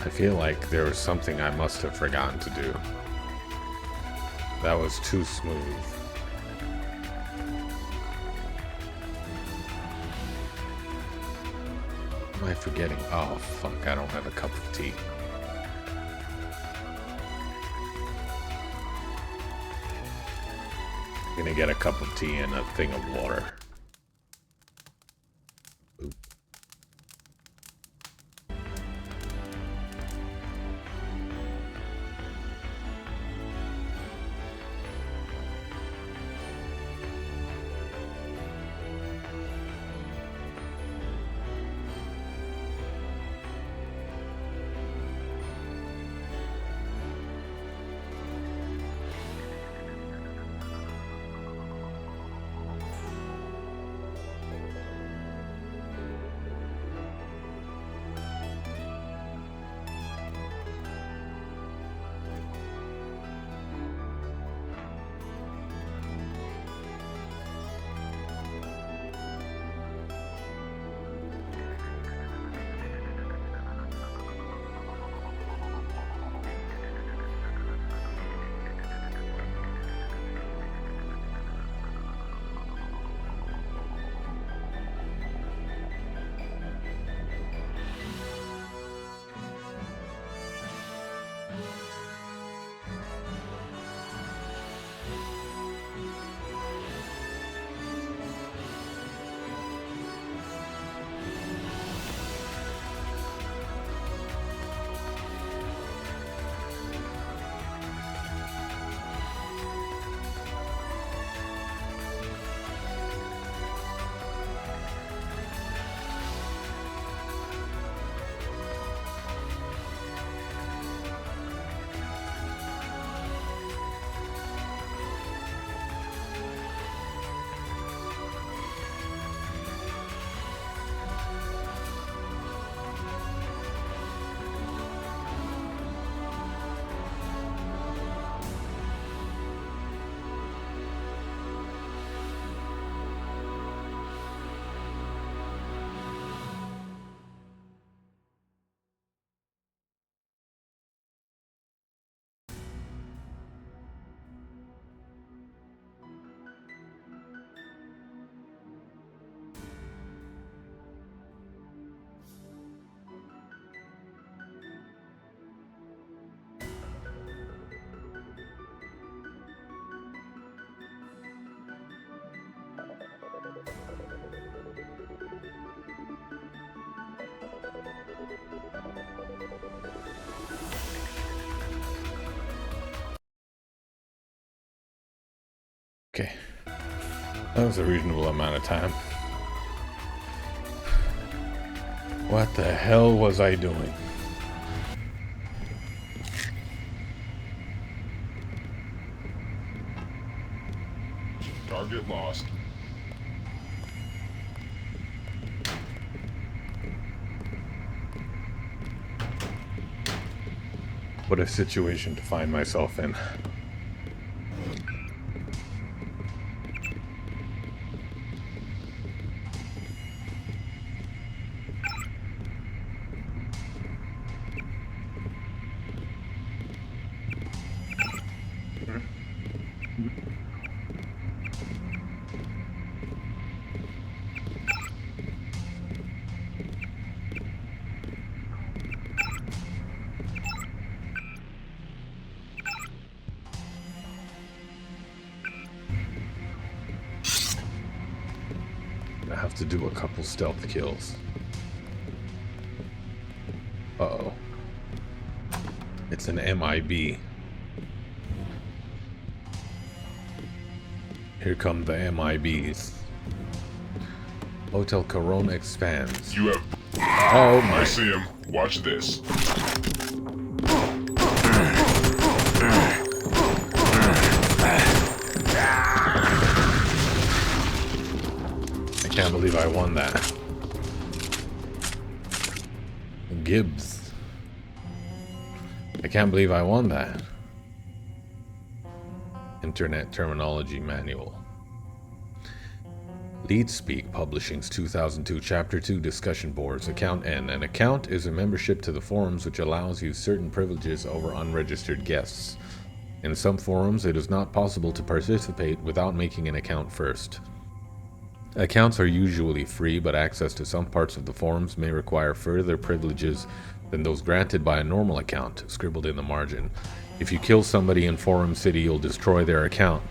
I feel like there was something I must have forgotten to do. That was too smooth. What am I forgetting? Oh, fuck, I don't have a cup of tea. I'm gonna get a cup of tea and a thing of water. Oop. Okay. That was a reasonable amount of time. What the hell was I doing? Target lost. What a situation to find myself in. I have to do a couple stealth kills. Uh-oh. It's an MIB. Here come the MIBs. Hotel Corona expands. You have... Oh my... I see him. Watch this. I can't believe I won that. Gibbs. I can't believe I won that. Internet Terminology Manual. LeadSpeak Publishing's 2002 Chapter 2 Discussion Boards. Account N. An account is a membership to the forums which allows you certain privileges over unregistered guests. In some forums, it is not possible to participate without making an account first. Accounts are usually free, but access to some parts of the forums may require further privileges than those granted by a normal account, scribbled in the margin. If you kill somebody in Forum City, you'll destroy their account.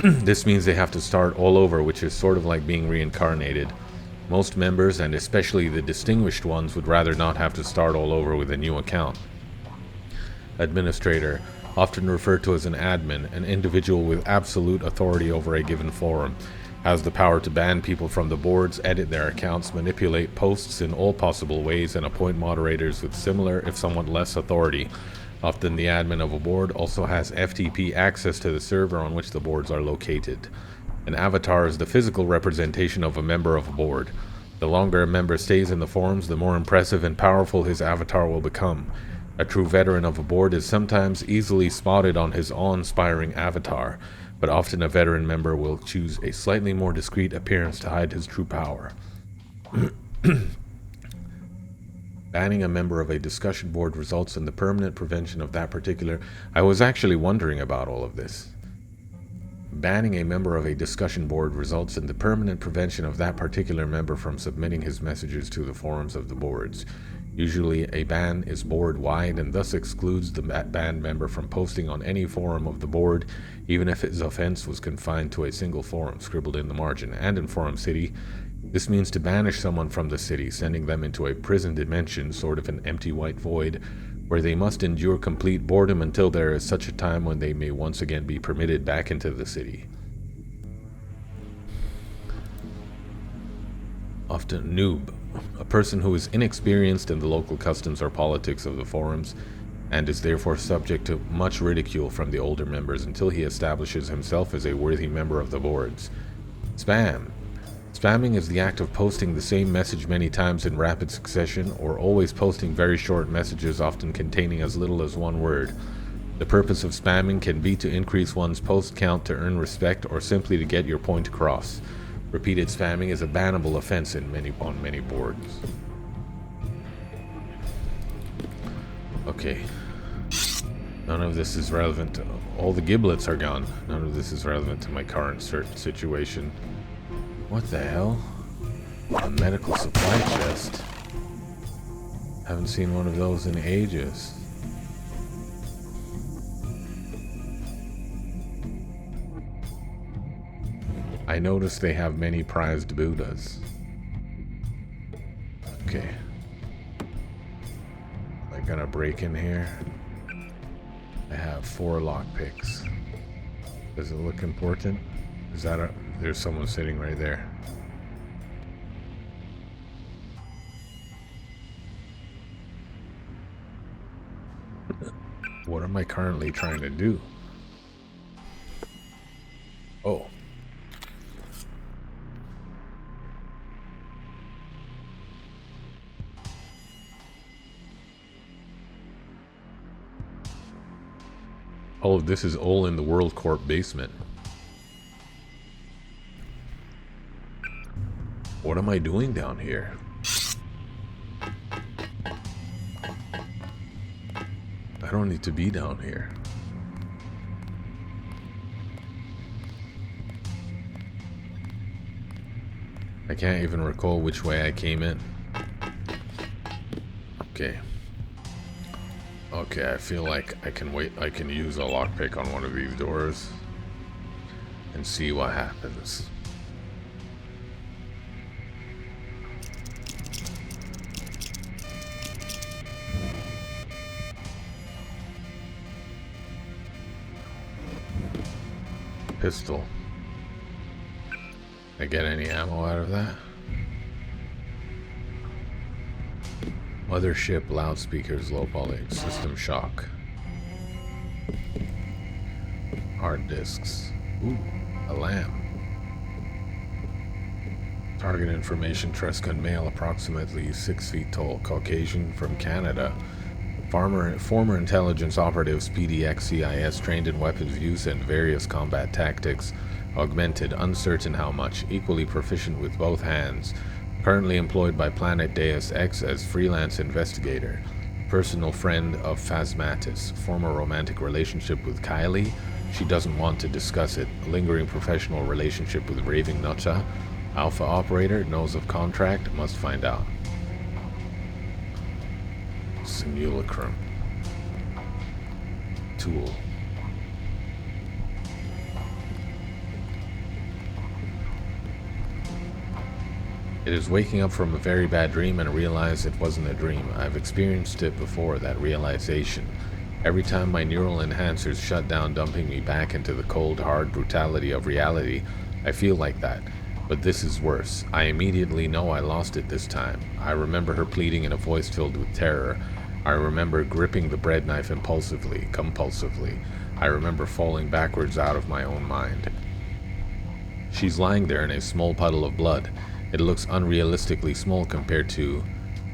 This means they have to start all over, which is sort of like being reincarnated. Most members, and especially the distinguished ones, would rather not have to start all over with a new account. Administrator, often referred to as an admin, an individual with absolute authority over a given forum, has the power to ban people from the boards, edit their accounts, manipulate posts in all possible ways, and appoint moderators with similar, if somewhat less, authority. Often the admin of a board also has FTP access to the server on which the boards are located. An avatar is the physical representation of a member of a board. The longer a member stays in the forums, the more impressive and powerful his avatar will become. A true veteran of a board is sometimes easily spotted on his awe-inspiring avatar, but often a veteran member will choose a slightly more discreet appearance to hide his true power. Banning a member of a discussion board results in the permanent prevention of that particular... I was actually wondering about all of this. Banning a member of a discussion board results in the permanent prevention of that particular member from submitting his messages to the forums of the boards. Usually, a ban is board-wide and thus excludes the banned member from posting on any forum of the board, even if his offense was confined to a single forum, scribbled in the margin. And in Forum City, this means to banish someone from the city, sending them into a prison dimension, sort of an empty white void, where they must endure complete boredom until there is such a time when they may once again be permitted back into the city. Often noob, a person who is inexperienced in the local customs or politics of the forums, and is therefore subject to much ridicule from the older members until he establishes himself as a worthy member of the boards. Spam. Spamming is the act of posting the same message many times in rapid succession, or always posting very short messages often containing as little as one word. The purpose of spamming can be to increase one's post count to earn respect, or simply to get your point across. Repeated spamming is a bannable offense on many boards. Okay. None of this is relevant. All the giblets are gone. None of this is relevant to my current situation. What the hell? A medical supply chest. Haven't seen one of those in ages. I noticed they have many prized Buddhas. Okay. Am I gonna break in here? I have 4 lockpicks. Does it look important? Is that a... There's someone sitting right there. What am I currently trying to do? Oh. Oh, this is all in the World Corp basement. What am I doing down here? I don't need to be down here. I can't even recall which way I came in. Okay. Okay, I feel like I can use a lockpick on one of these doors and see what happens. Pistol. I get any ammo out of that? Mothership loudspeakers, low poly, system shock. Hard disks. Ooh, a lamp. Target information, Trescott male, approximately 6 feet tall, Caucasian, from Canada. Former intelligence operatives, PDX, CIS, trained in weapons use and various combat tactics. Augmented, uncertain how much, equally proficient with both hands. Currently employed by Planet Deus X as freelance investigator. Personal friend of Phasmatis. Former romantic relationship with Kylie. She doesn't want to discuss it. Lingering professional relationship with Raving Nutcha. Alpha operator, knows of contract, must find out. Simulacrum. Tool. It is waking up from a very bad dream and realize it wasn't a dream. I've experienced it before, that realization. Every time my neural enhancers shut down, dumping me back into the cold, hard brutality of reality, I feel like that. But this is worse. I immediately know I lost it this time. I remember her pleading in a voice filled with terror. I remember gripping the bread knife impulsively, compulsively. I remember falling backwards out of my own mind. She's lying there in a small puddle of blood. It looks unrealistically small compared to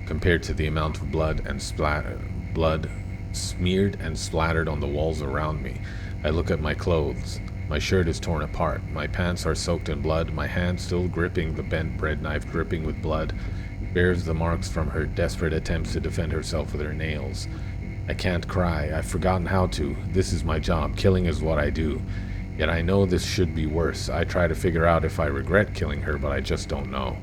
the amount of blood smeared and splattered on the walls around me. I look at my clothes. My shirt is torn apart. My pants are soaked in blood. My hand, still gripping the bent bread knife, dripping with blood, bears the marks from her desperate attempts to defend herself with her nails. I can't cry. I've forgotten how to. This is my job. Killing is what I do. Yet I know this should be worse. I try to figure out if I regret killing her, but I just don't know.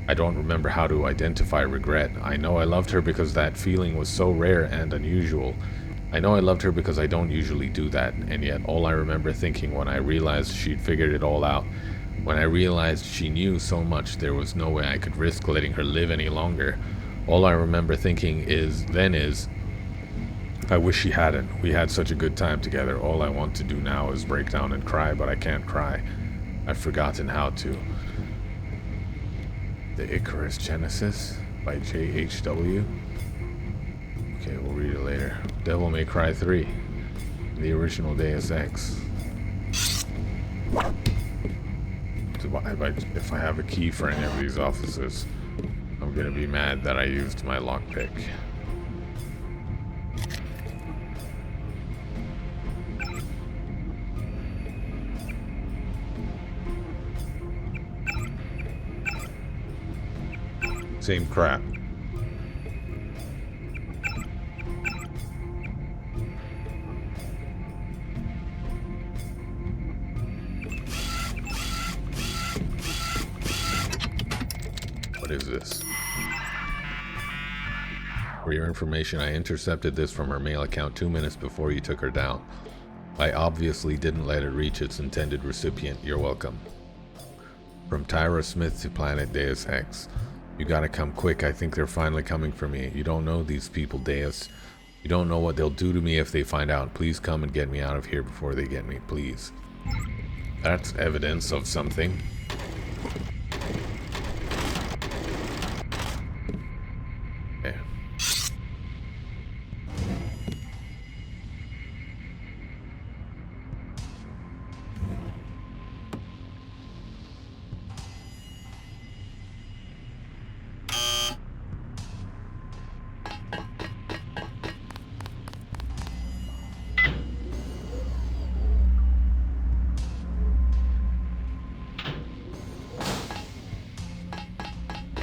I don't remember how to identify regret. I know I loved her because that feeling was so rare and unusual. I know I loved her because I don't usually do that, and yet all I remember thinking when I realized she'd figured it all out, when I realized she knew so much there was no way I could risk letting her live any longer, all I remember thinking is, I wish she hadn't. We had such a good time together. All I want to do now is break down and cry, but I can't cry. I've forgotten how to. The Icarus Genesis by J.H.W. Okay, we'll read it later. Devil May Cry 3. The original Deus Ex. If I have a key for any of these offices, I'm gonna be mad that I used my lockpick. Same crap. What is this? For your information, I intercepted this from her mail account 2 minutes before you took her down. I obviously didn't let it reach its intended recipient. You're welcome. From Tyra Smith to Planet Deus Ex. You gotta come quick. I think they're finally coming for me. You don't know these people, Deus. You don't know what they'll do to me if they find out. Please come and get me out of here before they get me, please. That's evidence of something. Okay.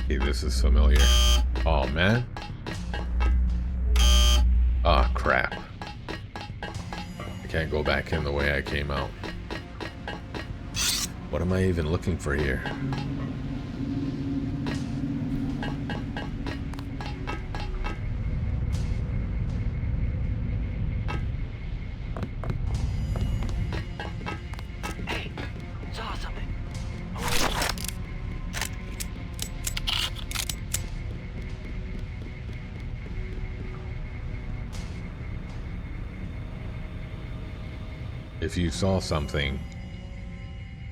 Okay, this is familiar. Oh, man. Ah, crap. I can't go back in the way I came out. What am I even looking for here? Hey, saw something. If you saw something,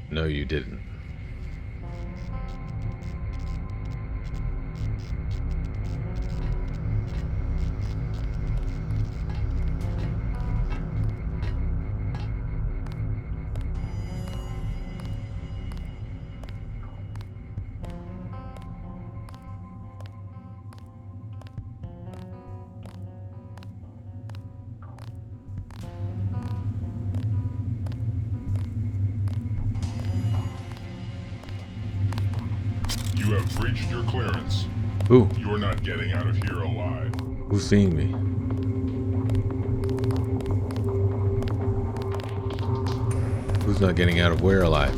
no, you didn't. You have breached your clearance. Ooh, You're not getting out of here alive. who's seeing me? Who's not getting out of where alive?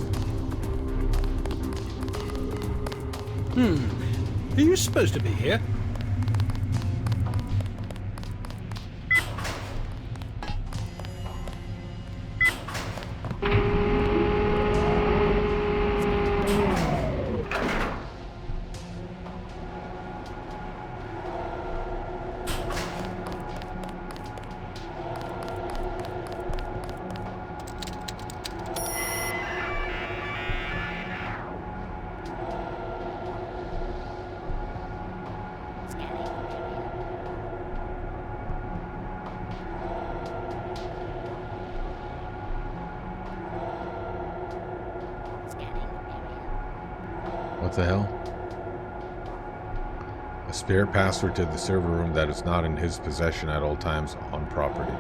Are you supposed to be here? What the hell? A spare password to the server room that is not in his possession at all times on property.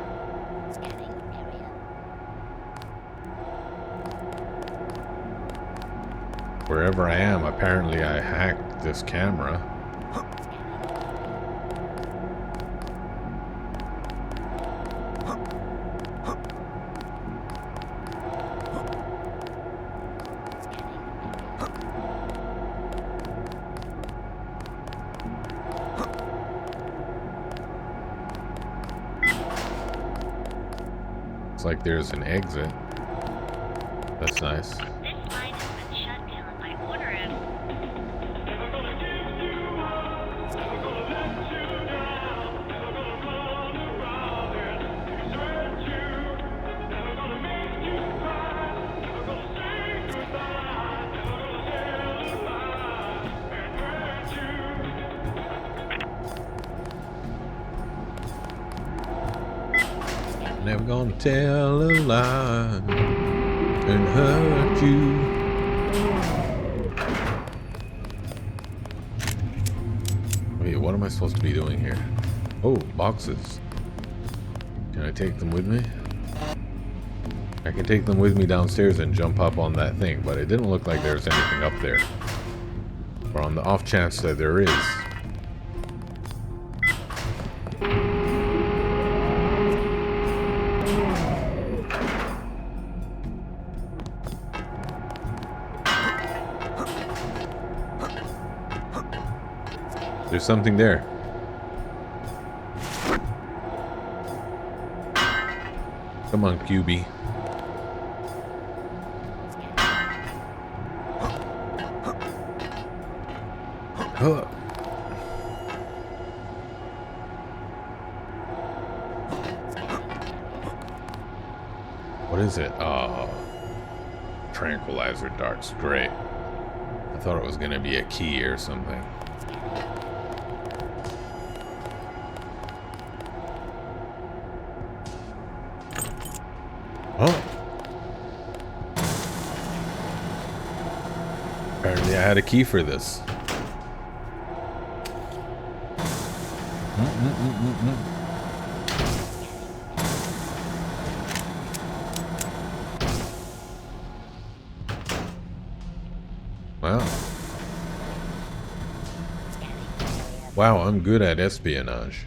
Wherever I am, apparently I hacked this camera. Looks like there's an exit. That's nice. This line has been shut down. My order is... Never gonna tell a lie and hurt you. Wait, what am I supposed to be doing here? Oh, boxes. Can I take them with me? I can take them with me downstairs and jump up on that thing, but it didn't look like there was anything up there. Or on the off chance that there is. There's something there. Come on, QB. Huh. What is it? Oh, tranquilizer darts. Great. I thought it was gonna be a key or something. Oh. Apparently I had a key for this. Wow. Wow, I'm good at espionage.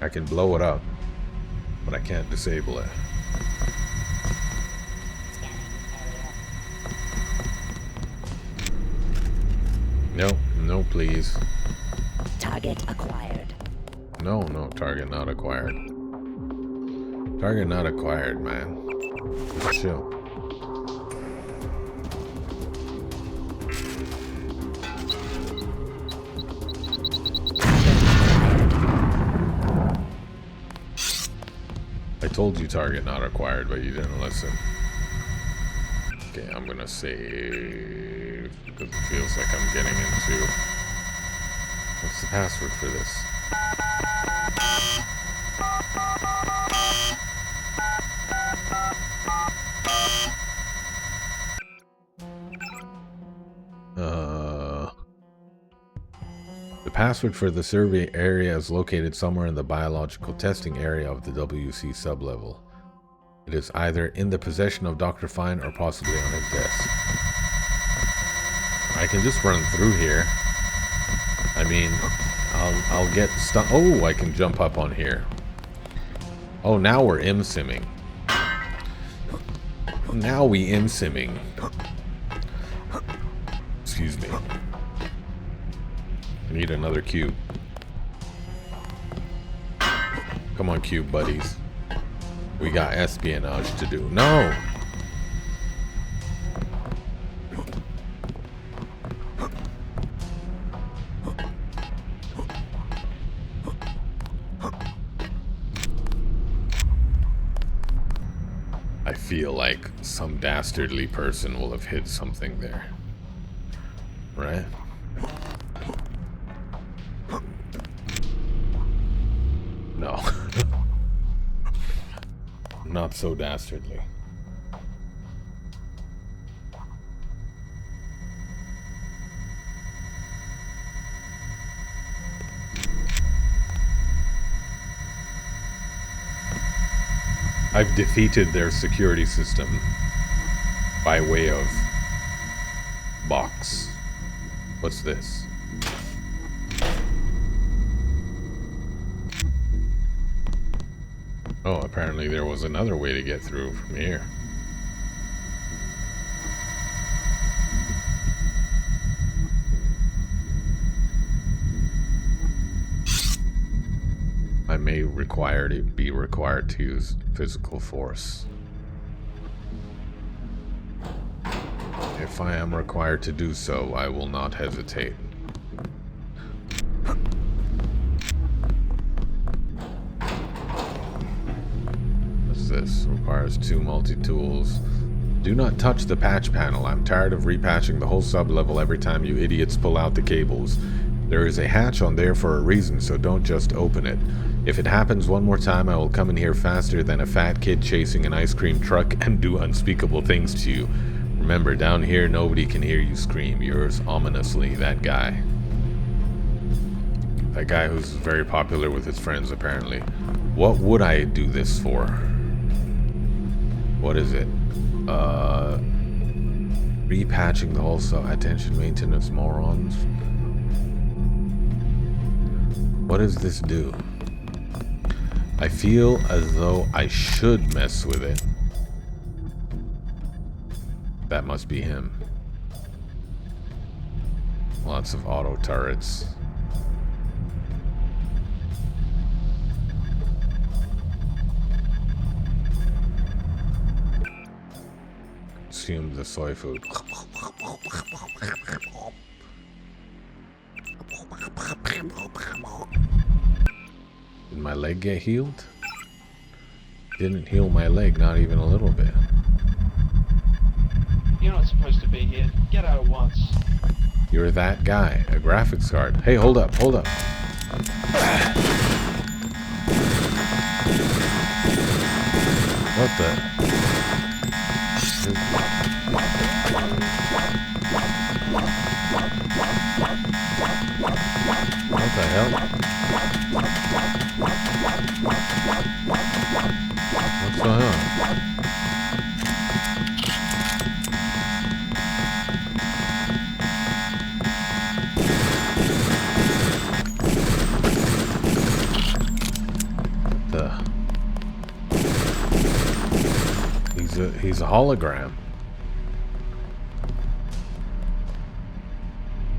I can blow it up, but I can't disable it. No, no, please. Target acquired. No, no, target not acquired. Target not acquired, man. Just chill. I told you target not acquired, but you didn't listen. Okay, I'm gonna save because it feels like I'm getting into... What's the password for this? The password for the survey area is located somewhere in the biological testing area of the WC sublevel. It is either in the possession of Dr. Fine or possibly on his desk. I can just run through here. I mean, I'll get stuck. Oh, I can jump up on here. Oh, now we're im-simming. Now we im-simming. Excuse me. I need another cube. Come on, cube buddies. We got espionage to do. No! I feel like some dastardly person will have hid something there. Right? No. Not so dastardly. I've defeated their security system by way of box. What's this? Oh, apparently there was another way to get through from here. I may be required to use physical force. If I am required to do so, I will not hesitate. What's this? Requires 2 multi-tools. Do not touch the patch panel. I'm tired of repatching the whole sub-level every time you idiots pull out the cables. There is a hatch on there for a reason, so don't just open it. If it happens one more time, I will come in here faster than a fat kid chasing an ice cream truck and do unspeakable things to you. Remember, down here, nobody can hear you scream. Yours ominously, that guy. That guy who's very popular with his friends, apparently. What would I do this for? What is it? Repatching the whole attention maintenance morons. What does this do? I feel as though I should mess with it. That must be him. Lots of auto turrets. Consume the soy food. Did my leg get healed? Didn't heal my leg, not even a little bit. You're not supposed to be here. Get out at once. You're that guy. A graphics card. Hey, hold up, hold up. What the? What the hell? What's going on? He's a hologram.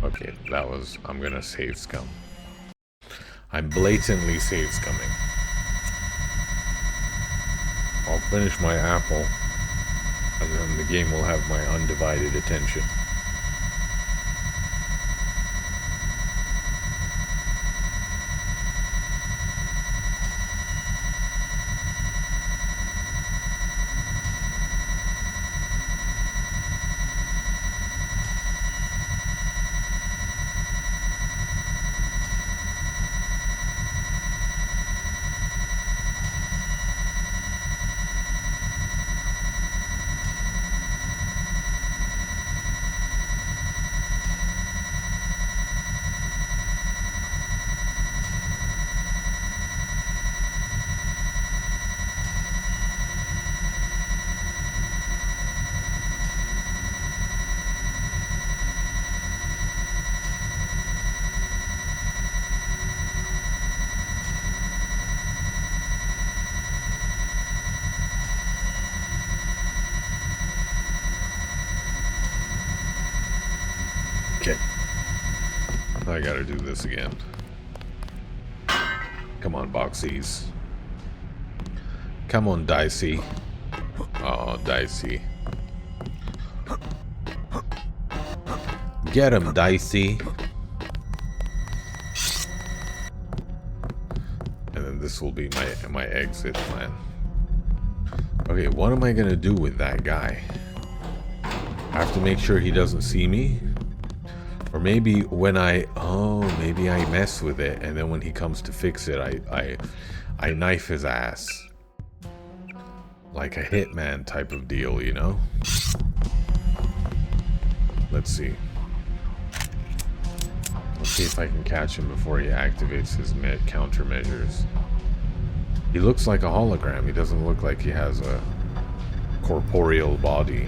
Okay, that was... I'm gonna save scum. I'm blatantly save scumming. I'll finish my apple, and then the game will have my undivided attention. Okay. I gotta do this again. Come on, Boxies. Come on, Dicey. Oh, Dicey. Get him, Dicey. And then this will be my exit plan. Okay, what am I gonna do with that guy? I have to make sure he doesn't see me. Or maybe when maybe I mess with it, and then when he comes to fix it, I knife his ass. Like a hitman type of deal, you know? Let's see. Let's see if I can catch him before he activates his countermeasures. He looks like a hologram. He doesn't look like he has a corporeal body.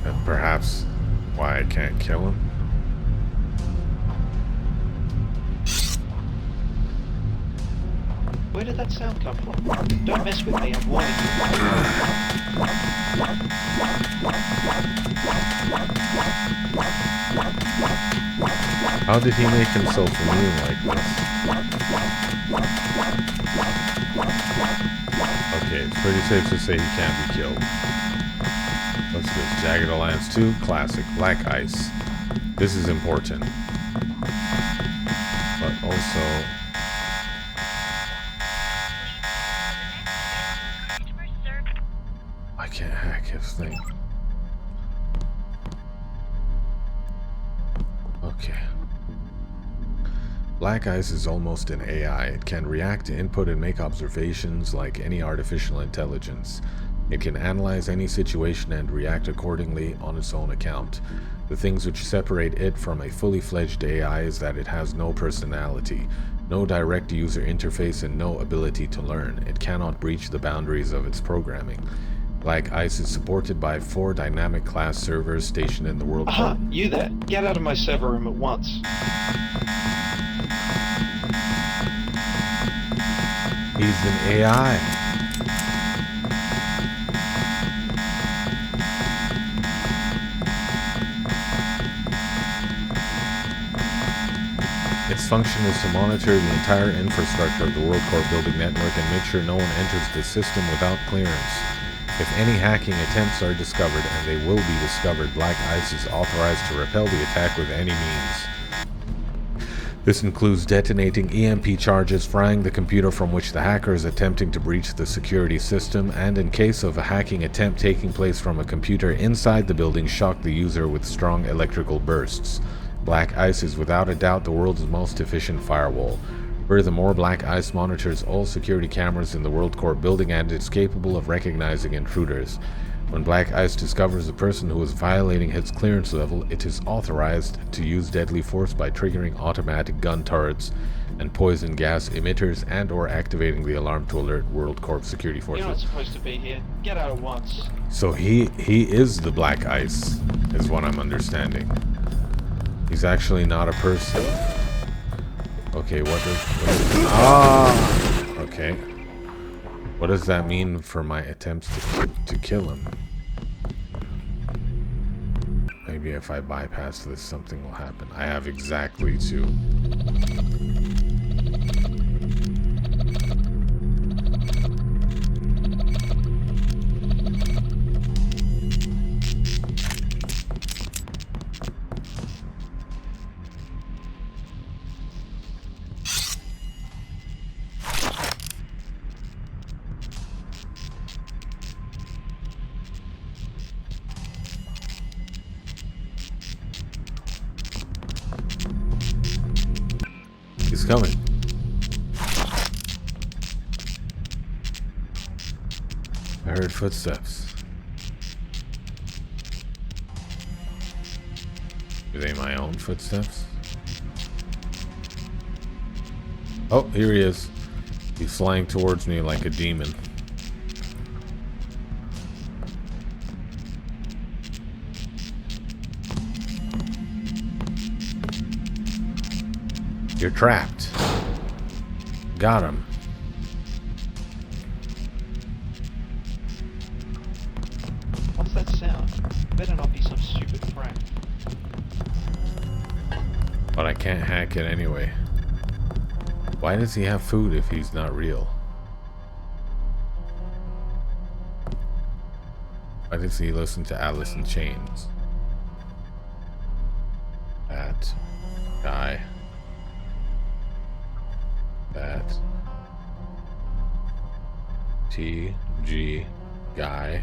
And perhaps why I can't kill him? Where did that sound come from? Don't mess with me, I'm warning you. How did he make himself immune like this? Okay, it's pretty safe to say he can't be killed. What's this? Jagged Alliance 2, classic, black ice. This is important. But also... I can't hack his thing. Okay. Black ice is almost an AI. It can react to input and make observations like any artificial intelligence. It can analyze any situation and react accordingly on its own account. The things which separate it from a fully fledged AI is that it has no personality, no direct user interface, and no ability to learn. It cannot breach the boundaries of its programming. Black Ice is supported by 4 dynamic class servers stationed in the world. Aha, you there. Get out of my server room at once. He's an AI. Its function is to monitor the entire infrastructure of the WorldCorp building network and make sure no one enters the system without clearance. If any hacking attempts are discovered, and they will be discovered, Black Ice is authorized to repel the attack with any means. This includes detonating EMP charges, frying the computer from which the hacker is attempting to breach the security system, and in case of a hacking attempt taking place from a computer inside the building, shock the user with strong electrical bursts. Black Ice is without a doubt the world's most efficient firewall. Furthermore, Black Ice monitors all security cameras in the WorldCorp building and is capable of recognizing intruders. When Black Ice discovers a person who is violating its clearance level, it is authorized to use deadly force by triggering automatic gun turrets and poison gas emitters and or activating the alarm to alert WorldCorp security forces. You're not supposed to be here. Get out at once. So he is the Black Ice, is what I'm understanding. He's actually not a person. Okay, okay. What does that mean for my attempts to kill him? Maybe if I bypass this, something will happen. I have exactly 2. He's coming. I heard footsteps. Are they my own footsteps? Oh, here he is. He's flying towards me like a demon. You're trapped. Got him. What's that sound? Better not be some stupid prank. But I can't hack it anyway. Why does he have food if he's not real? Why does he listen to Alice in Chains? That guy. That TG guy.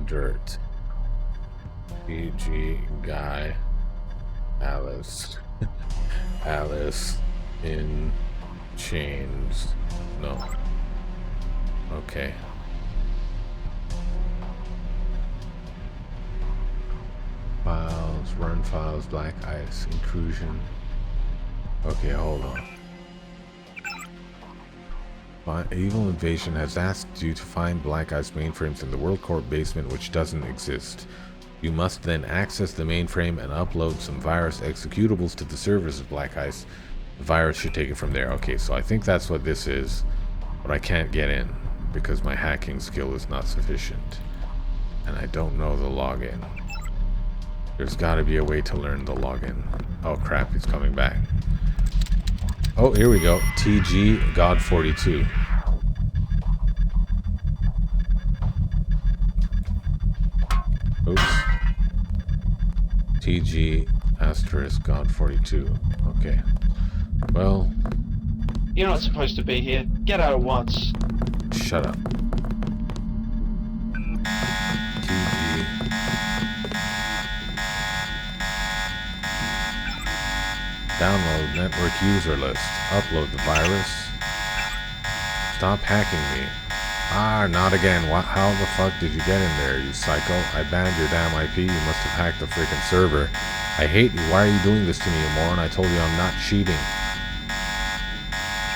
Dirt. TG guy. Alice. Alice in Chains. No. Okay. Files, run files, black ice, intrusion. Okay, hold on. Evil Invasion has asked you to find Black Ice mainframes in the World Corp basement, which doesn't exist. You must then access the mainframe and upload some virus executables to the servers of Black Ice. The virus should take it from there. Okay, so I think that's what this is, but I can't get in because my hacking skill is not sufficient. And I don't know the login. There's gotta be a way to learn the login. Oh crap, he's coming back. Oh, here we go. TG God 42. Oops. TG asterisk God 42. Okay. Well, You're not supposed to be here. Get out at once. shut up. TG. Download network user list. Upload the virus. Stop hacking me. Ah, not again. What? How the fuck did you get in there, you psycho? I banned your damn IP. You must have hacked the freaking server. I hate you. Why are you doing this to me, you moron? I told you I'm not cheating.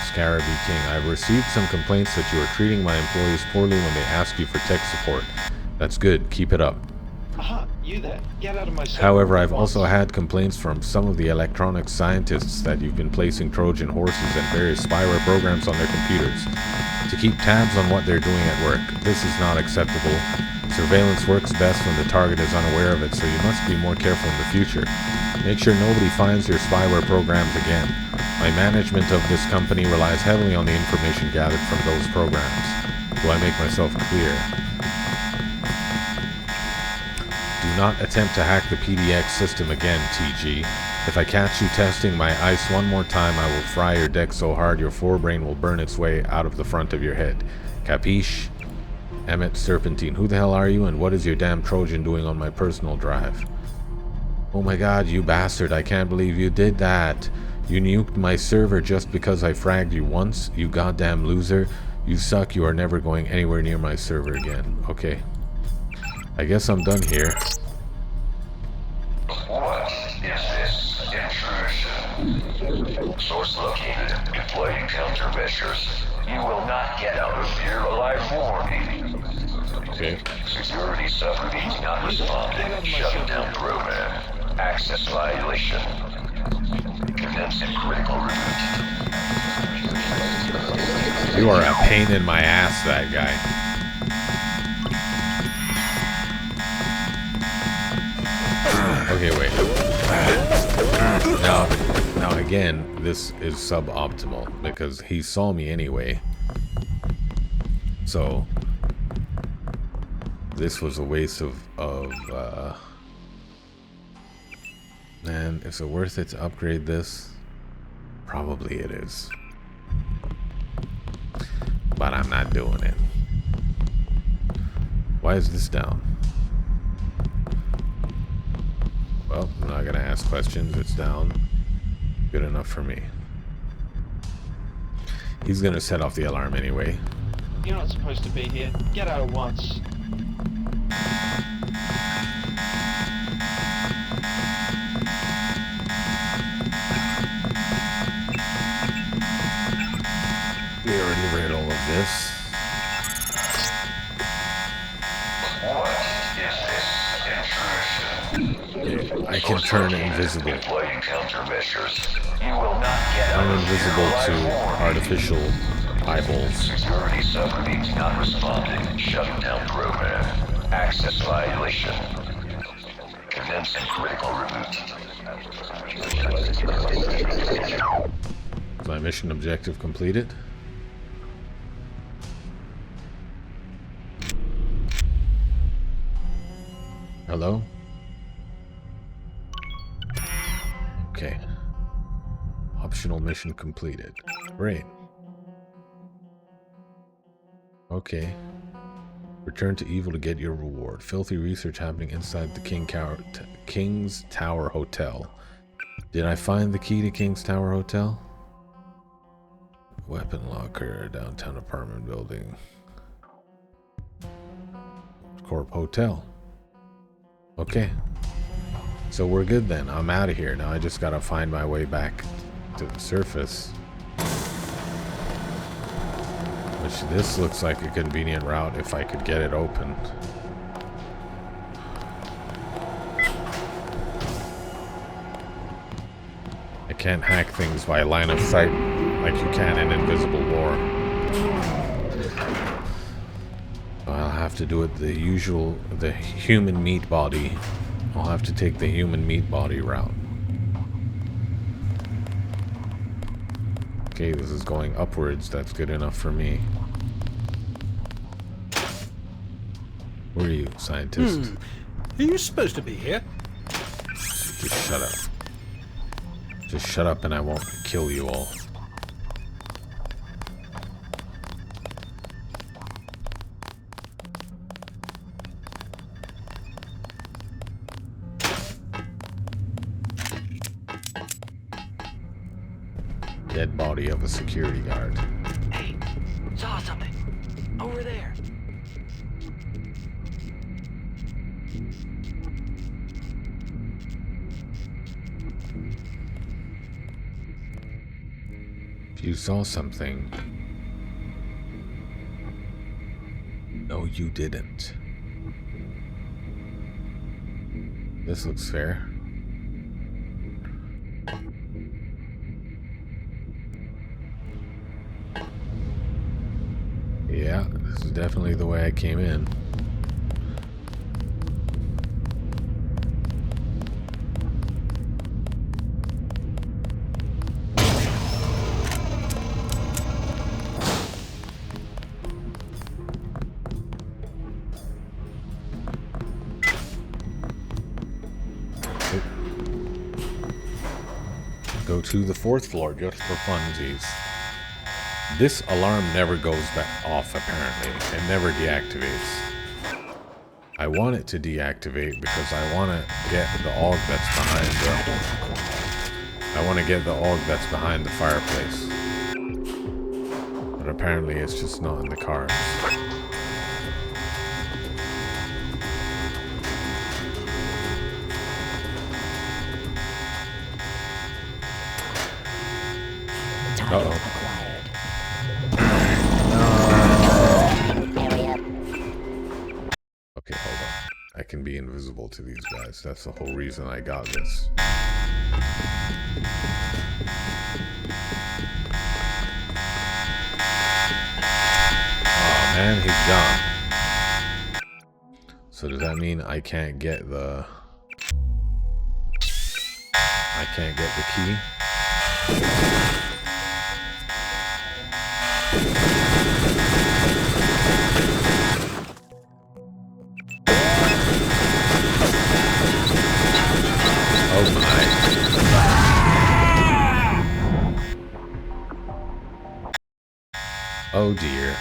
Scarabee King. I've received some complaints that you are treating my employees poorly when they ask you for tech support. That's good. Keep it up. Aha, you there. Get out of my server However, at I've once. also had complaints from some of the electronics scientists that you've been placing Trojan horses and various spyware programs on their computers to keep tabs on what they're doing at work. This is not acceptable. Surveillance works best when the target is unaware of it, so you must be more careful in the future. Make sure nobody finds your spyware programs again. My management of this company relies heavily on the information gathered from those programs. Do I make myself clear? Do not attempt to hack the PDX system again, TG. If I catch you testing my ice one more time, I will fry your deck so hard your forebrain will burn its way out of the front of your head. Capiche? Emmett Serpentine, who the hell are you, and what is your damn Trojan doing on my personal drive? Oh my god, you bastard, I can't believe you did that. You nuked my server just because I fragged you once, you goddamn loser. You suck, you are never going anywhere near my server again. Okay. I guess I'm done here. What is this intrusion? Source located. Deploying countermeasures. You will not get out of here alive, warning. Okay. Security subroutines not responding. Shutting down program. Access violation. Commencing critical reboot. You are a pain in my ass, that guy. Okay, wait. Now again, this is suboptimal because he saw me anyway. So this was a waste of man, is it worth it to upgrade this? Probably it is. But I'm not doing it. Why is this down? Well, I'm not gonna ask questions. It's down. Good enough for me. He's gonna set off the alarm anyway. You're not supposed to be here. Get out at once. We already read all of this. What is this intrusion? I can turn invisible. Deploying countermeasures. You will not get out I'm of here invisible alive, to warning. artificial eyeballs. Security subroutines not responding. Shutting down program. Access violation. Commencing critical reboot. Is my mission objective completed? Hello? Okay. Optional mission completed. Great. Okay. Return to evil to get your reward. Filthy research happening inside the King's Tower Hotel. Did I find the key to King's Tower Hotel? Weapon locker, downtown apartment building. Corp Hotel. Okay. So we're good then. I'm out of here. Now I just gotta find my way back to the surface. Which this looks like a convenient route if I could get it open. I can't hack things by line of sight like you can in Invisible War. I'll have to do it the human meat body. I'll have to take the human meat body route. Okay, this is going upwards. That's good enough for me. Who are you, scientist? Are you supposed to be here? Just shut up. Just shut up and I won't kill you all. Dead body of a security guard. Hey, saw something. Over there. If you saw something... No, you didn't. This looks fair. Yeah, this is definitely the way I came in. Go to the 4th floor just for funsies. This alarm never goes back off, apparently. It never deactivates. I want it to deactivate because I want to get the AUG that's behind the... I want to get the AUG that's behind the fireplace. But apparently it's just not in the cards. Uh-oh. Okay, hold on. I can be invisible to these guys. That's the whole reason I got this. Oh man, he's gone. So does that mean I can't get the... I can't get the key? Oh my. Oh dear.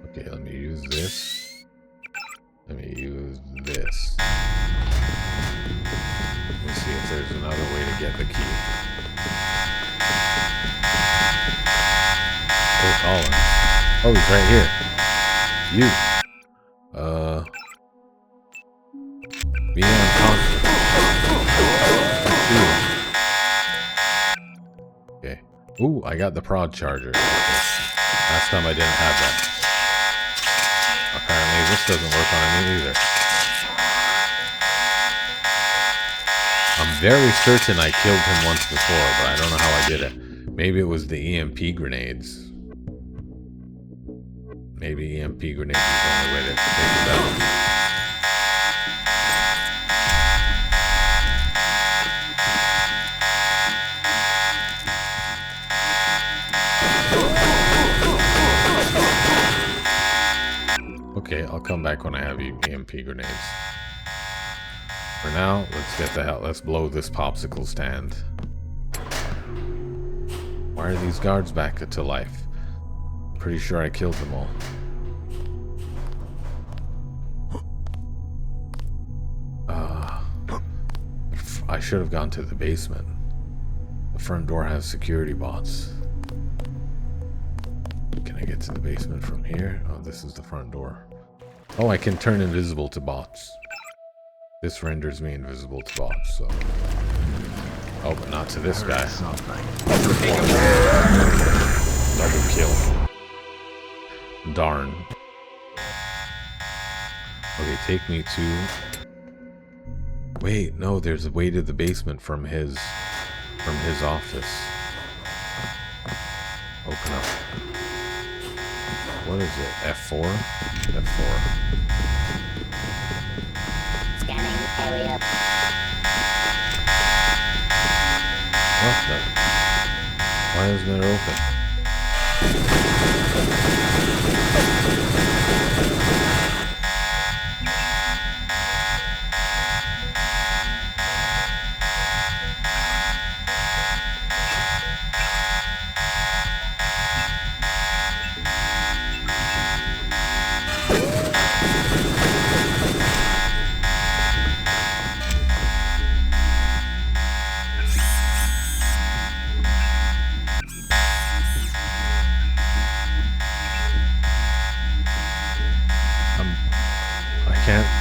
Okay, let me use this. Let me use this. Let me see if there's another way to get the key. Oh, Colin. Oh, he's right here. You. Be unconscious. Okay. Ooh, I got the prod charger. Last time I didn't have that. Apparently this doesn't work on me either. I'm very certain I killed him once before, but I don't know how I did it. Maybe it was the EMP grenades. Maybe EMP grenades is the only way to take it down. Okay, I'll come back when I have EMP grenades. For now, let's get the hell. Let's blow this popsicle stand. Why are these guards back to life? Pretty sure I killed them all. I should have gone to the basement. The front door has security bots. Can I get to the basement from here? Oh, this is the front door. Oh, I can turn invisible to bots. This renders me invisible to bots, so... Oh, but not to this guy. Double kill. Darn. Okay, take me to... Wait, no, there's a way to the basement from his office. Open up. What is it? F4? F4. Scanning area. What the? Why isn't it open?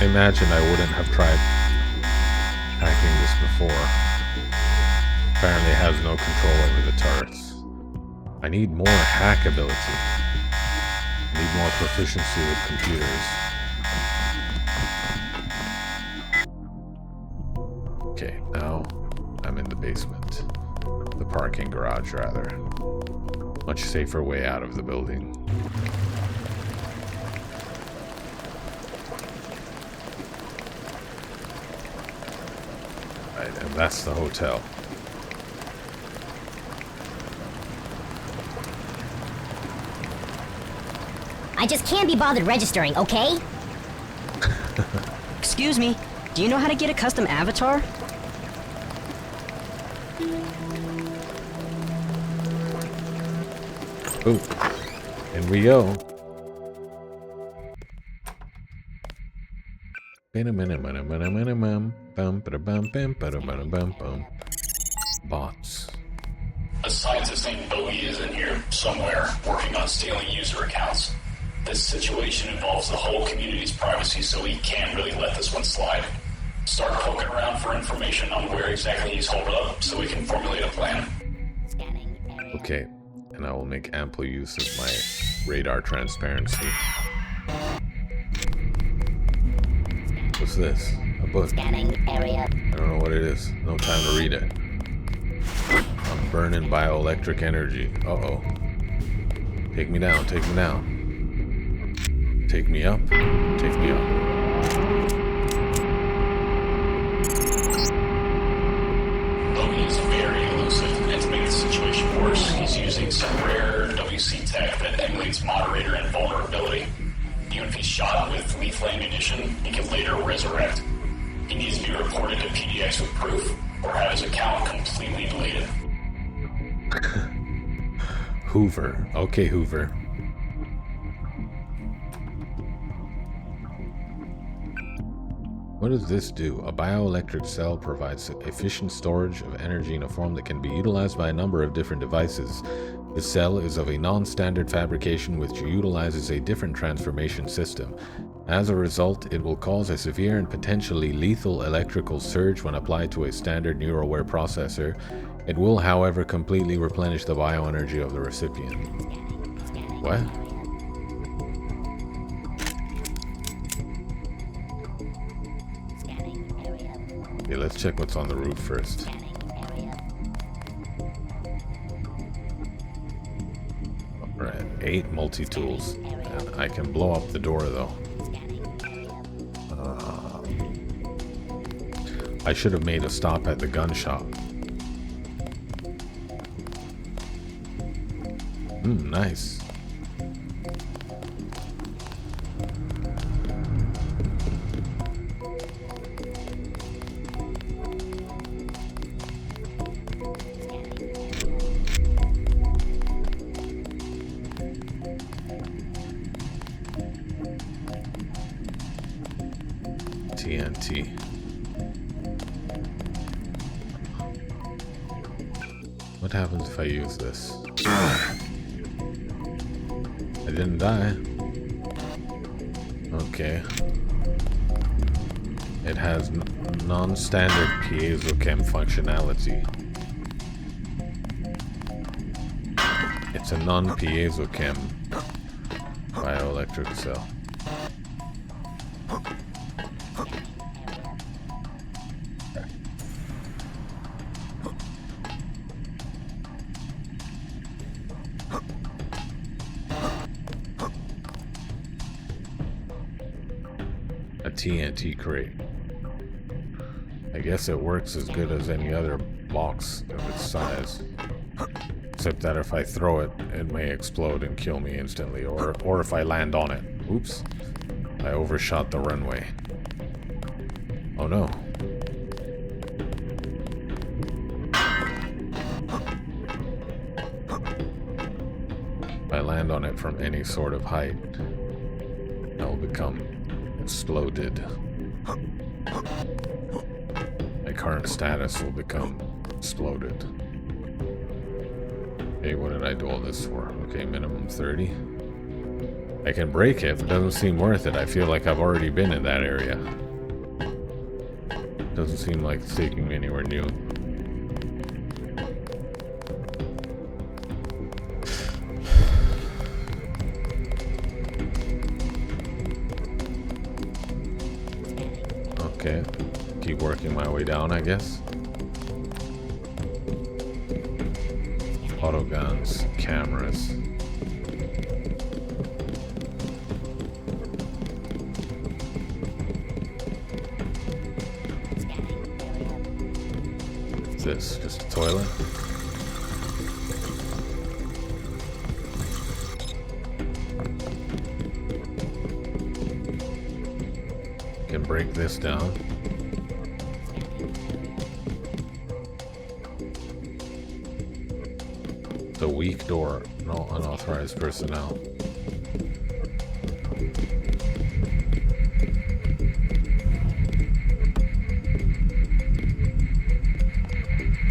Imagine I wouldn't have tried hacking this before. Apparently has no control over the turrets. I need more hack ability. I need more proficiency with computers. Okay, now I'm in the basement. The parking garage, rather. Much safer way out of the building. And that's the hotel. I just can't be bothered registering, okay? Excuse me, do you know how to get a custom avatar? Ooh, in we go. Bots. A scientist named Bogey is in here somewhere, working on stealing user accounts. This situation involves the whole community's privacy, so we can't really let this one slide. Start poking around for information on where exactly he's holed up, so we can formulate a plan. Okay, and I will make ample use of my radar transparency. What's this? A book. Scanning area. I don't know what it is. No time to read it. I'm burning bioelectric energy. Uh-oh. Take me down, take me down. Take me up, take me up. Bogey is very elusive, and to make the situation worse, he's using some rare WC tech that emulates moderator and vulnerability. Even if he's shot with lethal ammunition, he can later resurrect. He needs to be reported to PDX with proof, or have his account completely deleted. Hoover. Okay, Hoover. What does this do? A bioelectric cell provides efficient storage of energy in a form that can be utilized by a number of different devices. The cell is of a non-standard fabrication which utilizes a different transformation system. As a result, it will cause a severe and potentially lethal electrical surge when applied to a standard neural-aware processor. It will, however, completely replenish the bioenergy of the recipient. What? Okay, let's check what's on the roof first. Alright, 8 multi-tools. And I can blow up the door, though. I should have made a stop at the gun shop. Nice. TNT. What happens if I use this? I didn't die. Okay. It has non-standard piezochem functionality. It's a non-piezochem bioelectric cell. A TNT crate. I guess it works as good as any other box of its size. Except that if I throw it, it may explode and kill me instantly, or if I land on it. Oops. I overshot the runway. Oh no. If I land on it from any sort of height, I'll become exploded. My current status will become exploded. Okay, what did I do all this for? Okay, minimum 30. I can break it, but it doesn't seem worth it. I feel like I've already been in that area. Doesn't seem like it's taking me anywhere new. Okay, keep working my way down, I guess. Autoguns, cameras. What's this? Just a toilet? Can break this down. The weak door. No unauthorized personnel.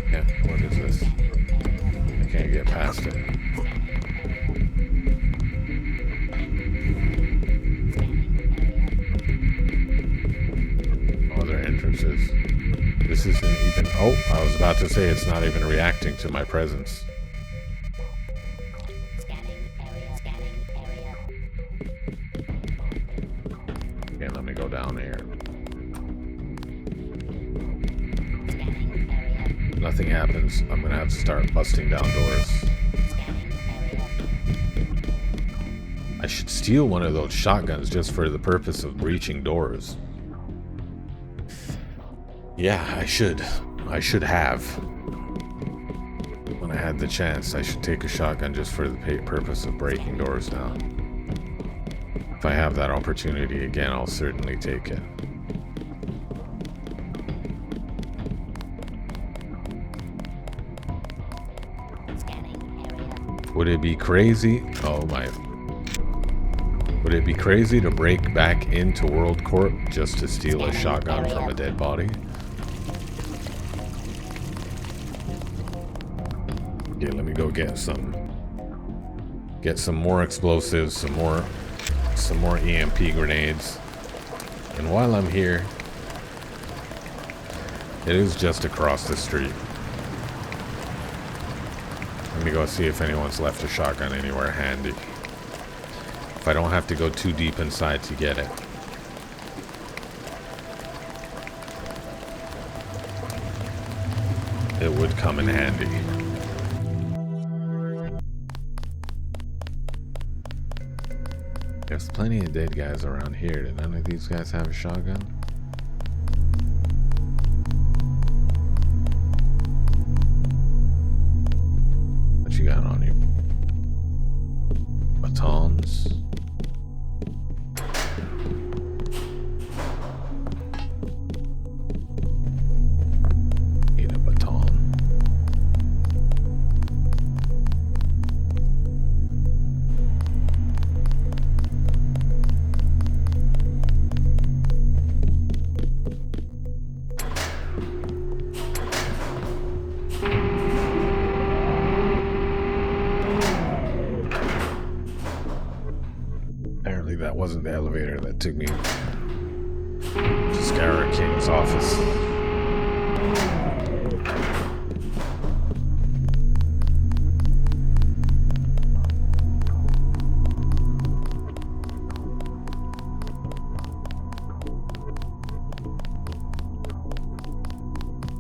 Yeah, what is this? I can't get past it. Other entrances. This isn't even... Oh, I was about to say it's not even reacting to my presence. Okay, let me go down here. Nothing happens. I'm gonna have to start busting down doors. I should steal one of those shotguns just for the purpose of breaching doors. Yeah, I should. I should have. When I had the chance, I should take a shotgun just for the purpose of breaking doors down. If I have that opportunity again, I'll certainly take it. Would it be crazy? Oh my. Would it be crazy to break back into World Corp just to steal a shotgun from a dead body? Okay, let me go get some more explosives, some more EMP grenades. And while I'm here, it is just across the street. Let me go see if anyone's left a shotgun anywhere handy. If I don't have to go too deep inside to get it. It would come in handy. There's plenty of dead guys around here. Did none of these guys have a shotgun? What you got on you? Batons. Need a baton. took me to Scarra King's office.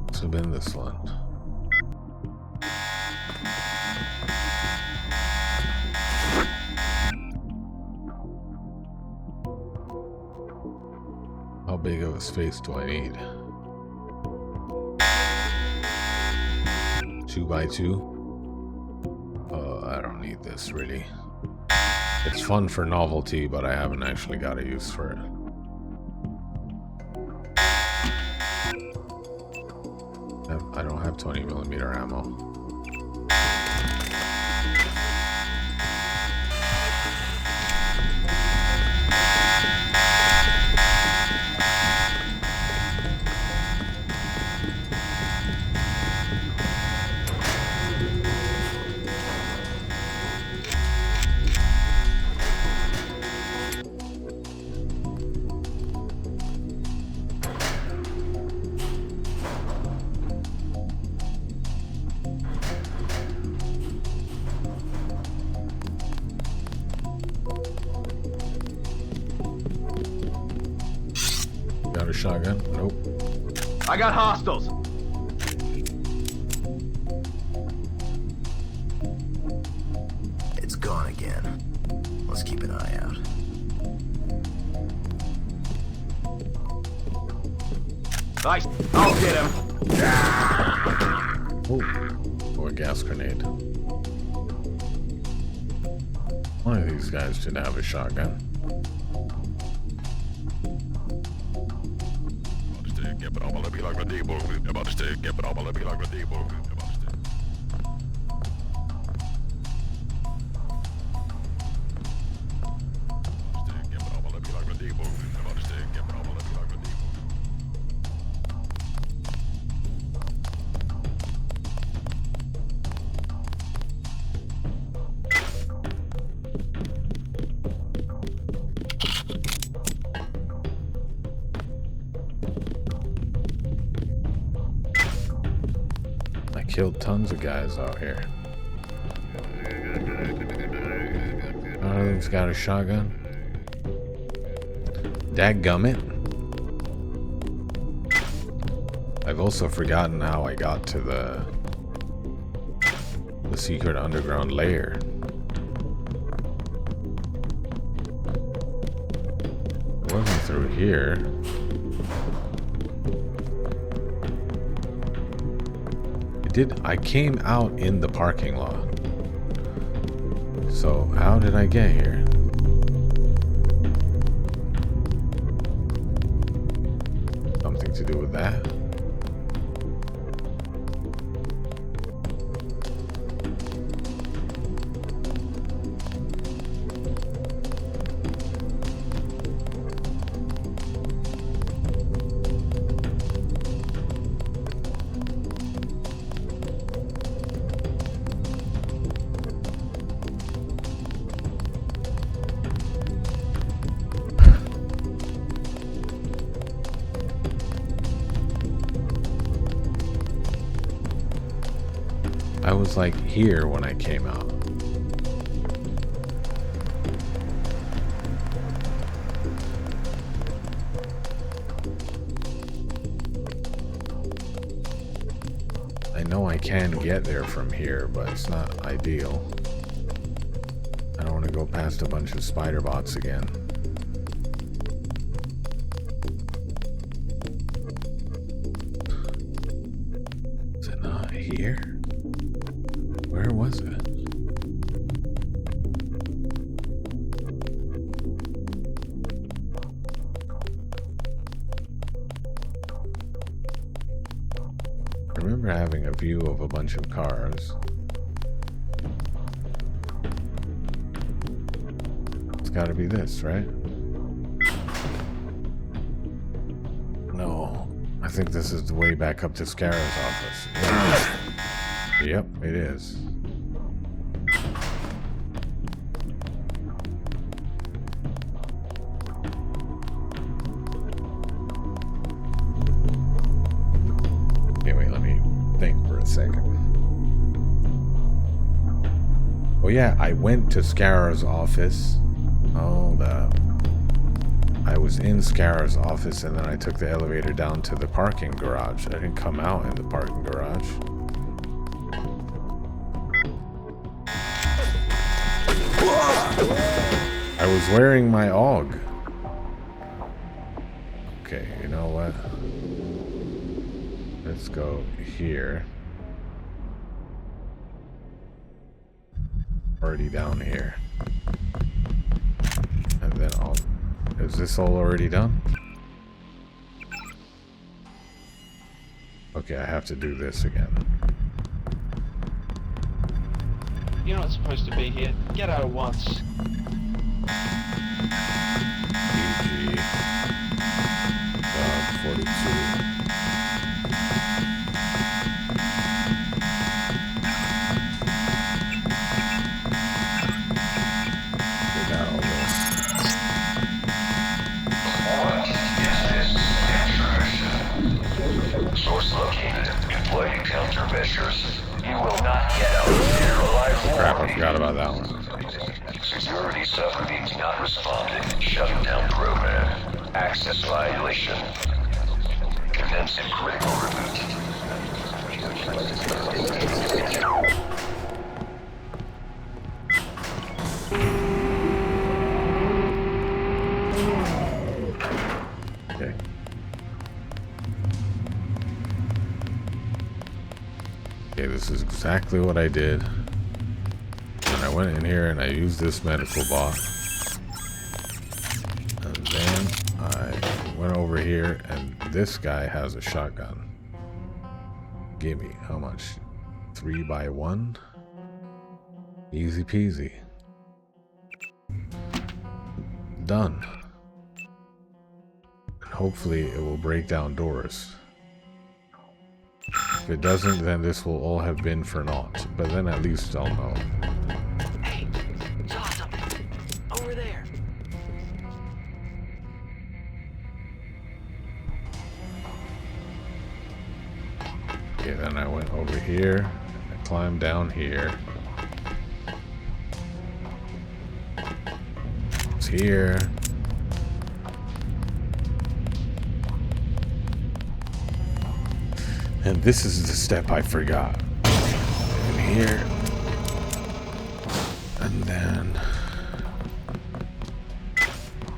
Must have been this one. How big of a space do I need? 2 by 2? I don't need this really. It's fun for novelty, but I haven't actually got a use for it. I don't have 20mm ammo. Got a shotgun? Nope. I got hostiles. It's gone again. Let's keep an eye out. Nice. I'll get him. Oh, a gas grenade. One of these guys should have a shotgun. Killed tons of guys out here. None of them's got a shotgun. Dadgummit. I've also forgotten how I got to the secret underground lair. It wasn't through here. I came out in the parking lot. So how did I get here? Something to do with that? I was like here when I came out. I know I can get there from here, but it's not ideal. I don't want to go past a bunch of spider bots again. Is it not here? Where was it? I remember having a view of a bunch of cars. It's gotta be this, right? No. I think this is the way back up to Scarra's office. Yeah. Yep, it is. yeah, I went to Scarra's office. Hold up. I was in Scarra's office and then I took the elevator down to the parking garage. I didn't come out in the parking garage. I was wearing my AUG. Okay, you know what? Let's go here. Already down here. And then I'll... Is this all already done? Okay, I have to do this again. You're not supposed to be here. Get out at once. PG. 42. Source located. Employing countermeasures. You will not get out of here alive. Crap, I forgot about that one. Security subroutines not responding. Shutting down program. Access violation. Commencing critical reboot. Okay. Okay, this is exactly what I did. And I went in here and I used this medical box. And then I went over here and this guy has a shotgun. Gimme, how much? 3x1? Easy peasy. Done. And hopefully it will break down doors. If it doesn't, then this will all have been for naught. But then at least I'll know. Hey, saw something. Over there. Okay, then I went over here. I climbed down here. It's here. And this is the step I forgot. And here. And then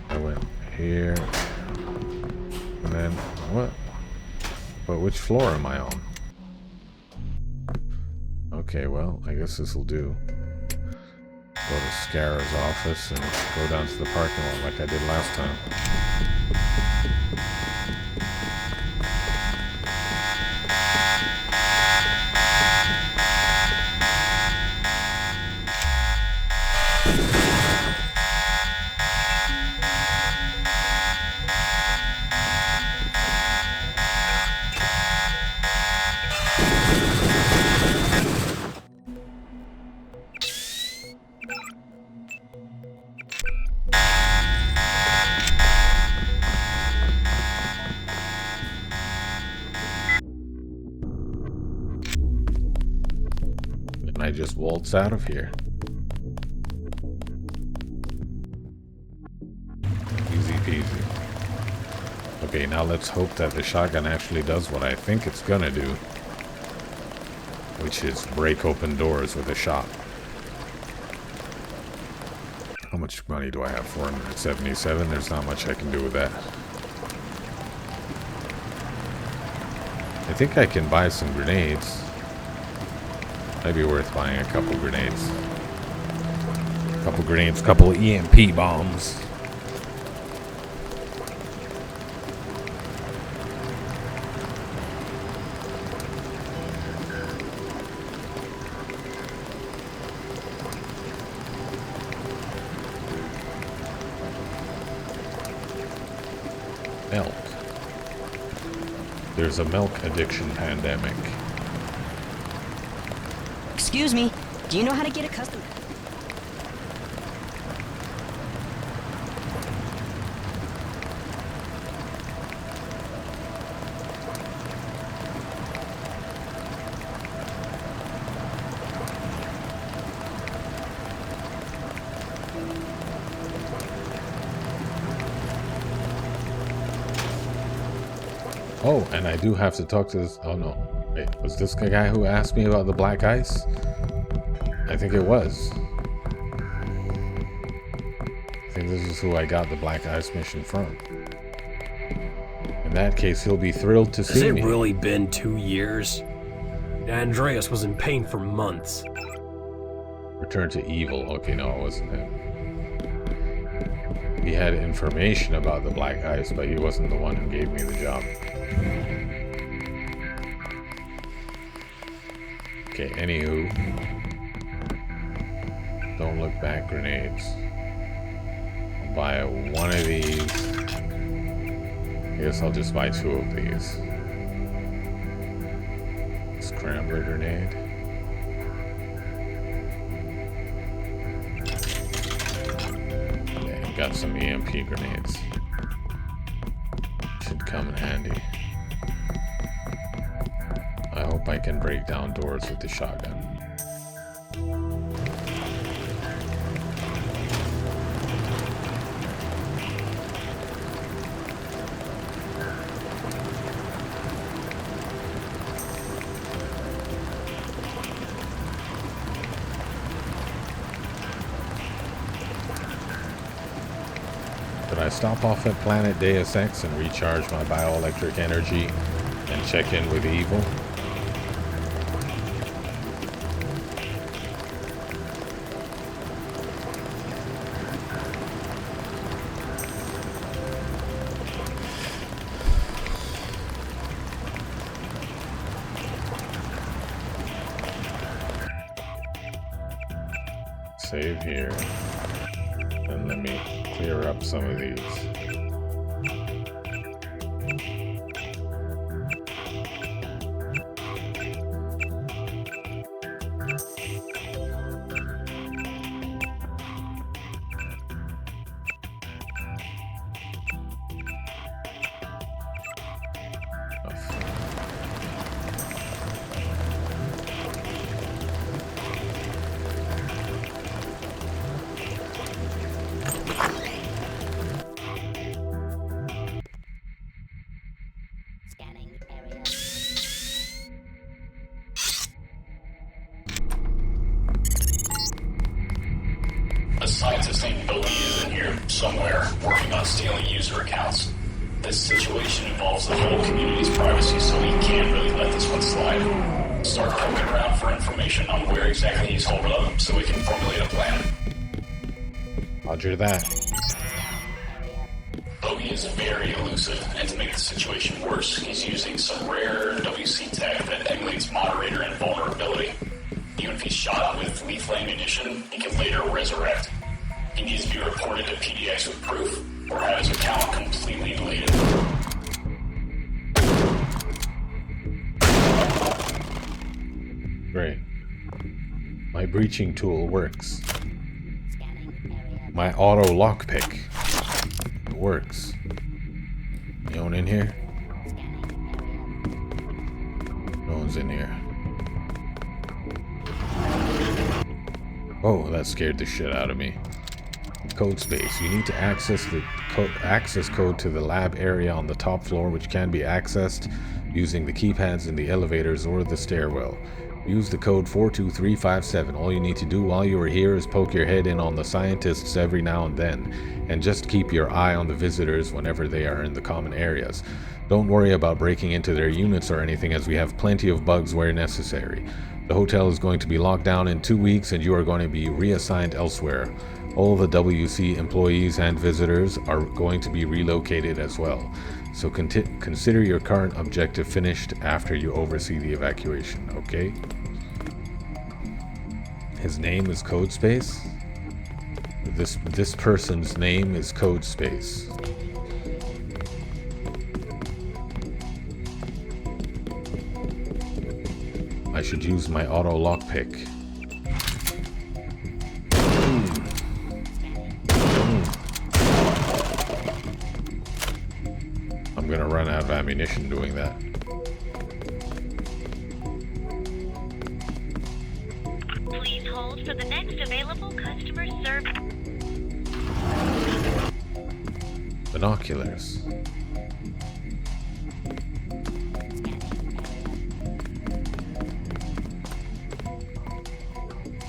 I went here. And then what? But which floor am I on? Okay, well, I guess this will do. Go to Scarra's office and go down to the parking lot like I did last time. I just waltz out of here. Easy peasy. Okay, now let's hope that the shotgun actually does what I think it's gonna do, which is break open doors with a shot. How much money do I have? 477? There's not much I can do with that. I think I can buy some grenades. Might be worth buying a couple grenades. Couple EMP bombs. Milk. There's a milk addiction pandemic. Excuse me, do you know how to get a custom... Oh, and I do have to talk to this. Oh no. Wait, was this the guy who asked me about the black ice? I think it was. I think this is who I got the black ice mission from. In that case, he'll be thrilled to see me. Has it really been 2 years? Andreas was in pain for months. Return to evil. Okay, no, it wasn't him. He had information about the black ice, but he wasn't the one who gave me the job. Okay, anywho. Don't look back grenades. I'll buy one of these. I guess I'll just buy 2 of these. Scrambler grenade. Yeah, got some EMP grenades. Should come in handy. I hope I can break down doors with the shotgun. Did I stop off at Planet Deus Ex and recharge my bioelectric energy and check in with evil? Save here. And let me clear up some of these. A scientist named Bogey is in here somewhere, working on stealing user accounts. This situation involves the whole community's privacy, so we can't really let this one slide. Start poking around for information on where exactly he's holed up, so we can formulate a plan. Roger that. Bogey is very elusive, and to make the situation worse, he's using some rare WC tech that emulates moderator and vulnerability. Even if he's shot with lethal ammunition, he can later resurrect. He needs to be reported to PDX with proof, or have his account completely deleted. Great. My breaching tool works. My auto lockpick. It works. Anyone in here? No one's in here. Oh, that scared the shit out of me. Code space. You need to access the access code to the lab area on the top floor, which can be accessed using the keypads in the elevators or the stairwell. Use the code 42357. All you need to do while you are here is poke your head in on the scientists every now and then, and just keep your eye on the visitors whenever they are in the common areas. Don't worry about breaking into their units or anything, as we have plenty of bugs where necessary. The hotel is going to be locked down in 2 weeks, and you are going to be reassigned elsewhere. All the WC employees and visitors are going to be relocated as well. So consider your current objective finished after you oversee the evacuation, okay? His name is Codespace? This person's name is Codespace. I should use my auto lockpick. I'm gonna run out of ammunition doing that. Please hold for the next available customer service. Binoculars.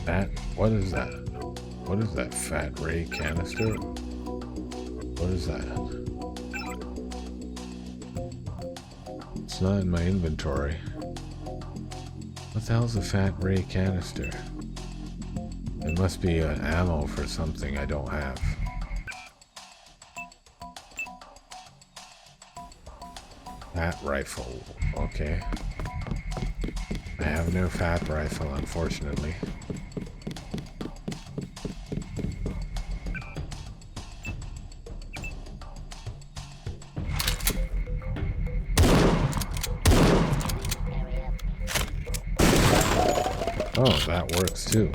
That, what is that? What is that fat ray canister? What is that? It's not in my inventory. What the hell's a fat ray canister? It must be ammo for something I don't have. Fat rifle, okay. I have no fat rifle, unfortunately. Oh, that works too.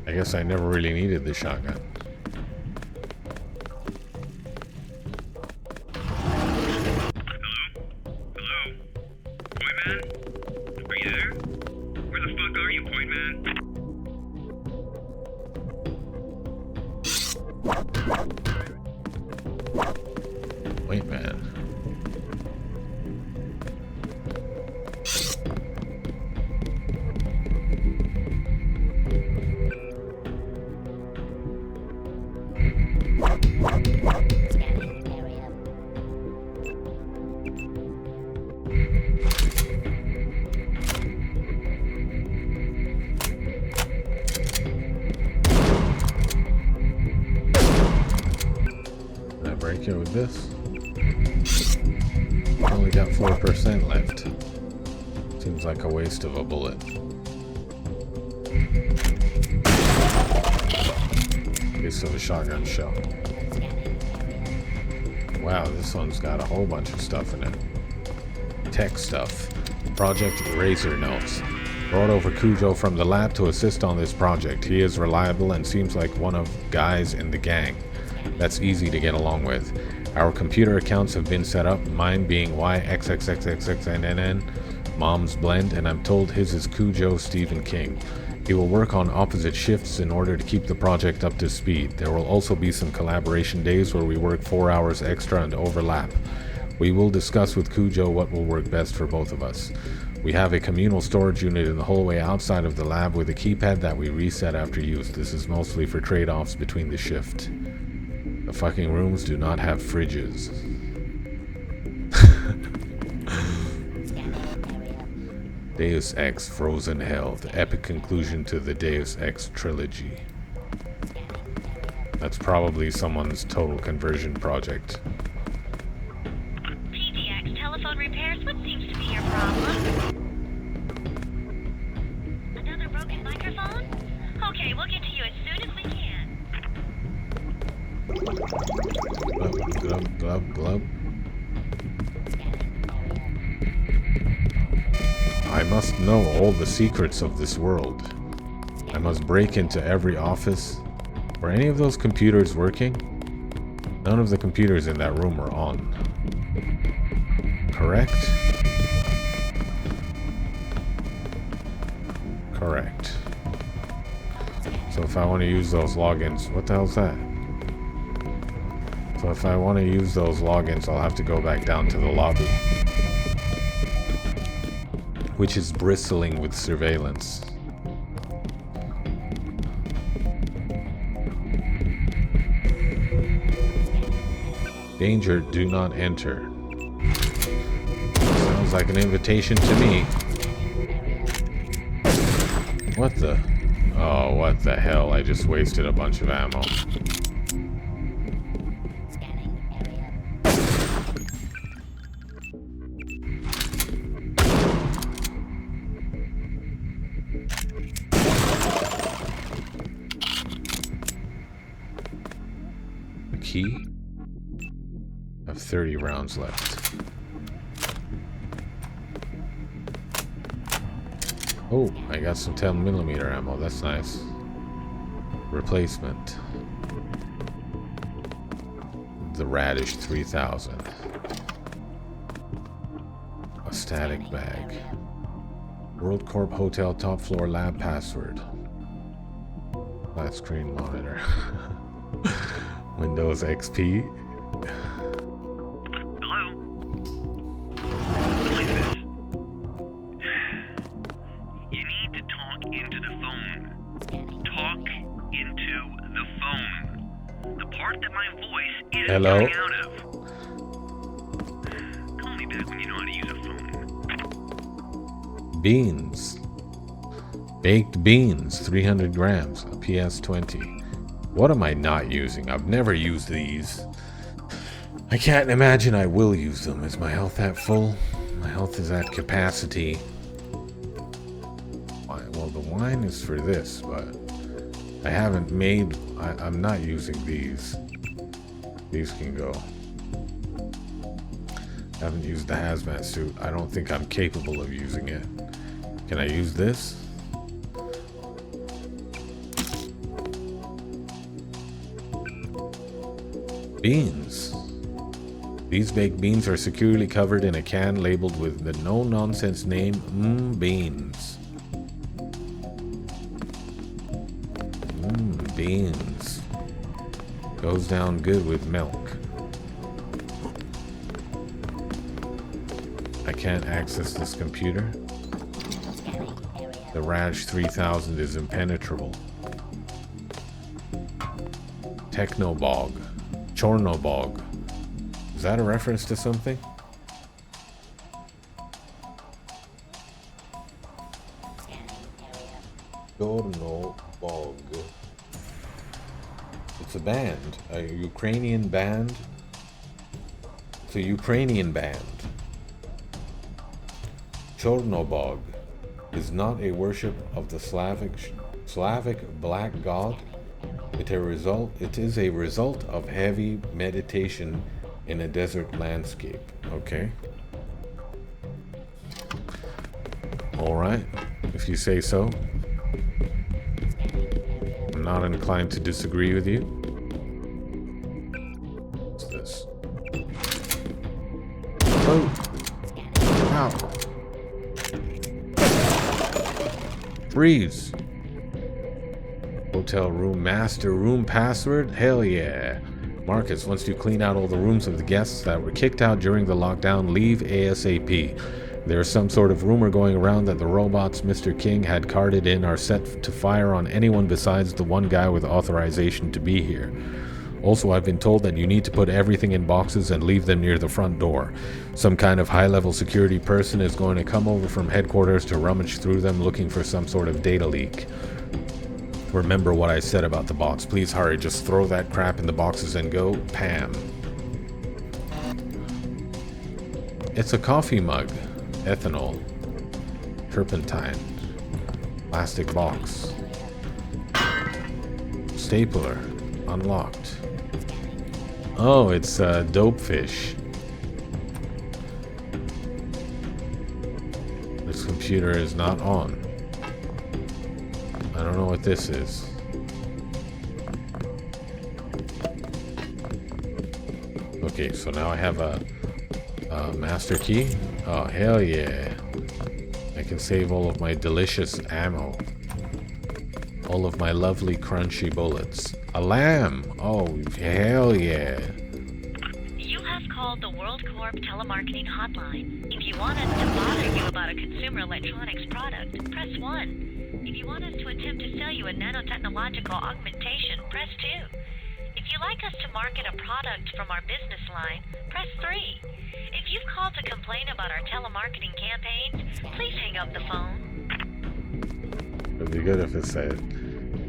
I guess I never really needed the shotgun. Wait, man. Did I break it with this? Only got 4% left. Seems like a waste of a bullet. Waste of a shotgun shell. Wow, this one's got a whole bunch of stuff in it. Tech stuff. Project Razor Notes. Brought over Cujo from the lab to assist on this project. He is reliable and seems like one of guys in the gang. That's easy to get along with. Our computer accounts have been set up, mine being YXXXXXNNN, Mom's Blend, and I'm told his is Cujo Stephen King. He will work on opposite shifts in order to keep the project up to speed. There will also be some collaboration days where we work 4 hours extra and overlap. We will discuss with Cujo what will work best for both of us. We have a communal storage unit in the hallway outside of the lab with a keypad that we reset after use. This is mostly for trade-offs between the shift. The fucking rooms do not have fridges. Deus Ex Frozen Hell, the epic conclusion to the Deus Ex trilogy. That's probably someone's total conversion project. TDX telephone repairs, what seems to be your problem? Another broken microphone? Okay, we'll get to you as soon as we can. Glub, glub, glub, glub. I must know all the secrets of this world. I must break into every office. Were any of those computers working? None of the computers in that room were on. Correct? Correct. So if I want to use those logins, what the hell's that? So if I want to use those logins, I'll have to go back down to the lobby, which is bristling with surveillance. Danger, do not enter. Sounds like an invitation to me. What the? Oh, what the hell? I just wasted a bunch of ammo. Key. I have 30 rounds left. Oh, I got some 10mm ammo. That's nice. Replacement. The Radish 3000. A static bag. World Corp Hotel top floor lab password. Flat screen monitor. Windows XP. Hello? Who is this? You need to talk into the phone. Hello? Call me back when you know how to use a phone. Beans. Baked beans, 300 grams, a PS20. What am I not using? I've never used these. I can't imagine I will use them. Is my health that full? My health is at capacity. Well, the wine is for this, but I haven't made... I'm not using these. These can go. I haven't used the hazmat suit. I don't think I'm capable of using it. Can I use this? Beans. These baked beans are securely covered in a can labeled with the no-nonsense name Beans. Beans. Goes down good with milk. I can't access this computer. The Raj 3000 is impenetrable. Technobog. Chornobog. Is that a reference to something? Chornobog. It's a band. A Ukrainian band. It's a Ukrainian band. Chornobog is not a worship of the Slavic black god. It is a result of heavy meditation in a desert landscape. Okay. Alright, if you say so. I'm not inclined to disagree with you. What's this? Oh! Ow! Freeze! Hotel room master room password? Hell yeah. Marcus, once you clean out all the rooms of the guests that were kicked out during the lockdown, leave ASAP. There's some sort of rumor going around that the robots Mr. King had carted in are set to fire on anyone besides the one guy with authorization to be here. Also, I've been told that you need to put everything in boxes and leave them near the front door. Some kind of high-level security person is going to come over from headquarters to rummage through them looking for some sort of data leak. Remember what I said about the box. Please hurry, just throw that crap in the boxes and go. Pam. It's a coffee mug. Ethanol. Turpentine. Plastic box. Stapler. Unlocked. Oh, it's dope fish. This computer is not on. I don't know what this is. Okay, so now I have a master key. Oh, hell yeah. I can save all of my delicious ammo. All of my lovely crunchy bullets. A lamb! Oh, hell yeah. You have called the World Corp telemarketing hotline. If you want us to bother you about a consumer electronics product, press 1. If you want us to attempt to sell you a nanotechnological augmentation, press 2. If you'd like us to market a product from our business line, press 3. If you've called to complain about our telemarketing campaigns, please hang up the phone. It'd be good if it said,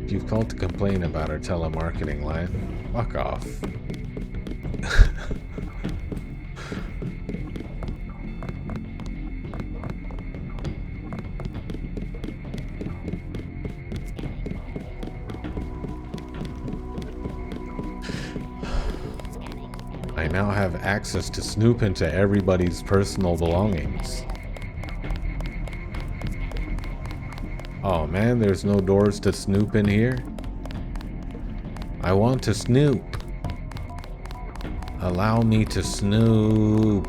if you've called to complain about our telemarketing line, fuck off. I now have access to snoop into everybody's personal belongings. Oh man, there's no doors to snoop in here. I want to snoop. Allow me to snoop.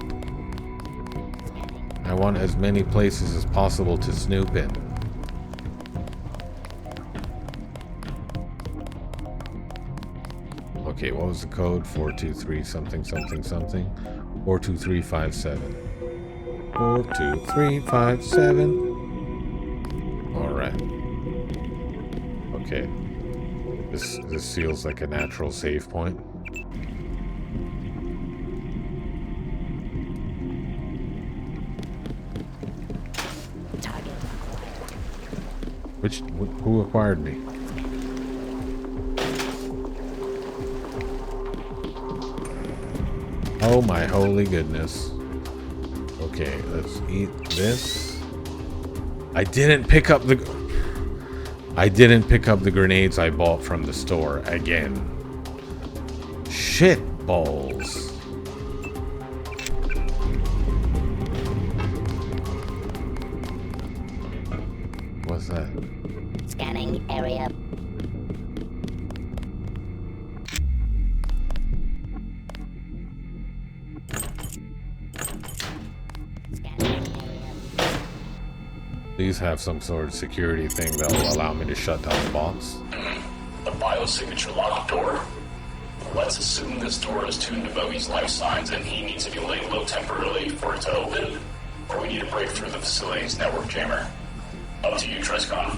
I want as many places as possible to snoop in. Okay, what was the code? 423 something something something. 42357. 42357. Alright. Okay. This feels like a natural save point. Who acquired me? Oh my holy goodness. Okay, let's eat this. I didn't pick up the grenades I bought from the store again. Shit balls. What's that? Scanning area. Please have some sort of security thing that will allow me to shut down the box. The biosignature locked door. Let's assume this door is tuned to Bogey's life signs and he needs to be laid low temporarily for it to open, or we need to break through the facility's network jammer. Up to you, Triscon.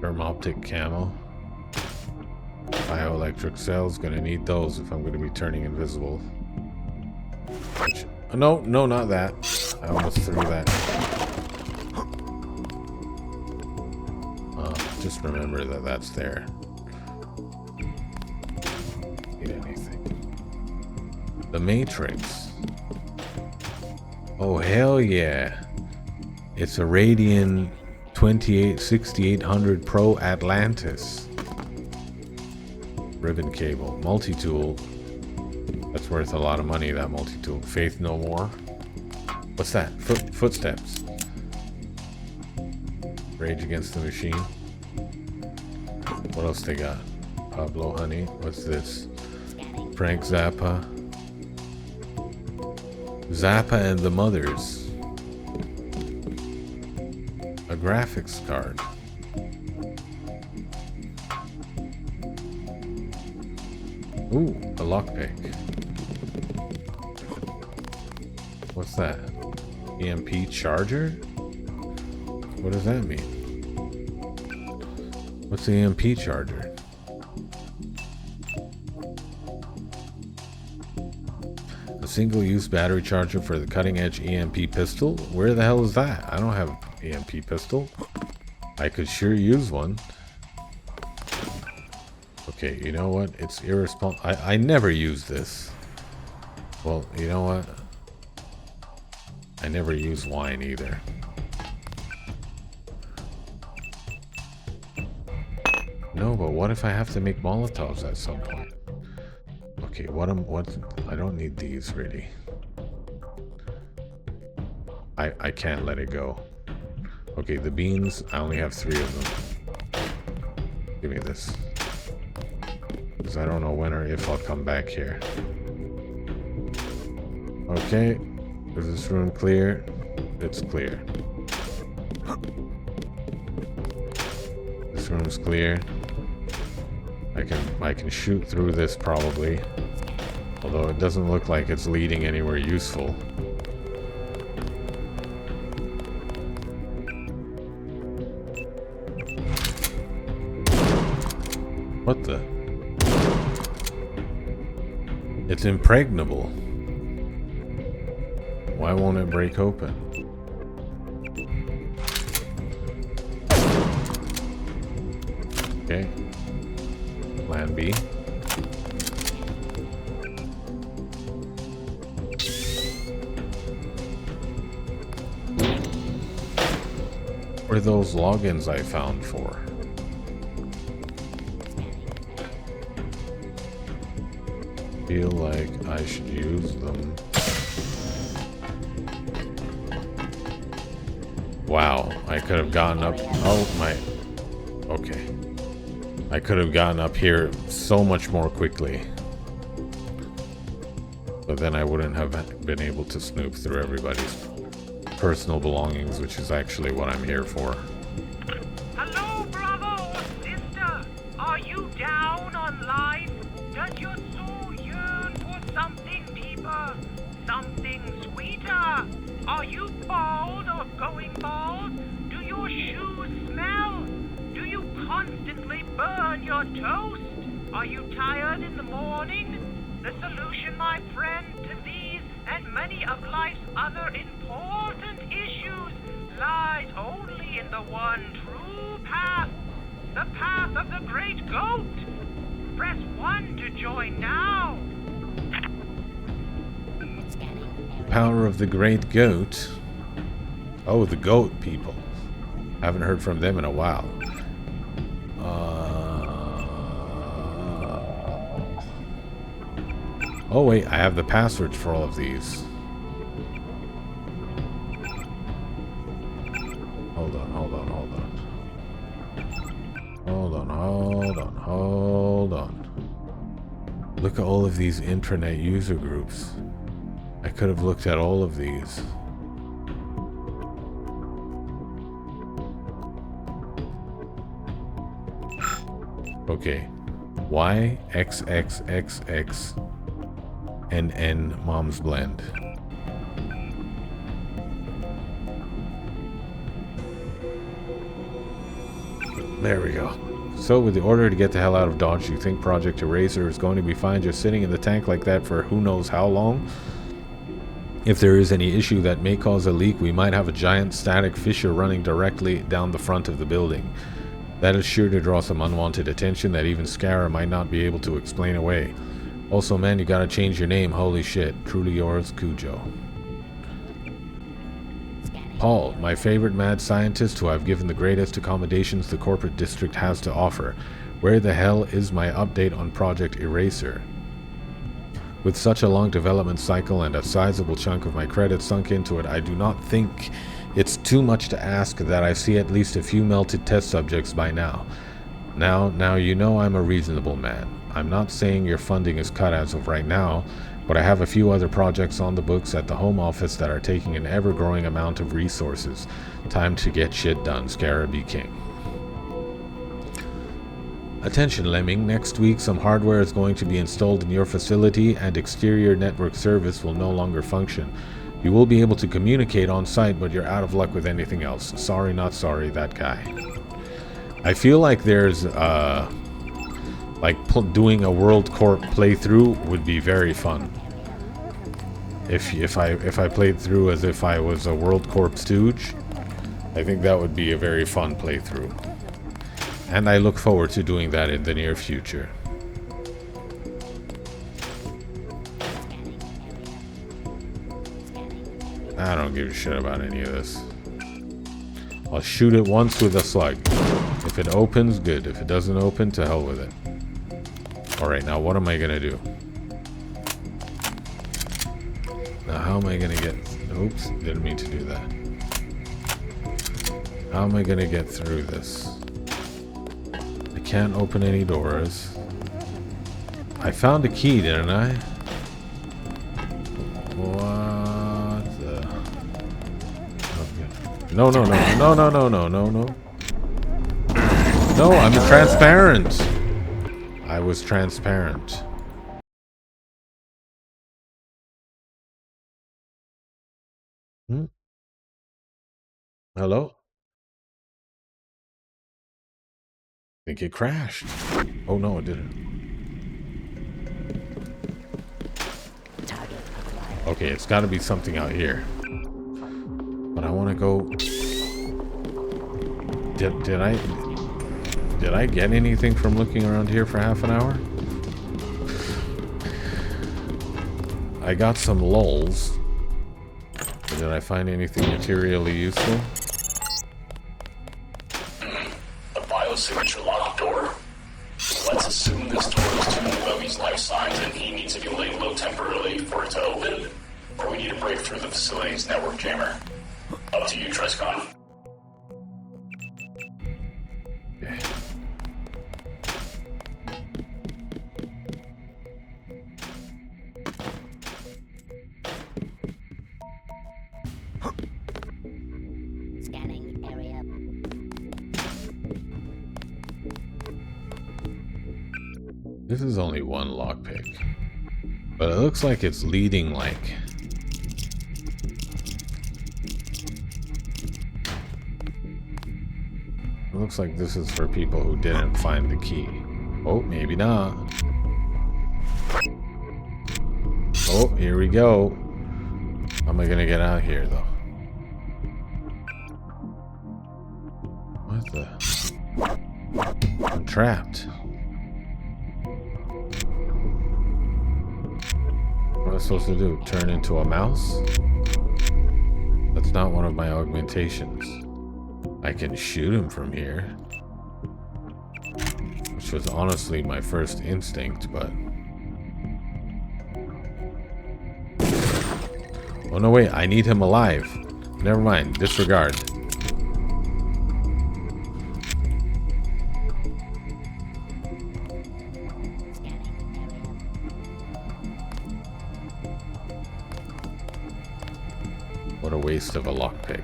Thermoptic camo. Bioelectric cells. Gonna need those if I'm gonna be turning invisible. No, not that. I almost threw that. Just remember that that's there. Need anything? The Matrix. Oh hell yeah! It's a Radeon 6800 Pro Atlantis. Ribbon cable, multi-tool. That's worth a lot of money, that multi-tool. Faith No More. What's that? Footsteps. Rage Against the Machine. What else they got? Pablo Honey. What's this? Frank Zappa. Zappa and the Mothers. A graphics card. Ooh, a lockpick. What's that? EMP charger? What does that mean? What's the EMP charger? A single-use battery charger for the cutting-edge EMP pistol? Where the hell is that? I don't have an EMP pistol. I could sure use one. Okay, you know what? It's irresponsible. I never use this. Well, you know what? I never use wine either. No, but what if I have to make Molotovs at some point? Okay, what I don't need these really. I can't let it go. Okay, the beans, I only have 3 of them. Give me this. Because I don't know when or if I'll come back here. Okay, is this room clear? It's clear. This room's clear. I can shoot through this probably. Although it doesn't look like it's leading anywhere useful. What the? It's impregnable. Why won't it break open? Okay. Plan B. What are those logins I found for? Feel like I should use them. Wow, I could have gotten up. Oh my. Okay. I could have gotten up here so much more quickly. But then I wouldn't have been able to snoop through everybody's personal belongings, which is actually what I'm here for. Hello, brother or sister. Are you down on life? Does your soul yearn for something deeper? Something sweeter? Are you bald or going bald? Do your shoes smell? Do you constantly burn your toast? Are you tired in the morning? The solution, my friend, to these and many of life's other important issues lies only in the one true path. The path of the great goat. Press 1 to join now. Power of the great goat. Oh, the goat people. Haven't heard from them in a while. Oh wait, I have the passwords for all of these. Hold on. Look at all of these intranet user groups. I could have looked at all of these. Okay. YXXXXNN Mom's Blend. There we go. So with the order to get the hell out of Dodge, you think Project Eraser is going to be fine just sitting in the tank like that for who knows how long? If there is any issue that may cause a leak, we might have a giant static fissure running directly down the front of the building. That is sure to draw some unwanted attention that even Scara might not be able to explain away. Also, man, you gotta change your name, holy shit. Truly yours, Cujo. Paul, my favorite mad scientist who I've given the greatest accommodations the corporate district has to offer. Where the hell is my update on Project Eraser? With such a long development cycle and a sizable chunk of my credits sunk into it, I do not think it's too much to ask that I see at least a few melted test subjects by now. Now you know I'm a reasonable man. I'm not saying your funding is cut as of right now, but I have a few other projects on the books at the home office that are taking an ever-growing amount of resources. Time to get shit done, Scarabee King. Attention Lemming, next week some hardware is going to be installed in your facility and exterior network service will no longer function. You will be able to communicate on site, but you're out of luck with anything else. Sorry, not sorry, that guy. I feel like there's doing a World Corp playthrough would be very fun. If I played through as if I was a World Corp stooge, I think that would be a very fun playthrough. And I look forward to doing that in the near future. I don't give a shit about any of this. I'll shoot it once with a slug. If it opens, good. If it doesn't open, to hell with it. Alright, now what am I gonna do? Now how am I gonna get... Oops, didn't mean to do that. How am I gonna get through this? I can't open any doors. I found a key, didn't I? What the... Okay. No. No, I'm transparent. I was transparent. Hello? I think it crashed. Oh no, it didn't. Okay, it's got to be something out here. But I want to go... Did I get anything from looking around here for half an hour? I got some lulls. Did I find anything materially useful? A biosignature locked door. Let's assume this door is tuned above his life signs and he needs to be laid low temporarily for it to open, or we need to break through the facility's network jammer. Up to you, Trescon. Okay. Scanning area. This is only one lockpick, but it looks like it's leading like... It looks like this is for people who didn't find the key. Oh, maybe not. Oh, here we go. How am I gonna get out here, though? What the? I'm trapped. What am I supposed to do? Turn into a mouse? That's not one of my augmentations. I can shoot him from here. Which was honestly my first instinct, but... Oh no, wait, I need him alive. Never mind, disregard. What a waste of a lockpick.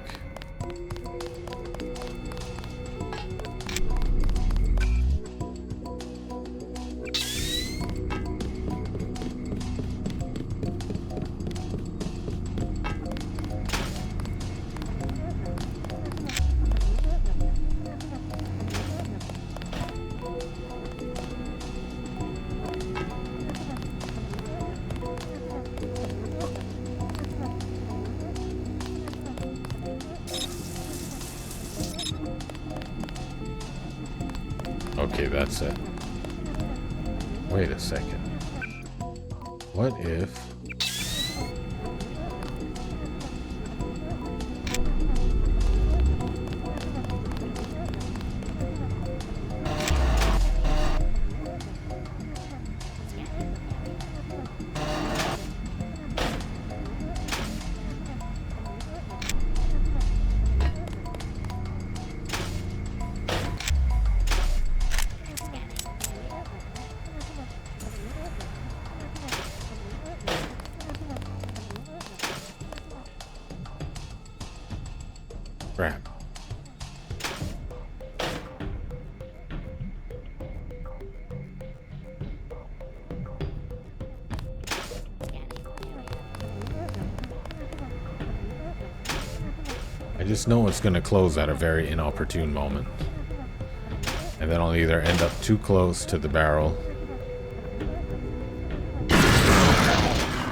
Okay, that's it. Wait a second. What if... Crap. I just know it's gonna close at a very inopportune moment. And then I'll either end up too close to the barrel.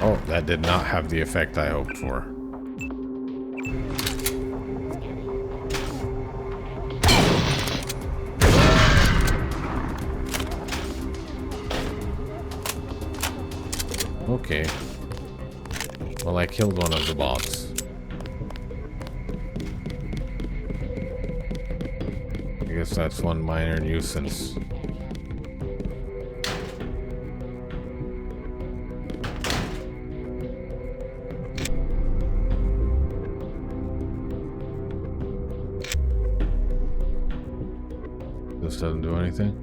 Oh, that did not have the effect I hoped for. Okay. Well, I killed one of the bots. I guess that's one minor nuisance. This doesn't do anything?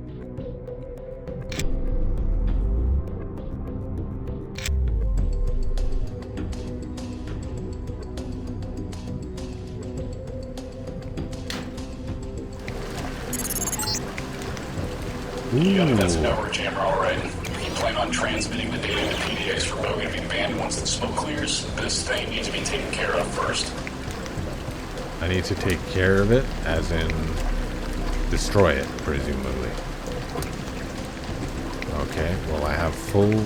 Yeah, that's a network jammer, alright. We plan on transmitting the data to PDX for Bogan to be banned once the smoke clears. This thing needs to be taken care of first. I need to take care of it, as in destroy it, presumably. Okay, well I have full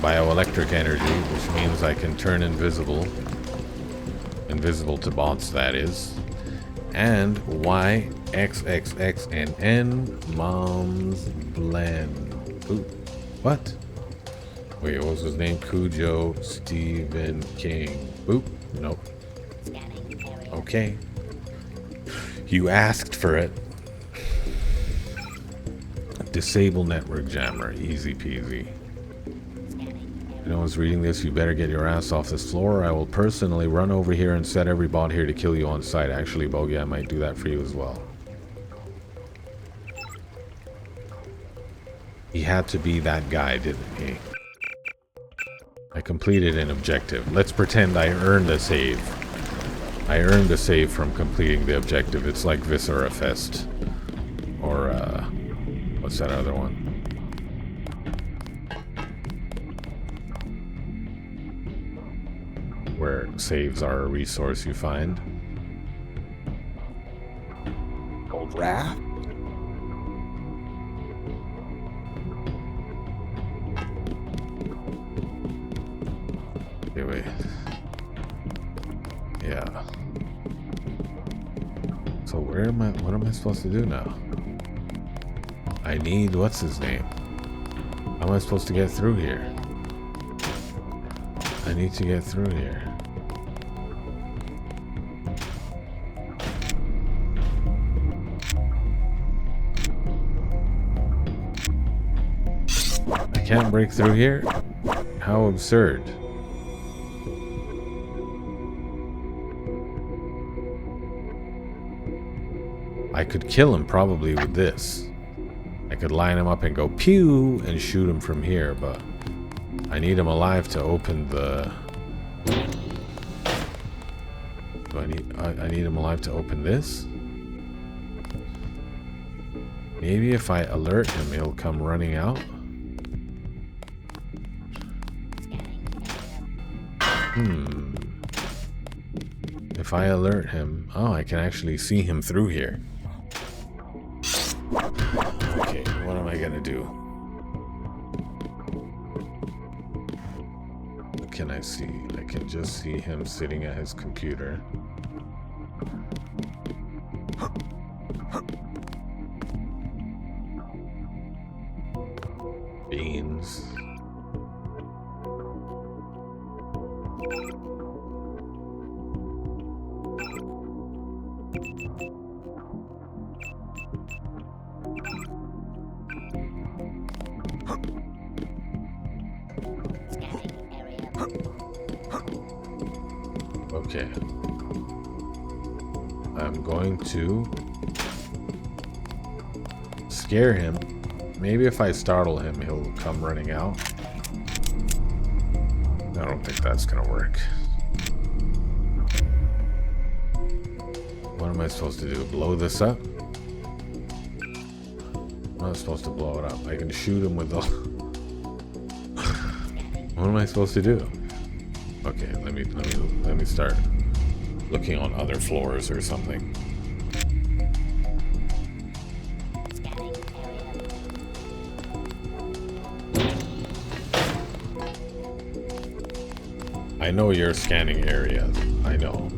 bioelectric energy, which means I can turn invisible. Invisible to bots, that is. And Y, X, X, X, and N, Mom's Blend. Ooh, what? Wait, what was his name? Cujo Stephen King. Oop, nope. Okay. You asked for it. Disable network jammer. Easy peasy. If no one's reading this, you better get your ass off this floor, or I will personally run over here and set every bot here to kill you on sight. Actually, Bogey, I might do that for you as well. He had to be that guy, didn't he? I completed an objective. Let's pretend I earned a save. I earned a save from completing the objective. It's like Viscera Fest. Or, what's that other one? Where saves are a resource you find. Gold Wrath? Okay, wait. Yeah. So where am I? What am I supposed to do now? I need what's his name? How am I supposed to get through here? I need to get through here. I can't break through here? How absurd. I could kill him probably with this. I could line him up and go pew and shoot him from here, but I need him alive to open the... I need him alive to open this? Maybe if I alert him, he'll come running out? If I alert him... Oh, I can actually see him through here. Okay, what am I gonna do? What can I see? I can just see him sitting at his computer. Beans. Okay. I'm going to scare him. Maybe if I startle him, he'll come running out. I don't think that's gonna work. What am I supposed to do? Blow this up? I'm not supposed to blow it up. I can shoot him with the... What am I supposed to do? Okay, let me start looking on other floors or something. I know you're scanning areas. I know.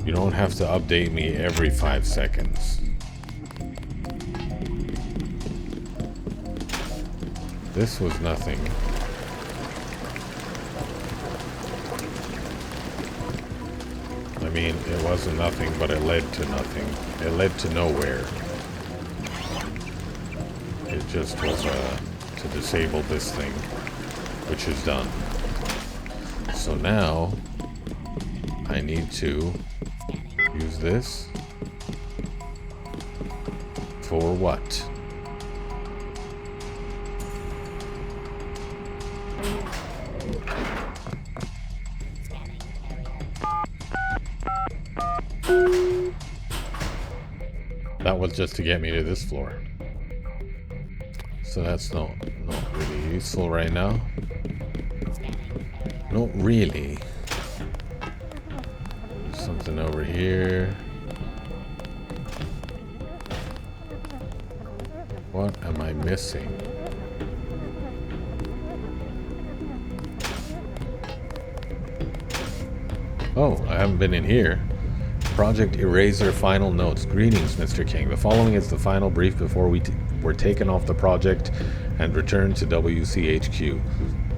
You don't have to update me every 5 seconds. This was nothing. I mean, it wasn't nothing, but it led to nothing. It led to nowhere. It just was to disable this thing, which is done. So now, I need to use this for what? That was just to get me to this floor. So that's not really useful right now. Not really. There's something over here. What am I missing? Oh, I haven't been in here. Project Eraser final notes. Greetings, Mr. King. The following is the final brief before we're taken off the project and returned to WCHQ.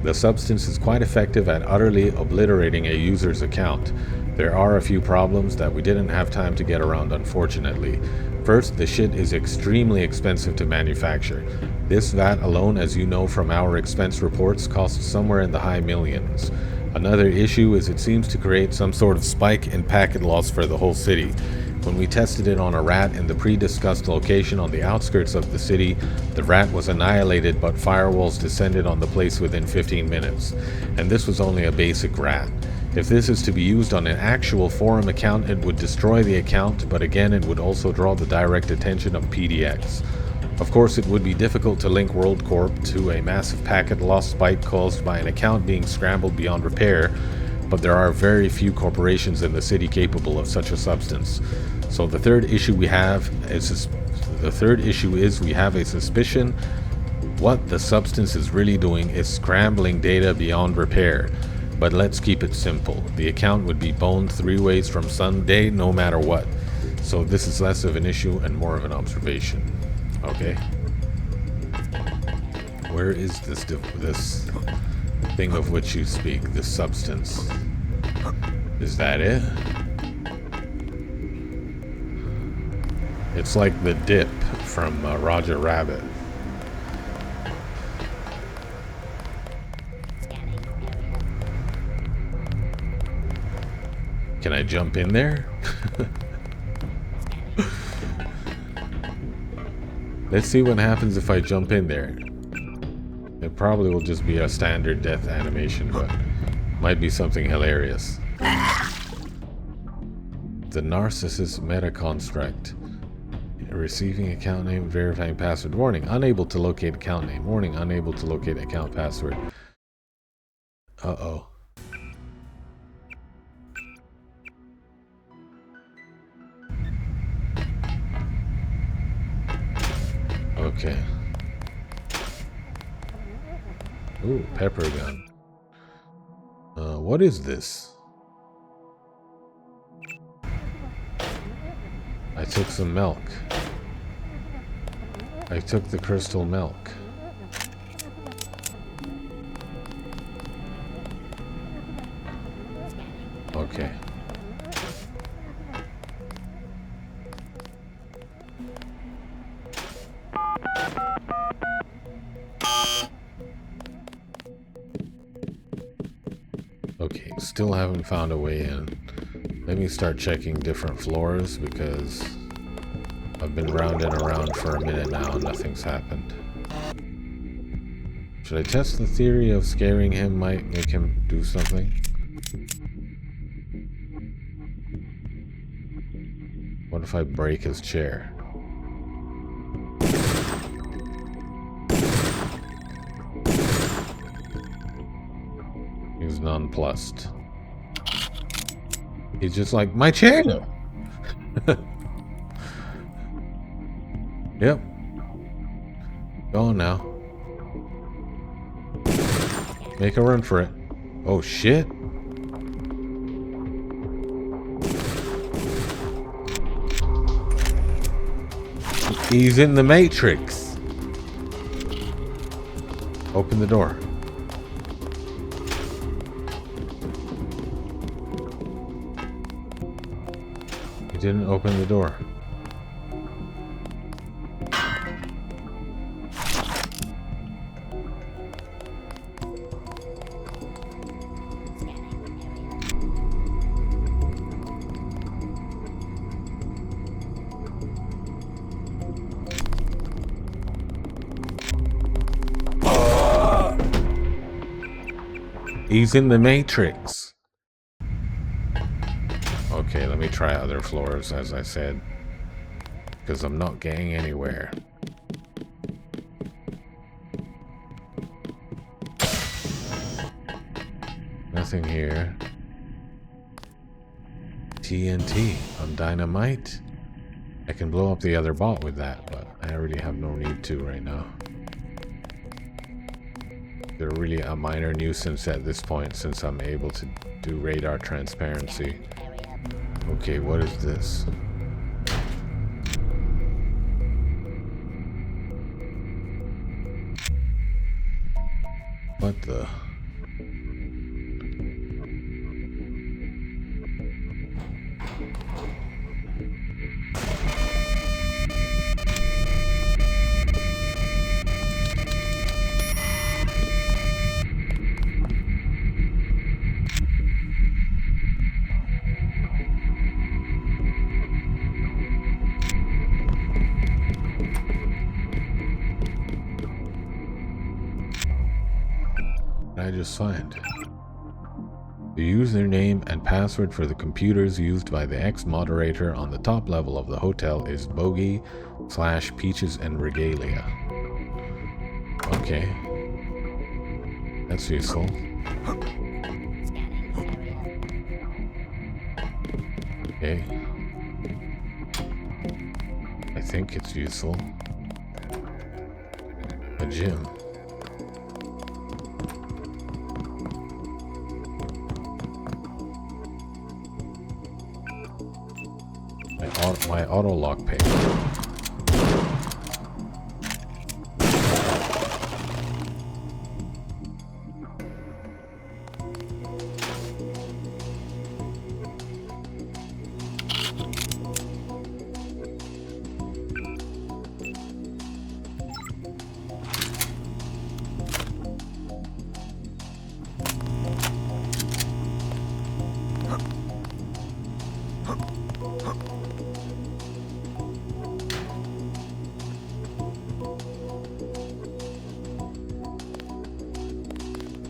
The substance is quite effective at utterly obliterating a user's account. There are a few problems that we didn't have time to get around, unfortunately. First, the shit is extremely expensive to manufacture. This VAT alone, as you know from our expense reports, costs somewhere in the high millions. Another issue is it seems to create some sort of spike in packet loss for the whole city. When we tested it on a rat in the pre-discussed location on the outskirts of the city, the rat was annihilated, but firewalls descended on the place within 15 minutes. And this was only a basic rat. If this is to be used on an actual forum account, it would destroy the account, but again it would also draw the direct attention of PDX. Of course, it would be difficult to link WorldCorp to a massive packet loss spike caused by an account being scrambled beyond repair, but there are very few corporations in the city capable of such a substance. So the third issue we have is we have a suspicion what the substance is really doing is scrambling data beyond repair. But let's keep it simple. The account would be boned 3 ways from Sunday, no matter what. So this is less of an issue and more of an observation. Okay? Where is this thing of which you speak? This substance? Is that it? It's like the dip from Roger Rabbit. Can I jump in there? Let's see what happens if I jump in there. It probably will just be a standard death animation, but might be something hilarious. The narcissist meta construct. Receiving account name, verifying password. Warning, unable to locate account name. Warning, unable to locate account password. Uh-oh. Okay. Ooh, pepper gun. What is this? I took some milk. I took the crystal milk. Okay. Okay, still haven't found a way in. Let me start checking different floors because I've been round and around for a minute now and nothing's happened. Should I test the theory of scaring him might make him do something? What if I break his chair? He's nonplussed. He's just like, my chair! Yep. Go on now. Make a run for it. Oh shit. He's in the Matrix. Open the door. He didn't open the door. He's in the Matrix. Okay, let me try other floors, as I said, because I'm not getting anywhere. Nothing here. TNT on dynamite. I can blow up the other bot with that, but I already have no need to right now. They're really a minor nuisance at this point since I'm able to do radar transparency. Okay, what is this? What the? I just find the username and password for the computers used by the ex-moderator on the top level of the hotel is bogey/peaches and regalia. Okay, that's useful. Okay, I think it's useful. A gym. My auto lock pick.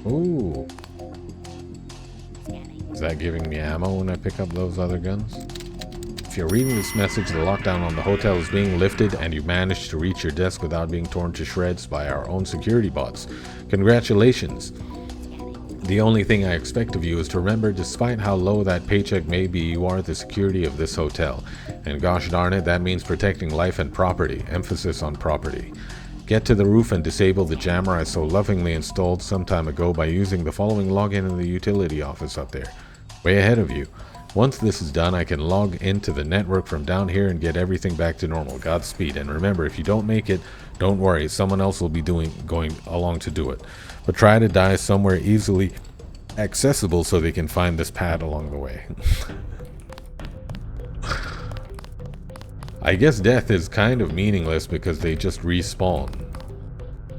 Ooh. Is that giving me ammo when I pick up those other guns? If you're reading this message, the lockdown on the hotel is being lifted and you managed to reach your desk without being torn to shreds by our own security bots. Congratulations. The only thing I expect of you is to remember, despite how low that paycheck may be, you are the security of this hotel. And gosh darn it, that means protecting life and property. Emphasis on property. Get to the roof and disable the jammer I so lovingly installed some time ago by using the following login in the utility office up there. Way ahead of you. Once this is done, I can log into the network from down here and get everything back to normal. Godspeed. And remember, if you don't make it, don't worry. Someone else will be going along to do it. But try to die somewhere easily accessible so they can find this pad along the way. I guess death is kind of meaningless because they just respawn,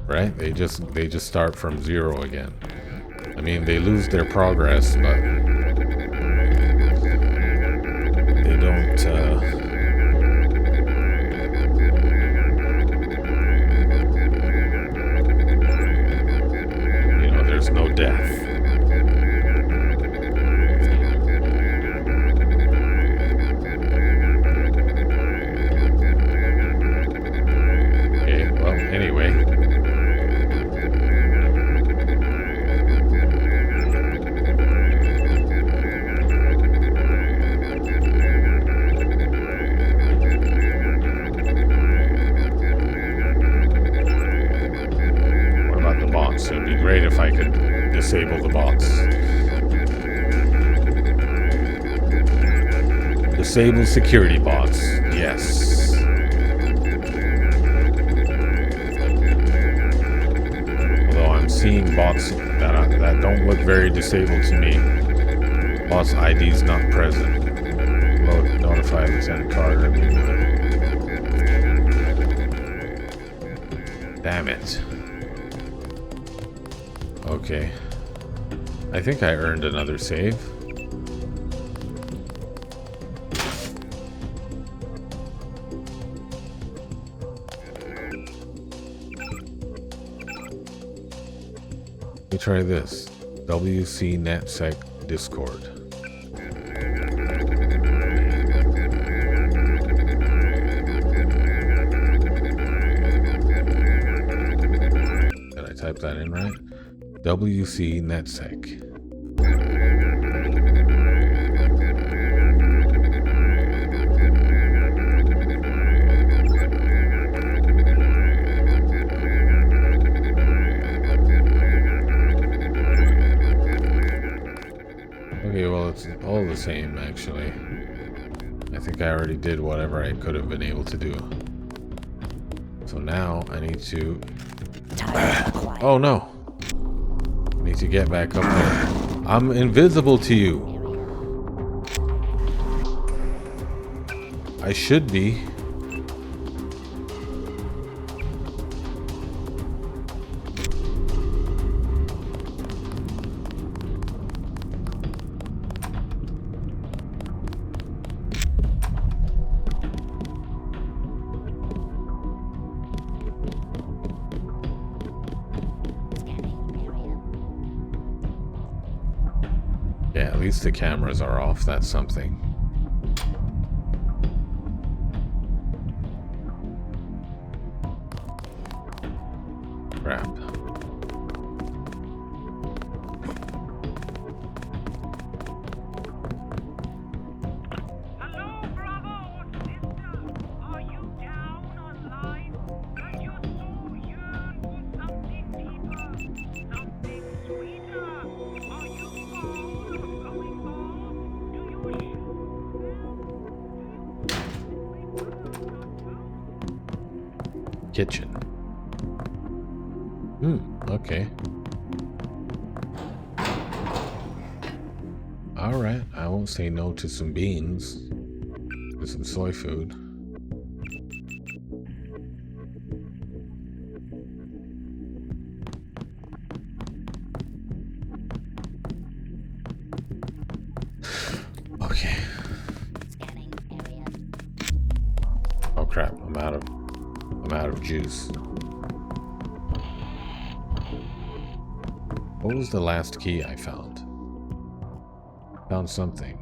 right? They just start from zero again. I mean, they lose their progress, but they don't. You know, there's no death. Anyway. What about the bots? It'd be great if I could disable the bots. Disable security bots. Yes. Seeing bots that don't look very disabled to me. Bots IDs not present. Notify Lieutenant Carter immediately. Damn it. Okay. I think I earned another save. Let me try this. WC NetSec Discord. Did I type that in right? WC NetSec. Okay, well, it's all the same, actually. I think I already did whatever I could have been able to do. So now I need to... Oh, no! I need to get back up there. I'm invisible to you! I should be. Yeah, at least the cameras are off. That's something. Crap. Hello, brother or sister. Are you down on life? Does your soul yearn for something deeper, something sweeter? Are you bold of going bald? Do you Kitchen. Okay. Alright, I won't say no to some beans. To some soy food. Okay. Oh crap, I'm out of juice. What was the last key I found? Found something.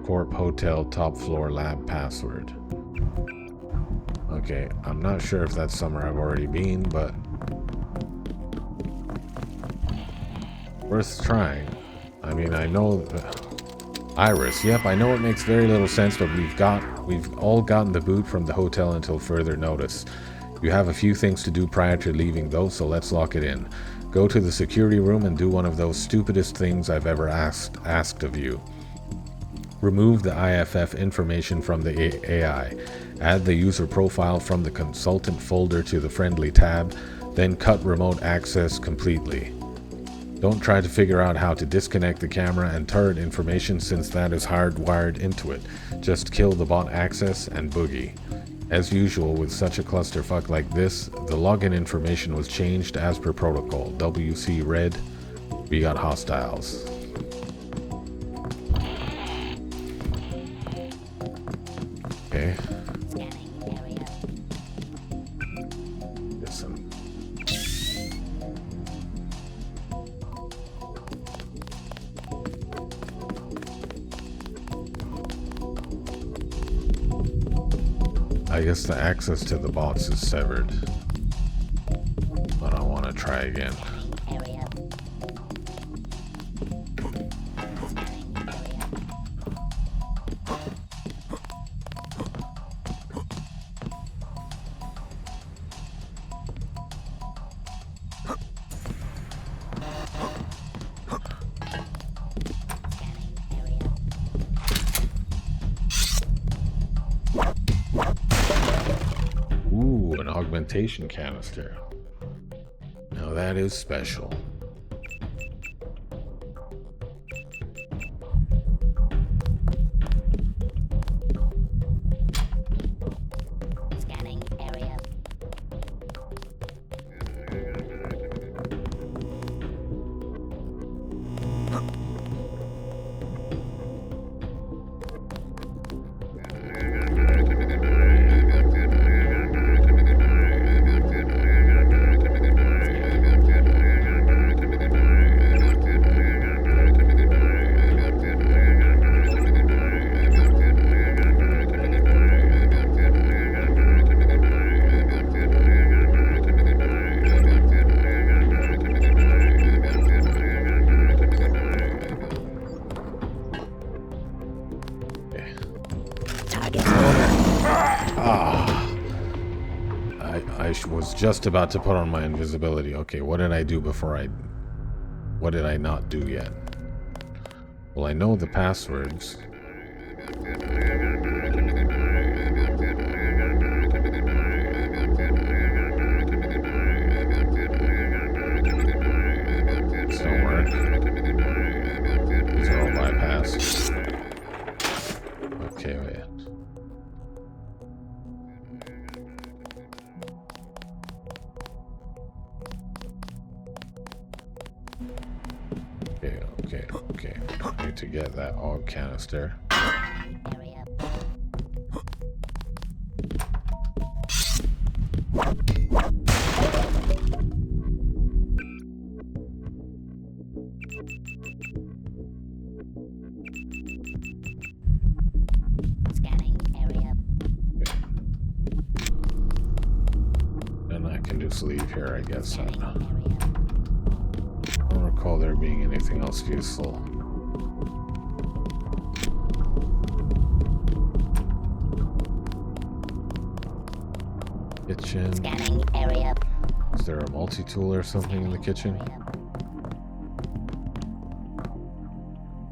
Corp Hotel top floor lab password. Okay, I'm not sure if that's somewhere I've already been, but worth trying. I mean, I know Iris. Yep, I know it makes very little sense, but we've all gotten the boot from the hotel until further notice. You have a few things to do prior to leaving though, so let's lock it in. Go to the security room and do one of those stupidest things I've ever asked of you. Remove the IFF information from the AI. Add the user profile from the consultant folder to the friendly tab, then cut remote access completely. Don't try to figure out how to disconnect the camera and turret information since that is hardwired into it. Just kill the bot access and boogie. As usual with such a clusterfuck like this, the login information was changed as per protocol. WC red, we got hostiles. Okay. Listen. I guess the access to the bots is severed. But I want to try again. Augmentation canister. Now that is special. Scanning area. Was just about to put on my invisibility. Okay, what did I do before what did I not do yet? Well, I know the passwords. This don't work. These are all bypassed. Okay, wait. Okay. I need to get that AUG canister. Scanning area. Okay. Then I can just leave here, I guess. I don't recall there being anything else useful. Kitchen. Scanning area. Is there a multi-tool or something in the kitchen?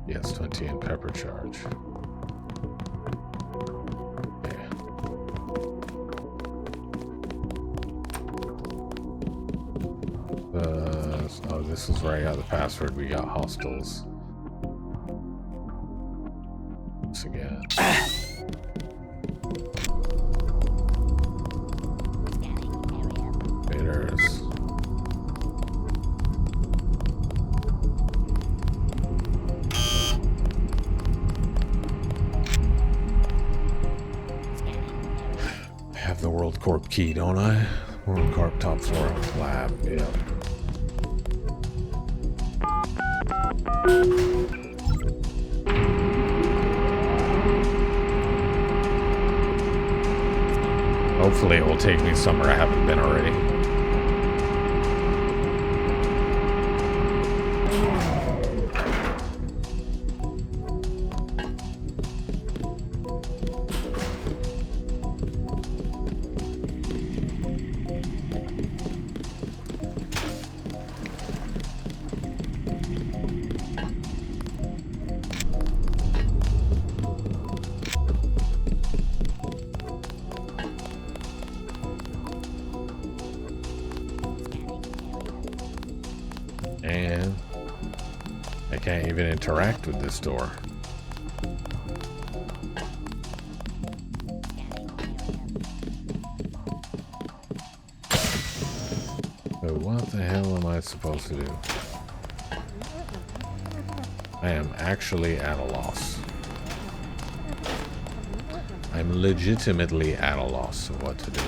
Yes, 20 in pepper charge. Yeah. Oh, this is where I got the password. We got hostiles. Once again. Bitters. I have the World Corp key, don't I? World Corp top floor lab, yeah. Hopefully it will take me somewhere I haven't been already. And I can't even interact with this door. So what the hell am I supposed to do? I am actually at a loss. I'm legitimately at a loss of what to do.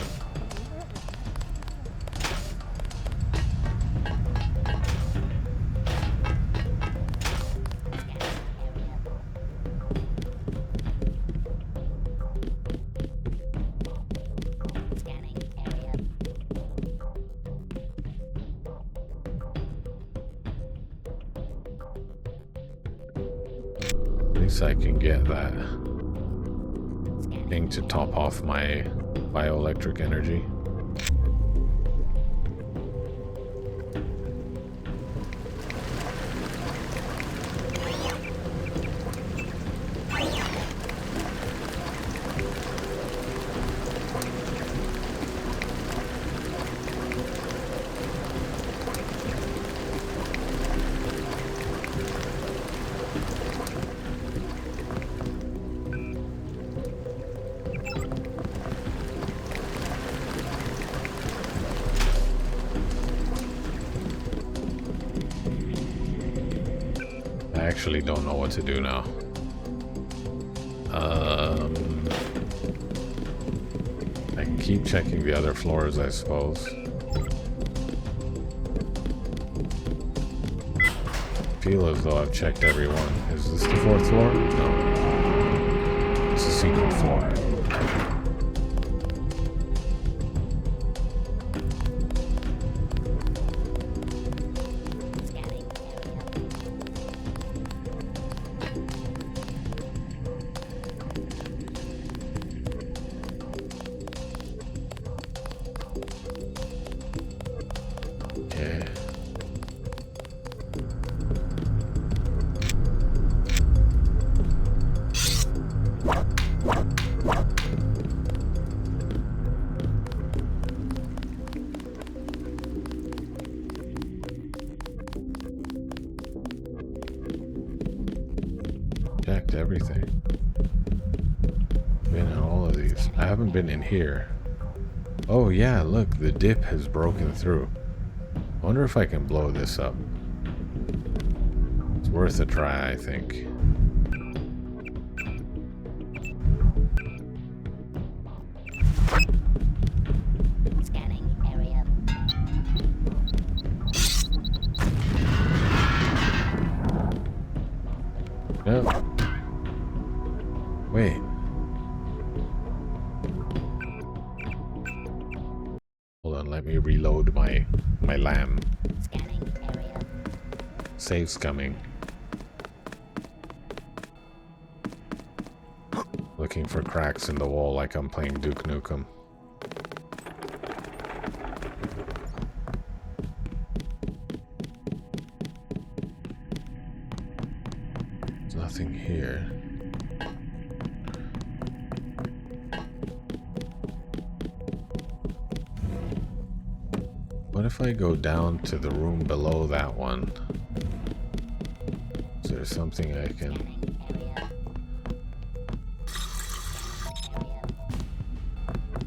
I can get that thing to top off my bioelectric energy. I actually don't know what to do now. I can keep checking the other floors, I suppose. Feel as though I've checked every one. Is this the 4th floor? No. It's a secret floor. Checked everything. Been in all of these. I haven't been in here. Oh yeah, look, the dip has broken through. I wonder if I can blow this up. It's worth a try, I think. Yep. Wait. Hold on, let me reload my lamb. Save's coming. Looking for cracks in the wall like I'm playing Duke Nukem. here. What if I go down to the room below that one? Is there something I can...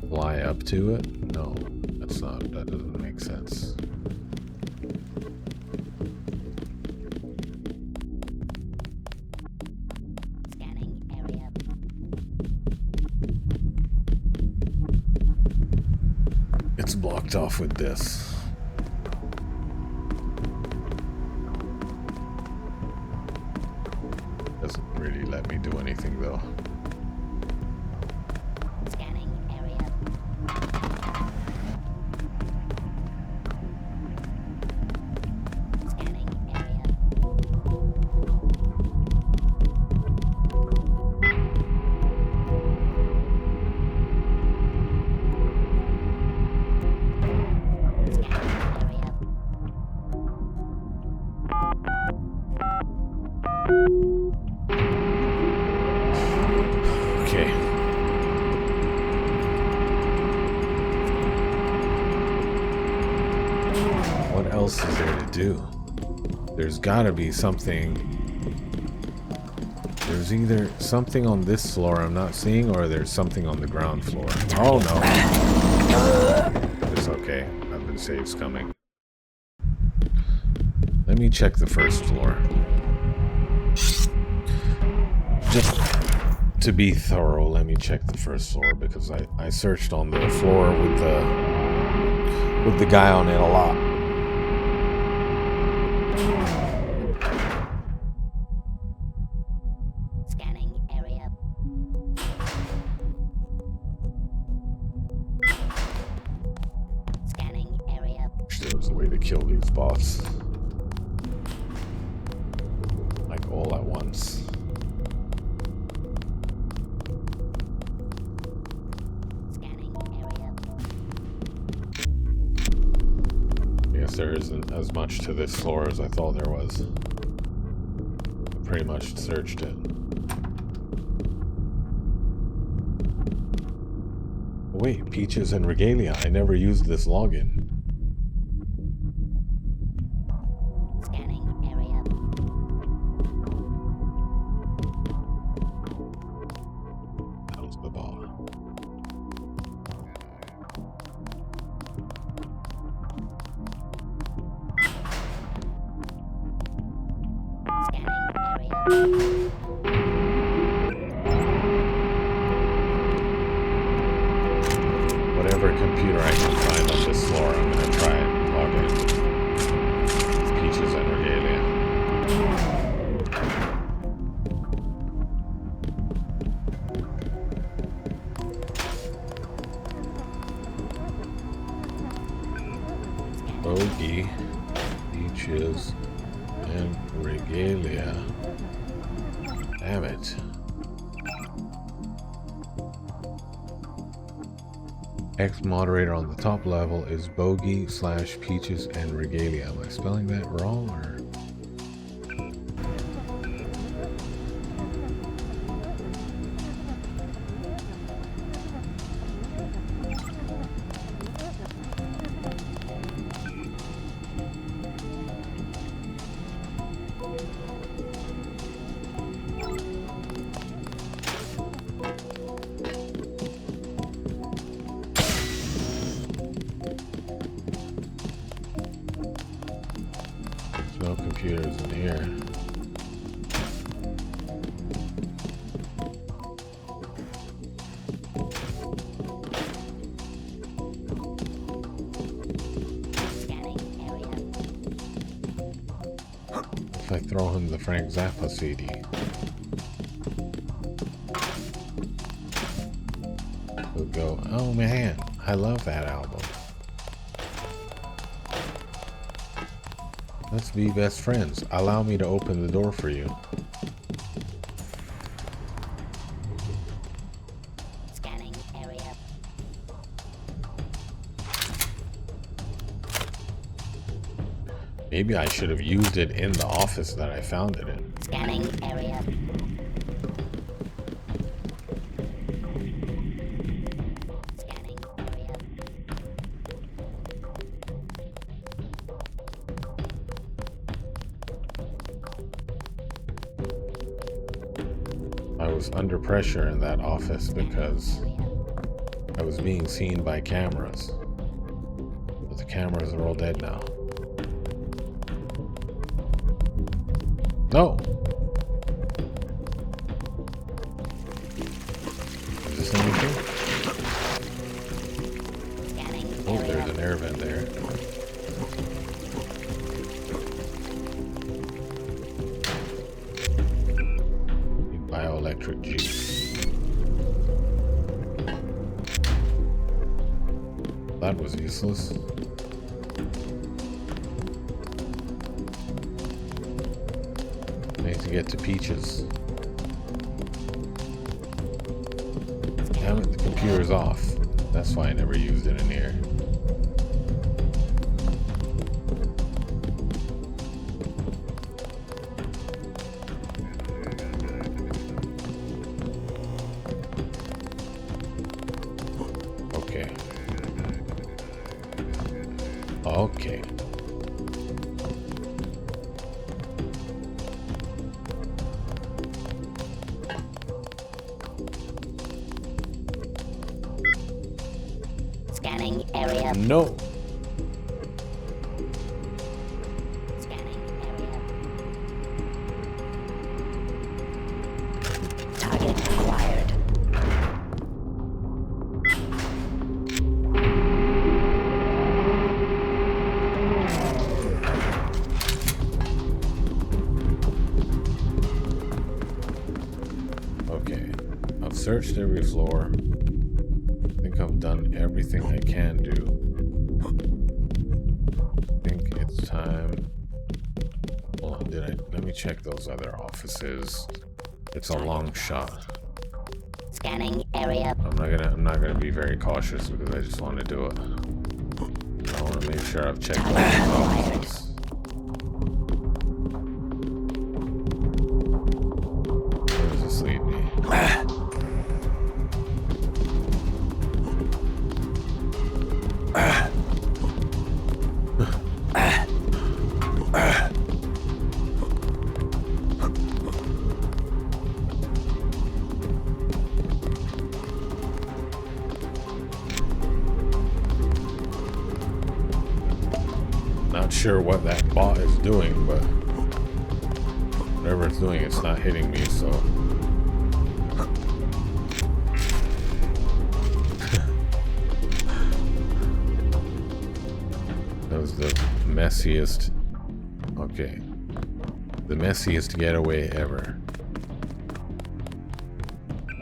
fly up to it? No, that's not, that doesn't make sense. It's blocked off with this. Doesn't really let me do anything though. What else is there to do? There's gotta be something. There's either something on this floor I'm not seeing, or there's something on the ground floor. Oh no. It's okay. Nothing saves coming. Let me check the first floor. Just to be thorough, let me check the first floor, because I searched on the floor with the guy on it a lot. Scanning area. Scanning area. There was a way to kill these bots. Like all at once. There isn't as much to this floor as I thought there was. I pretty much searched it. Oh, wait, Peaches and Regalia. I never used this login. Scanning area. That was the ball. Whatever computer I can find on this floor, I'm gonna try and log in. Peaches and Regalia. Bogey, Peaches, and Regalia. Damn it. Ex-moderator on the top level is Bogey / Peaches and Regalia. Am I spelling that wrong, or? No computers in here. If I throw him the Frank Zappa CD. He'll go, oh man, I love that album. Let's be best friends. Allow me to open the door for you. Scanning area. Maybe I should have used it in the office that I found it in. Scanning area. was under pressure in that office because I was being seen by cameras. But the cameras are all dead now. No! Is this anything? Oh, there's an air vent there. Bioelectric juice. That was useless. Need to get to Peaches. Damn it, the computer's off. That's why I never used it in here. Okay. Scanning area. No. Scanning area. Target acquired. Searched every floor. I think I've done everything I can do. I think it's time. Hold on, let me check those other offices. It's a long shot. Scanning area. I'm not gonna be very cautious because I just want to do it. I want to make sure I've checked all these offices. Where does this lead me? Not sure what that bot is doing, but whatever it's doing, it's not hitting me, so. That was the messiest. Okay. The messiest getaway ever.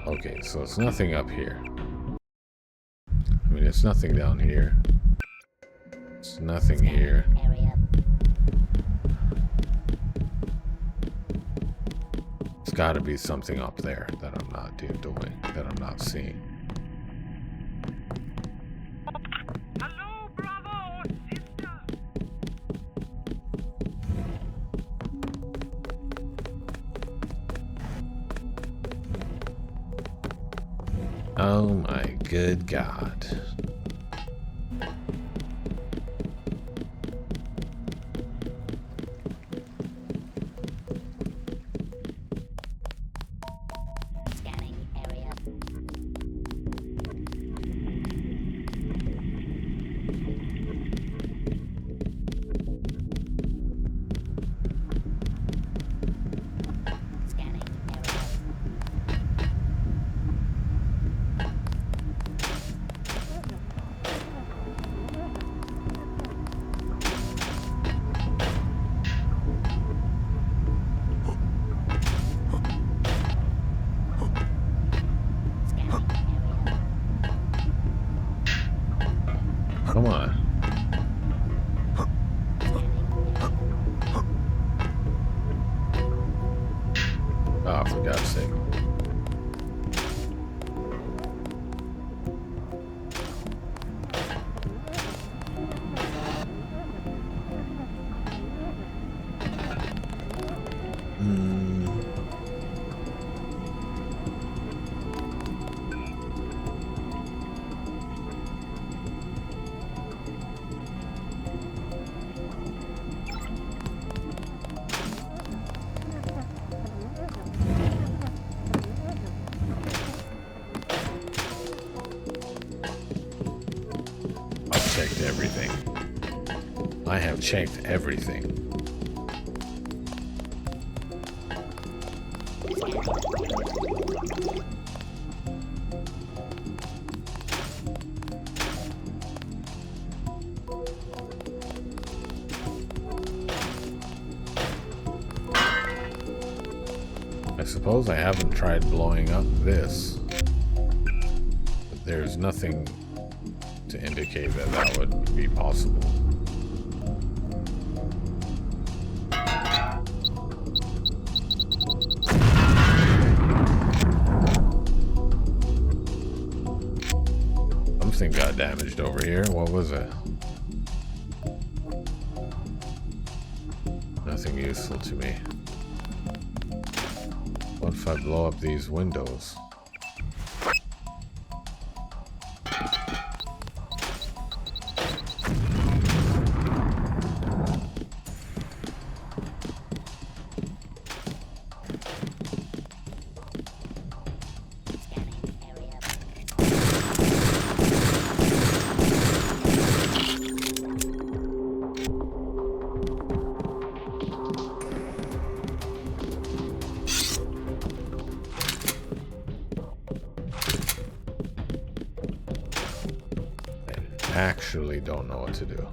Okay, so it's nothing up here. I mean, it's nothing down here. It's nothing here. It's got to be something up there that I'm not doing, that I'm not seeing. Hello, brother or sister. Oh my good God. Come on. Oh, for God's sake. checked everything. I have checked everything. I suppose I haven't tried blowing up this, but there's nothing to indicate that that would be possible. Something got damaged over here. What was it? Nothing useful to me. What if I blow up these windows? Actually don't know what to do.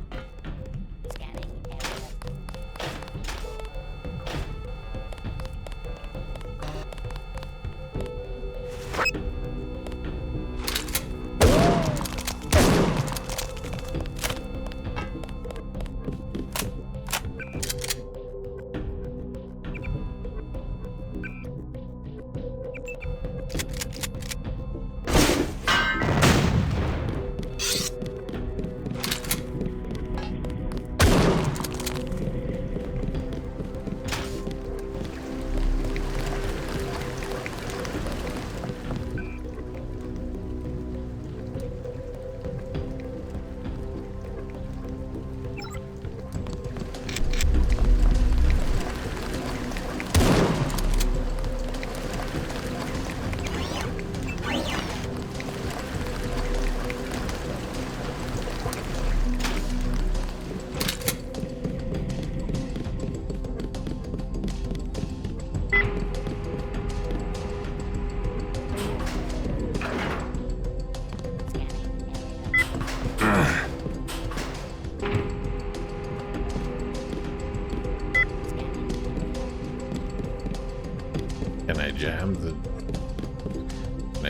Can I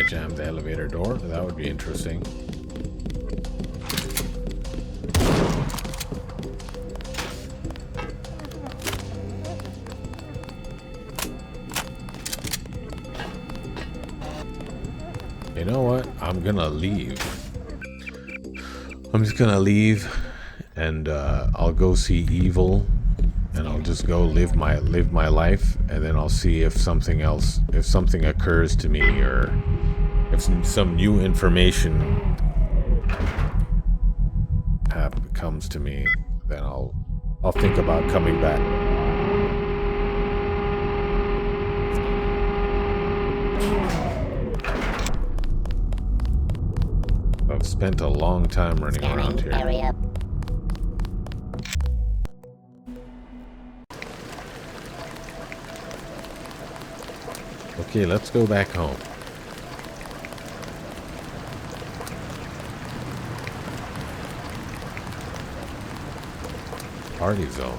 jam the elevator door? That would be interesting. You know what? I'm gonna leave. I'm just gonna leave, and I'll go see Evil, and I'll just go live my life, and then I'll see if something occurs to me, or if some new information comes to me. Then I'll think about coming back. I've spent a long time running around here. Area. Okay, let's go back home. Party zone.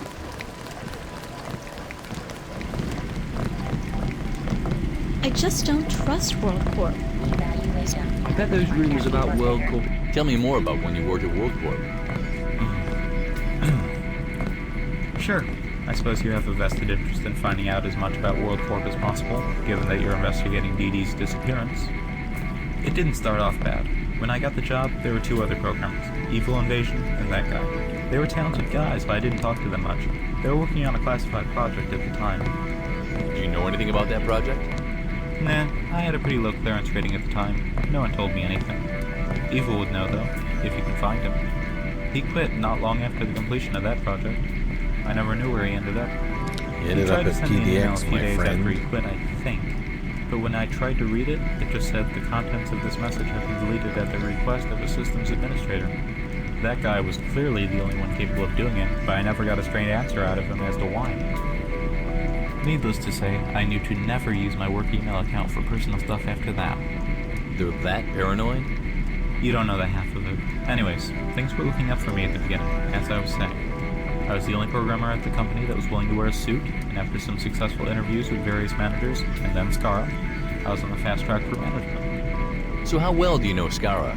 I just don't trust World Corp. I bet those rumors about World Corp. Tell me more about when you worked at World Corp. Sure. I suppose you have a vested interest in finding out as much about World Corp as possible, given that you're investigating Dee Dee's disappearance. It didn't start off bad. When I got the job, there were two other programmers, Evil Invasion and that guy. They were talented guys, but I didn't talk to them much. They were working on a classified project at the time. Do you know anything about that project? Nah, I had a pretty low clearance rating at the time. No one told me anything. Evil would know, though, if you can find him. He quit not long after the completion of that project. I never knew where he ended up. He ended up at PDX, my friend. After he quit, I think. But when I tried to read it, it just said the contents of this message have been deleted at the request of a systems administrator. That guy was clearly the only one capable of doing it, but I never got a straight answer out of him as to why. Needless to say, I knew to never use my work email account for personal stuff after that. They're that paranoid? You don't know the half of it. Anyways, things were looking up for me at the beginning, as I was saying. I was the only programmer at the company that was willing to wear a suit, and after some successful interviews with various managers, and then Skara, I was on the fast track for management. So how well do you know Skara?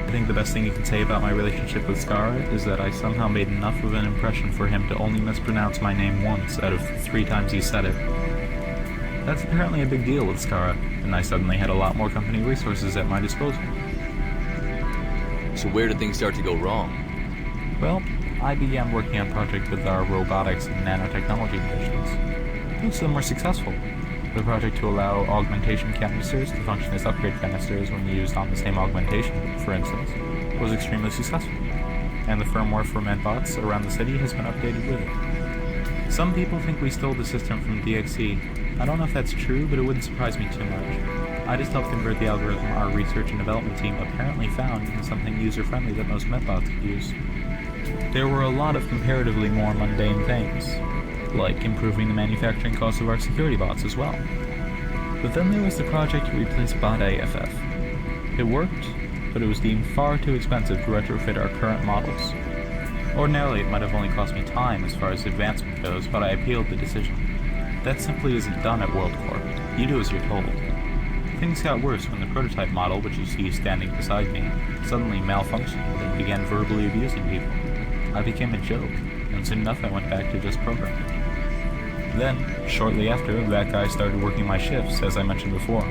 I think the best thing you can say about my relationship with Skara is that I somehow made enough of an impression for him to only mispronounce my name once out of 3 times he said it. That's apparently a big deal with Skara, and I suddenly had a lot more company resources at my disposal. So where did things start to go wrong? Well, I began working on projects with our robotics and nanotechnology divisions. Most of them were successful. The project to allow augmentation canisters to function as upgrade canisters when used on the same augmentation, for instance, was extremely successful, and the firmware for medbots around the city has been updated with it. Some people think we stole the system from DXE. I don't know if that's true, but it wouldn't surprise me too much. I just helped convert the algorithm our research and development team apparently found into something user-friendly that most medbots could use. There were a lot of comparatively more mundane things, like improving the manufacturing costs of our security bots as well. But then there was the project to replace Bot AFF. It worked, but it was deemed far too expensive to retrofit our current models. Ordinarily, it might have only cost me time as far as advancement goes, but I appealed the decision. That simply isn't done at WorldCorp. You do as you're told. Things got worse when the prototype model, which you see standing beside me, suddenly malfunctioned and began verbally abusing people. I became a joke, and soon enough I went back to just programming. Then, shortly after, that guy started working my shifts, as I mentioned before.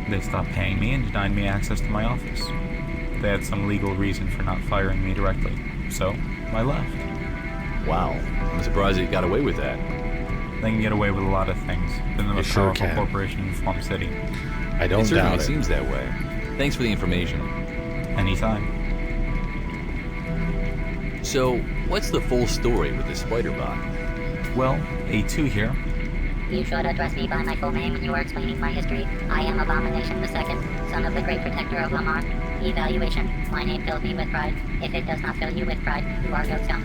They stopped paying me and denied me access to my office. They had some legal reason for not firing me directly, so I left. Wow, I'm surprised you got away with that. They can get away with a lot of things. They're the most powerful corporation in Form City. I don't doubt it. It seems that way. Thanks for the information. Anytime. So, what's the full story with the spider bot? Well, A2 here. You should address me by my full name when you are explaining my history. I am Abomination II, son of the great protector of Lamar. Evaluation. My name fills me with pride. If it does not fill you with pride, you are no scum.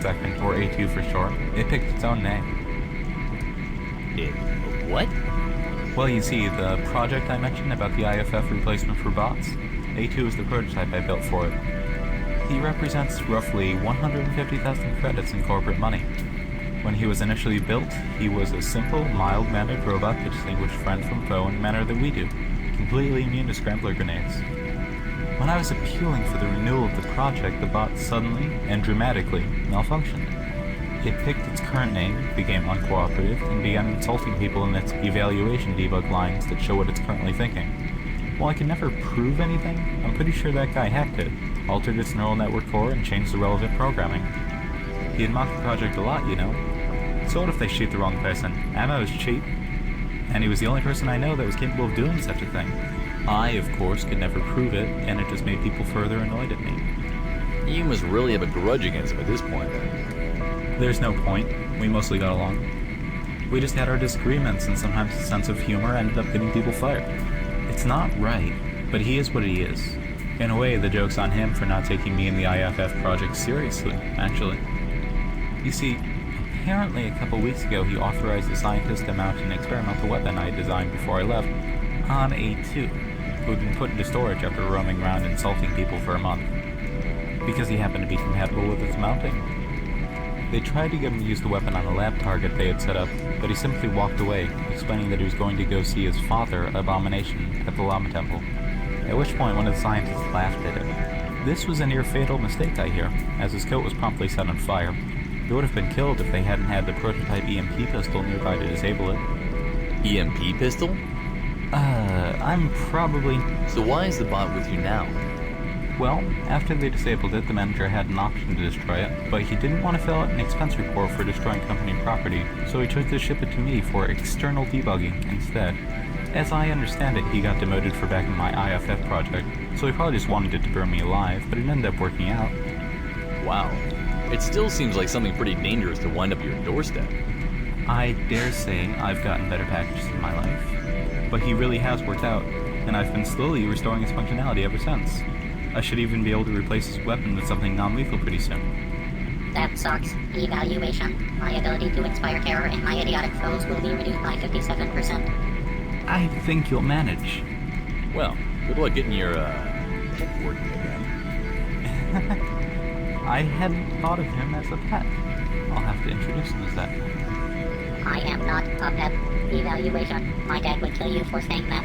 Second, or A2 for short. It picked its own name. What? Well, you see, the project I mentioned about the IFF replacement for bots, A2 is the prototype I built for it. He represents roughly 150,000 credits in corporate money. When he was initially built, he was a simple, mild-mannered robot that distinguished friend from foe in the manner that we do, completely immune to scrambler grenades. When I was appealing for the renewal of the project, the bot suddenly and dramatically malfunctioned. It picked its current name, became uncooperative, and began insulting people in its evaluation debug lines that show what it's currently thinking. While I could never prove anything, I'm pretty sure that guy hacked it, altered its neural network core, and changed the relevant programming. He had mocked the project a lot, you know. So what if they shoot the wrong person? Ammo is cheap, and he was the only person I know that was capable of doing such a thing. I, of course, could never prove it, and it just made people further annoyed at me. You must really have a grudge against him at this point, then. There's no point. We mostly got along. We just had our disagreements, and sometimes a sense of humor ended up getting people fired. It's not right, but he is what he is. In a way, the joke's on him for not taking me and the IFF project seriously, actually. You see, apparently a couple weeks ago he authorized a scientist to mount an experimental weapon I had designed before I left on A2, who had been put into storage after roaming around insulting people for a month, because he happened to be compatible with its mounting. They tried to get him to use the weapon on a lab target they had set up, but he simply walked away, explaining that he was going to go see his father, Abomination, at the Llama Temple, at which point one of the scientists laughed at it. This was a near-fatal mistake, I hear, as his coat was promptly set on fire. He would have been killed if they hadn't had the prototype EMP pistol nearby to disable it. EMP pistol? I'm probably... So why is the bot with you now? Well, after they disabled it, the manager had an option to destroy it, but he didn't want to fill out an expense report for destroying company property, so he chose to ship it to me for external debugging instead. As I understand it, he got demoted for backing my IFF project, so he probably just wanted it to burn me alive, but it ended up working out. Wow. It still seems like something pretty dangerous to wind up at your doorstep. I dare say I've gotten better packages in my life, but he really has worked out, and I've been slowly restoring its functionality ever since. I should even be able to replace his weapon with something non-lethal pretty soon. That sucks. Evaluation. My ability to inspire terror in my idiotic foes will be reduced by 57%. I think you'll manage. Well, good luck getting your, head working again. I hadn't thought of him as a pet. I'll have to introduce him as that. I am not a pet. Evaluation. My dad would kill you for saying that.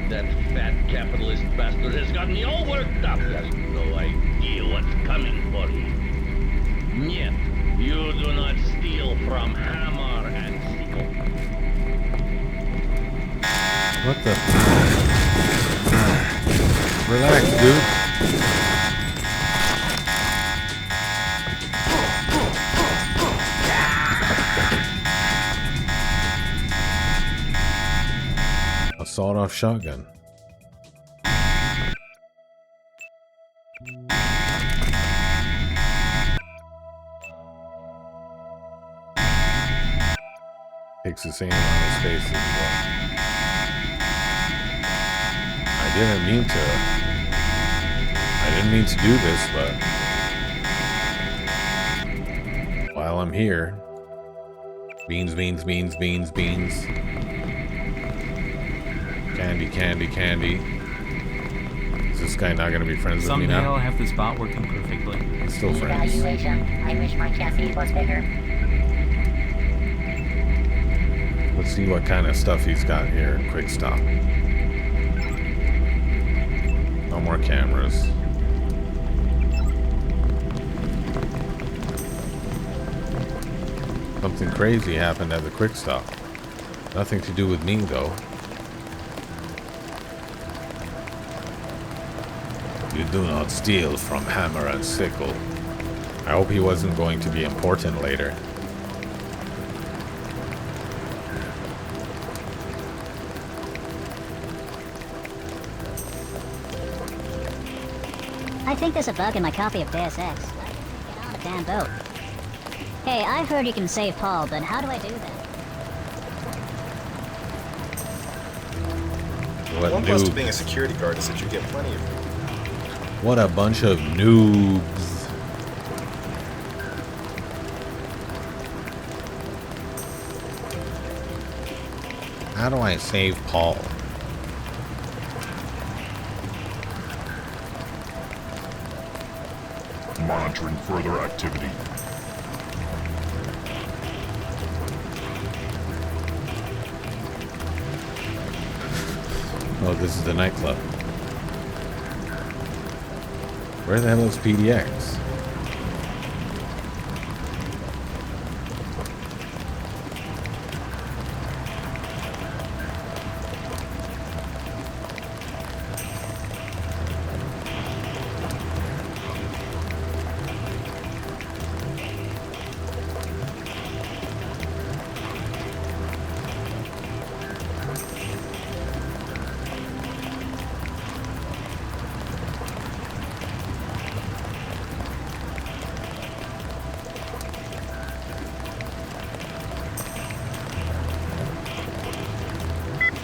That fat capitalist bastard has got me all worked up. He has no idea what's coming for him. Yet, you do not steal from hammer and sickle. What the? Relax, dude. A sawed-off shotgun. Takes the same amount of space as well. I didn't mean to do this, but while I'm here, beans. Candy. Is this guy not gonna be friends with me now? Someday I'll have this bot working perfectly. Still friends. Evaluation. I wish my chassis was bigger. Let's see what kind of stuff he's got here. Quick stop. No more cameras. Something crazy happened at the quick stop. Nothing to do with me though. You do not steal from hammer and sickle. I hope he wasn't going to be important later. I think there's a bug in my copy of Deus Ex. I can't get on the damn boat. Hey, I heard you can save Paul, but how do I do that? What One plus to being a security guard is that you get plenty of food. What a bunch of noobs. How do I save Paul? Monitoring further activity. Oh, this is the nightclub. Where the hell is PDX?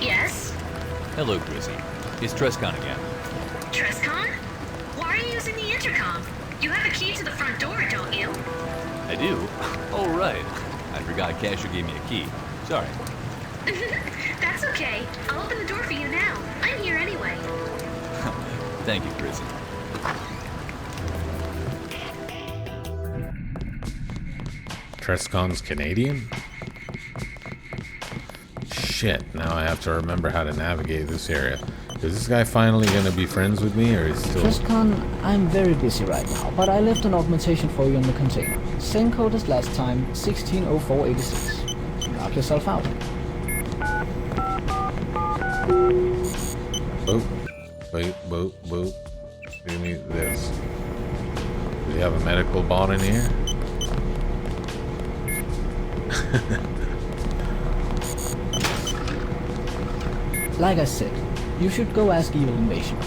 Yes? Hello, Grizzy. It's Trescon again. Trescon? Why are you using the intercom? You have a key to the front door, don't you? I do? Oh, right. I forgot Casher gave me a key. Sorry. That's okay. I'll open the door for you now. I'm here anyway. Thank you, Grizzy. Trescon's Canadian? Shit, now I have to remember how to navigate this area. Is this guy finally gonna be friends with me, or is he still... Trescon, I'm very busy right now, but I left an augmentation for you in the container. Same code as last time, 160486. Knock yourself out. Boop. Boop, boop, boop. Give me this. Do we have a medical bot in here? Like I said, you should go ask Evil Invasion.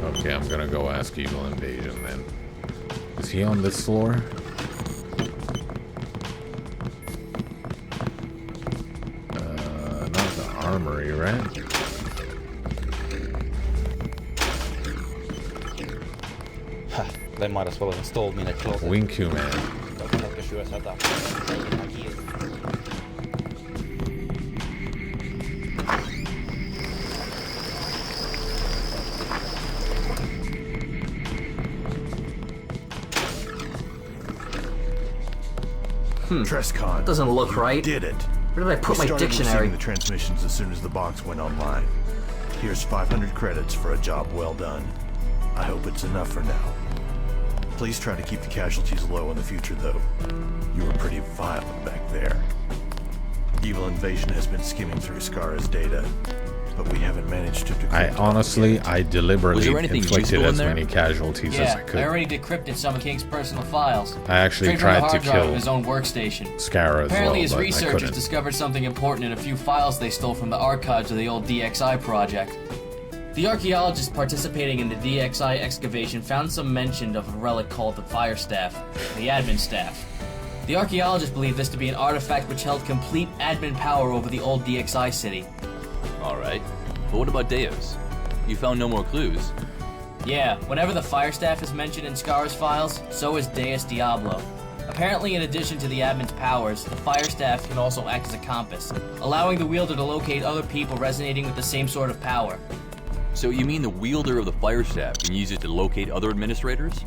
Okay, I'm gonna go ask Evil Invasion then. Is he on this floor? Not the armory, right? They might as well have installed me in a closet. Winku, man. Då kan jag köra sådär. Trescon. Doesn't look right. Did it. Where did I put We my started dictionary? receiving the transmissions as soon as the box went online. Here's 500 credits for a job well done. I hope it's enough for now. Please try to keep the casualties low in the future, though. You were pretty violent back there. Evil Invasion has been skimming through Scara's data, but we haven't managed to decrypt I deliberately inflicted as there? many casualties as I I could. already decrypted some of King's personal files. I actually Straight from the tried to hard drive kill of his own workstation. Scara as Apparently well, his but I researchers couldn't. discovered something important in a few files they stole from the archives of the old DXI project. The archaeologists participating in the DXI excavation found some mention of a relic called the Fire Staff, the admin staff. The archaeologists believe this to be an artifact which held complete admin power over the old DXI city. Alright, but what about Deus? You found no more clues. Yeah, whenever the Fire Staff is mentioned in Scara's files, so is Deus Diablo. Apparently, in addition to the admin's powers, the Fire Staff can also act as a compass, allowing the wielder to locate other people resonating with the same sort of power. So you mean the wielder of the fire staff can use it to locate other administrators?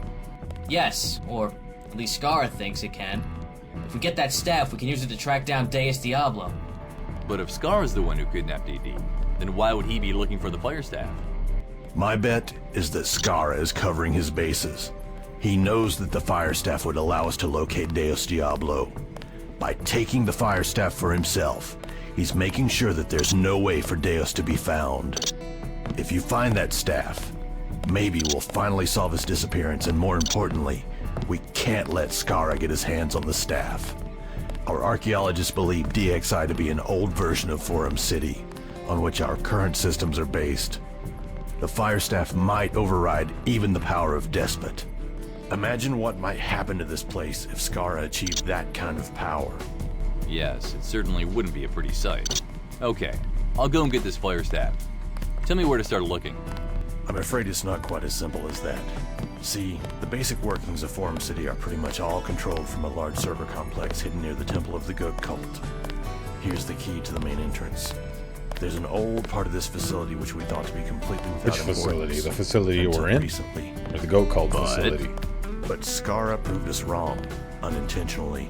Yes, or at least Scara thinks it can. If we get that staff, we can use it to track down Deus Diablo. But if Scar's the one who kidnapped DD, then why would he be looking for the fire staff? My bet is that Scara is covering his bases. He knows that the Fire Staff would allow us to locate Deus Diablo. By taking the Fire Staff for himself, he's making sure that there's no way for Deus to be found. If you find that staff, maybe we'll finally solve his disappearance, and more importantly, we can't let Scara get his hands on the staff. Our archaeologists believe DXI to be an old version of Forum City, on which our current systems are based. The Fire Staff might override even the power of Despot. Imagine what might happen to this place if Scara achieved that kind of power. Yes, it certainly wouldn't be a pretty sight. Okay, I'll go and get this fire staff. Tell me where to start looking. I'm afraid it's not quite as simple as that. See, the basic workings of Forum City are pretty much all controlled from a large server complex hidden near the Temple of the Goat Cult. Here's the key to the main entrance. There's an old part of this facility which we thought to be completely without Which facility? importance The facility you until were in? recently. Or the Goat Cult facility? But Scara proved us wrong, unintentionally.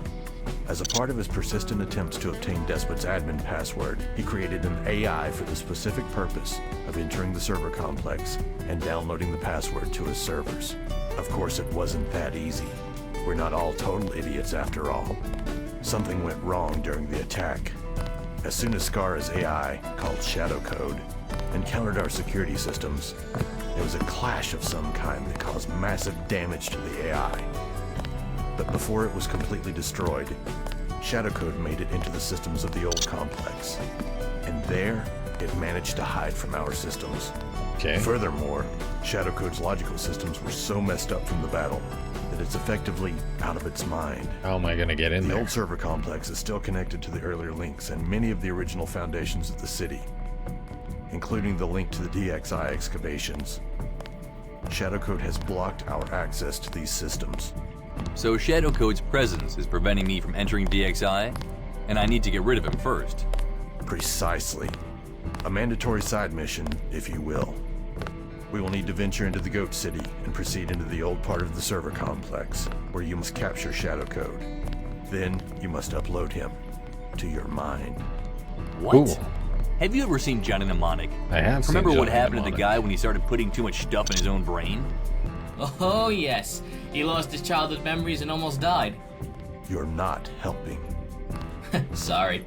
As a part of his persistent attempts to obtain Despot's admin password, he created an AI for the specific purpose of entering the server complex and downloading the password to his servers. Of course, it wasn't that easy. We're not all total idiots after all. Something went wrong during the attack. As soon as Scara's AI, called Shadow Code, encountered our security systems, there was a clash of some kind that caused massive damage to the AI. But before it was completely destroyed, Shadow Code made it into the systems of the old complex. And there, it managed to hide from our systems. Okay. Furthermore, Shadow Code's logical systems were so messed up from the battle that it's effectively out of its mind. How am I gonna get in The there? old server complex is still connected to the earlier links and many of the original foundations of the city, including the link to the DXI excavations. Shadow Code has blocked our access to these systems. So Shadow Code's presence is preventing me from entering DXI, and I need to get rid of him first. Precisely. A mandatory side mission, if you will. We will need to venture into the Goat City and proceed into the old part of the server complex, where you must capture Shadow Code. Then you must upload him to your mind. What? Ooh. Have you ever seen Johnny Mnemonic? I have seen Remember what Johnny happened to the Mnemonic. guy when he started putting too much stuff in his own brain? Oh yes, he lost his childhood memories and almost died. You're not helping. Sorry.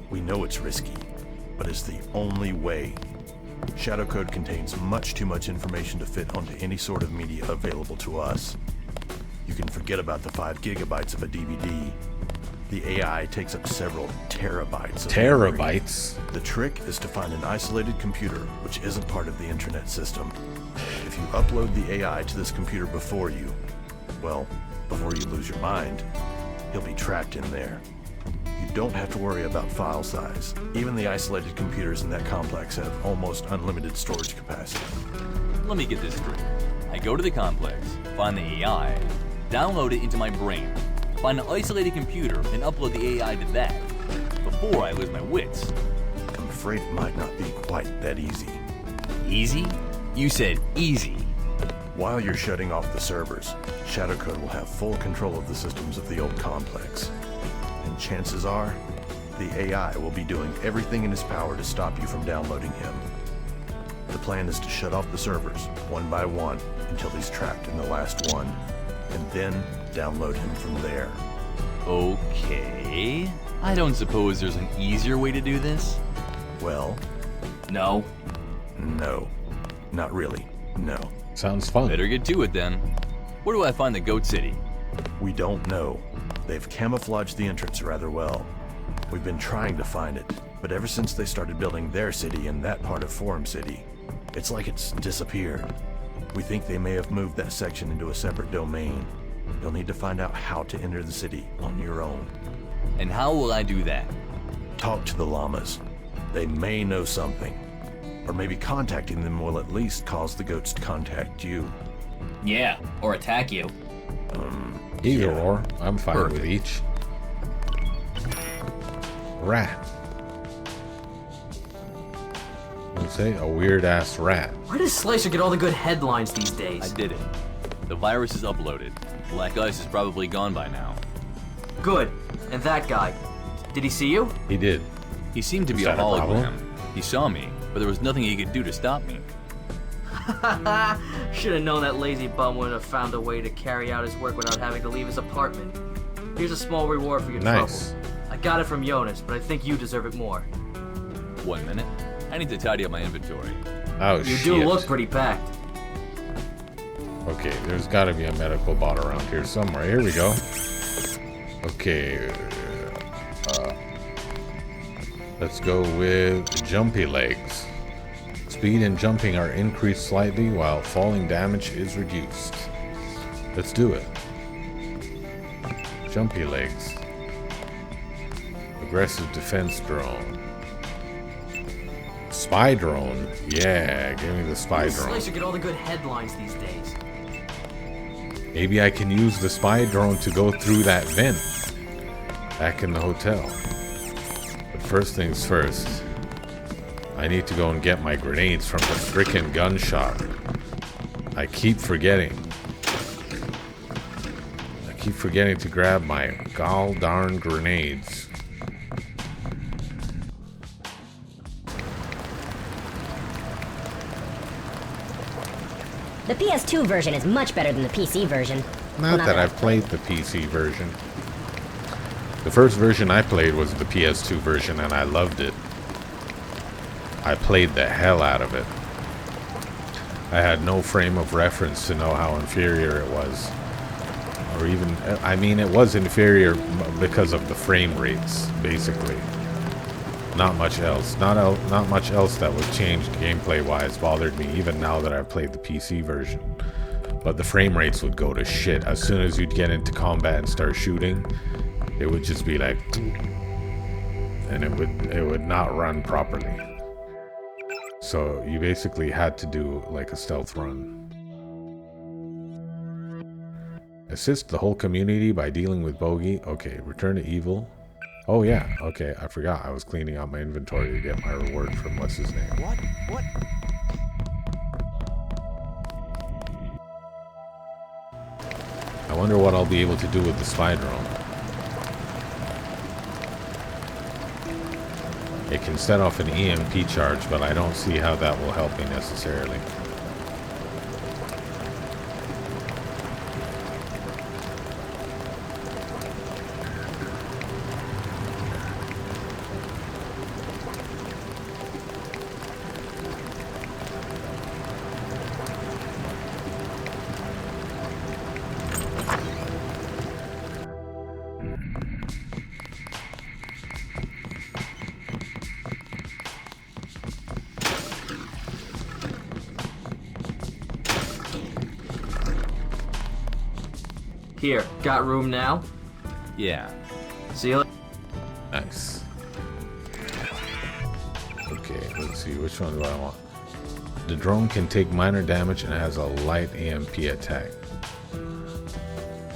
We know it's risky, but it's the only way. Shadow Code contains much too much information to fit onto any sort of media available to us. You can forget about the 5 gigabytes of a DVD. The AI takes up several terabytes of memory. Terabytes? The trick is to find an isolated computer which isn't part of the internet system. If you upload the AI to this computer before you, well, before you lose your mind, he'll be trapped in there. You don't have to worry about file size. Even the isolated computers in that complex have almost unlimited storage capacity. Let me get this straight. I go to the complex, find the AI, download it into my brain, find an isolated computer, and upload the AI to that, before I lose my wits. I'm afraid it might not be quite that easy. Easy? You said easy. While you're shutting off the servers, Shadowcode will have full control of the systems of the old complex. And chances are, the AI will be doing everything in its power to stop you from downloading him. The plan is to shut off the servers, one by one, until he's trapped in the last one, and then download him from there. Okay. I don't suppose there's an easier way to do this? Well... No. No. Not really. No. Sounds fun. Better get to it then. Where do I find the Goat City? We don't know. They've camouflaged the entrance rather well. We've been trying to find it, but ever since they started building their city in that part of Forum City, it's like it's disappeared. We think they may have moved that section into a separate domain. You'll need to find out how to enter the city on your own. And how will I do that? Talk to the llamas. They may know something. Or maybe contacting them will at least cause the goats to contact you. Yeah, or attack you. Either or. I'm fine with each. Rat. What do you say? A weird-ass rat. Where does Slicer get all the good headlines these days? I did it. The virus is uploaded. Black Ice is probably gone by now. Good. And that guy, did he see you? He did. He seemed to be a hologram. He saw me, but there was nothing he could do to stop me. Should have known that lazy bum would have found a way to carry out his work without having to leave his apartment. Here's a small reward for your Nice. trouble. I got it from Jonas, but I think you deserve it more. 1 minute. I need to tidy up my inventory. Oh, You shit. do look pretty packed. Okay, there's gotta be a medical bot around here somewhere. Here we go. Okay. Let's go with Jumpy Legs. Speed and jumping are increased slightly while falling damage is reduced. Let's do it. Jumpy Legs. Aggressive defense drone. Spy drone. Yeah, give me the spy drone. Slicer get all the good headlines these days. Maybe I can use the spy drone to go through that vent back in the hotel. But first things first, I need to go and get my grenades from the frickin' gun shop. I keep forgetting. I keep forgetting to grab my gall darn grenades. The PS2 version is much better than the PC version. Not that I've played the PC version. The first version I played was the PS2 version and I loved it. I played the hell out of it. I had no frame of reference to know how inferior it was. Or even, I mean, it was inferior because of the frame rates, basically. Not much else. Not much else that was changed gameplay-wise bothered me, even now that I've played the PC version. But the frame rates would go to shit. As soon as you'd get into combat and start shooting, it would just be like... And it would not run properly. So you basically had to do like a stealth run. Assist the whole community by dealing with Bogey. Okay, return to evil. Oh yeah, okay, I forgot I was cleaning out my inventory to get my reward from what's his name. What? I wonder what I'll be able to do with the spy drone. It can set off an EMP charge, but I don't see how that will help me necessarily. Here, got room now? Yeah. See you later. Nice. Okay, let's see, which one do I want? The drone can take minor damage and has a light EMP attack.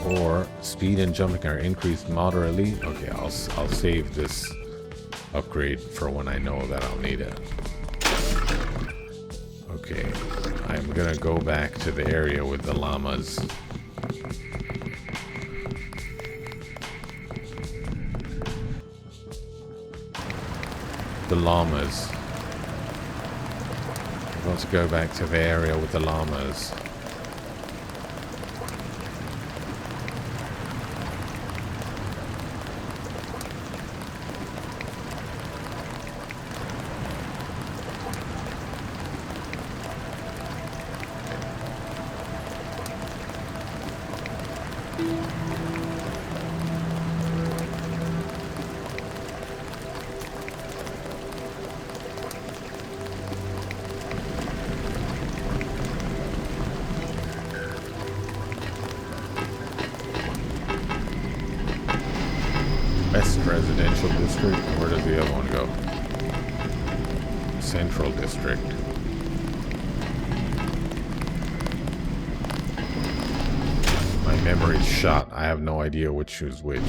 Or speed and jumping are increased moderately. Okay, I'll save this upgrade for when I know that I'll need it. Okay, I'm gonna go back to the area with the llamas. The llamas. I've got to go back to the area with the llamas. West Residential District. Where does the other one go? Central District. My memory's shot. I have no idea which is which.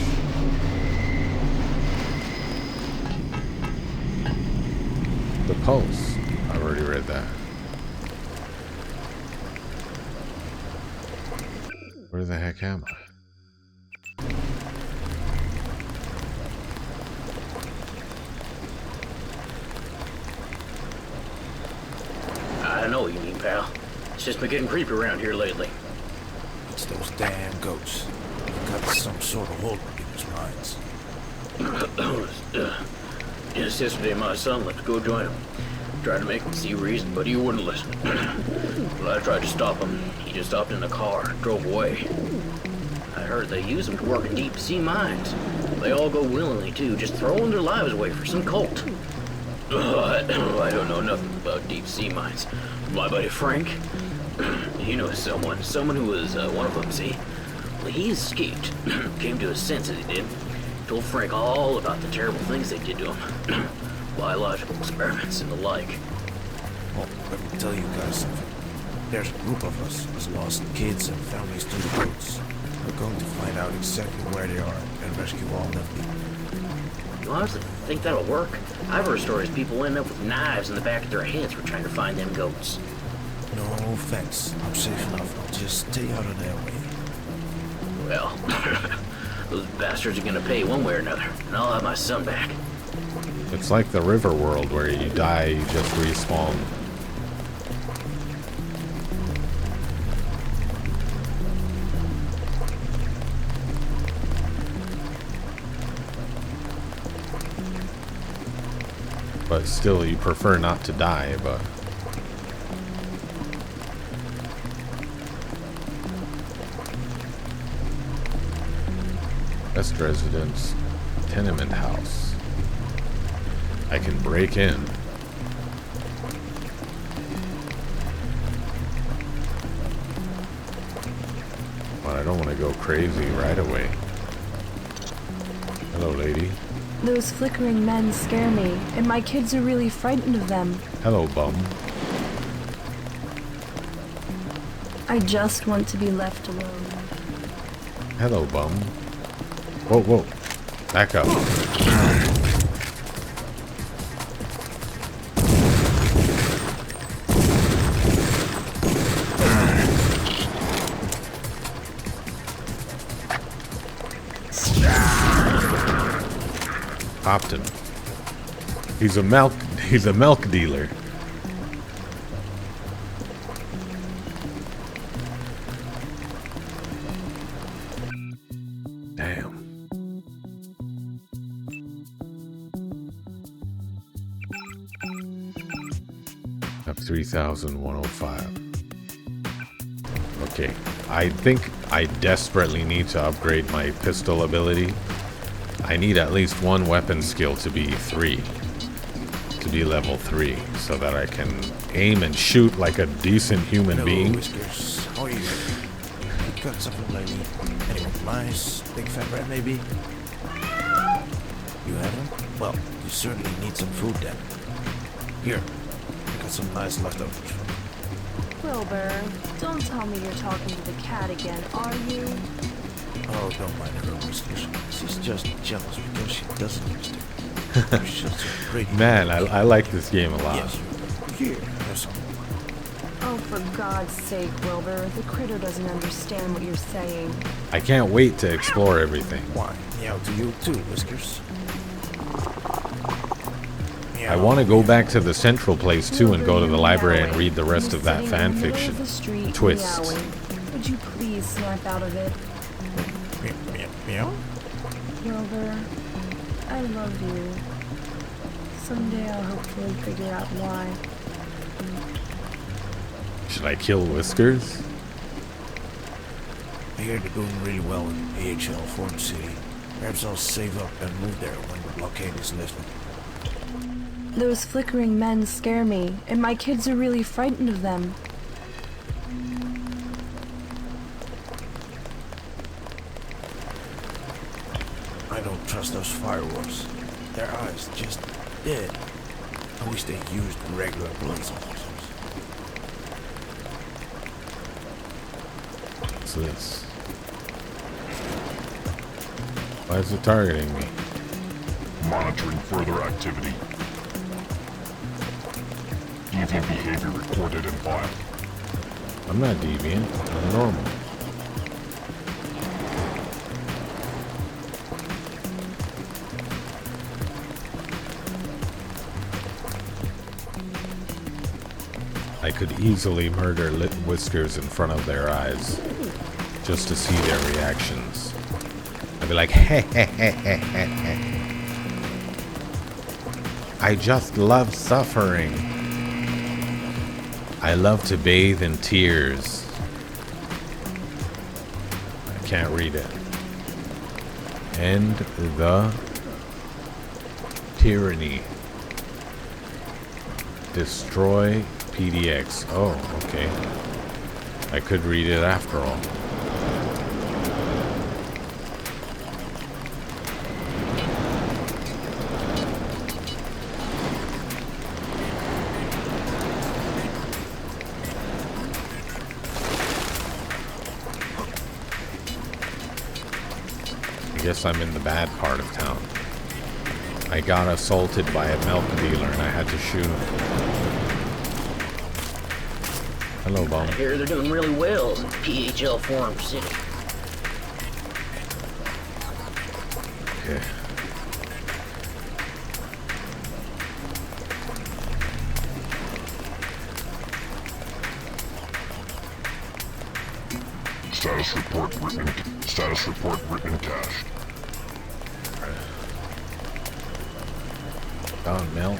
The Pulse. I've already read that. Where the heck am I? I know what you mean, pal. It's just been getting creepy around here lately. It's those damn goats. They've got some sort of hold on people's minds. Just yesterday, my son let go join him. Tried to make him see reason, but he wouldn't listen. When I tried to stop him, he just hopped in the car and drove away. I heard they use them to work in deep sea mines. They all go willingly, too, just throwing their lives away for some cult. I don't know nothing about deep sea mines. My buddy Frank, he knows someone who was one of them, see? Well, he escaped, came to his senses, he did. Told Frank all about the terrible things they did to him. Biological experiments and the like. Well, let me tell you guys something. There's a group of us as lost kids and families to the boats. We're going to find out exactly where they are and rescue all them people. You honestly think that'll work? I've heard stories people end up with knives in the back of their heads for trying to find them goats. No offense. I'm safe enough. I'll just stay out of their way. Well, those bastards are gonna pay one way or another, and I'll have my son back. It's like the river world where you die, you just respawn. But still, you prefer not to die, but... West Residence Tenement House. I can break in. But I don't want to go crazy right away. Hello, lady. Those flickering men scare me, and my kids are really frightened of them. Hello, bum. I just want to be left alone. Hello, bum. Whoa, whoa. Back up. Popped him. He's a milk dealer. Damn. Up 3,105. Okay, I think I desperately need to upgrade my pistol ability. I need at least one weapon skill to be level 3, so that I can aim and shoot like a decent human being. Whiskers. How are you? You got something lady? Anyone nice? Big fat rat maybe? You haven't? Well, you certainly need some food then. Here, I got some nice leftovers. Wilbur, don't tell me you're talking to the cat again, are you? Oh, don't mind her, Whiskers. She's just jealous because she doesn't used to. She's so pretty. Man, I like this game a lot. Yes. Here, have some. Oh, for God's sake, Wilbur, the critter doesn't understand what you're saying. I can't wait to explore everything. Why? Meow to you too, Whiskers. I want to go back to the central place too and go to the library and read the rest of that fan fiction. Twist. Would you please snap out of it? Meow? Wilbur, I love you. Someday I'll hopefully figure out why. Should I kill Whiskers? I hear they're doing really well in AHL Forum City. Perhaps I'll save up and move there when the blockade is lifted. Those flickering men scare me, and my kids are really frightened of them. I don't trust those fireworks. Their eyes just dead. I wish they used regular blazing lasers. What's this? Why is it targeting me? Monitoring further activity. Deviant behavior recorded and filed. I'm not deviant. I'm normal. I could easily murder lit Whiskers in front of their eyes just to see their reactions. I'd be like, hey, hey, hey, hey, hey, hey. I just love suffering. I love to bathe in tears. I can't read it. End the tyranny. Destroy PDX. Oh, okay. I could read it after all. I guess I'm in the bad part of town. I got assaulted by a milk dealer and I had to shoot him. Hello, Bum. I hear they're doing really well in PHL Forum City. Okay. Status report written and cached. Found milk.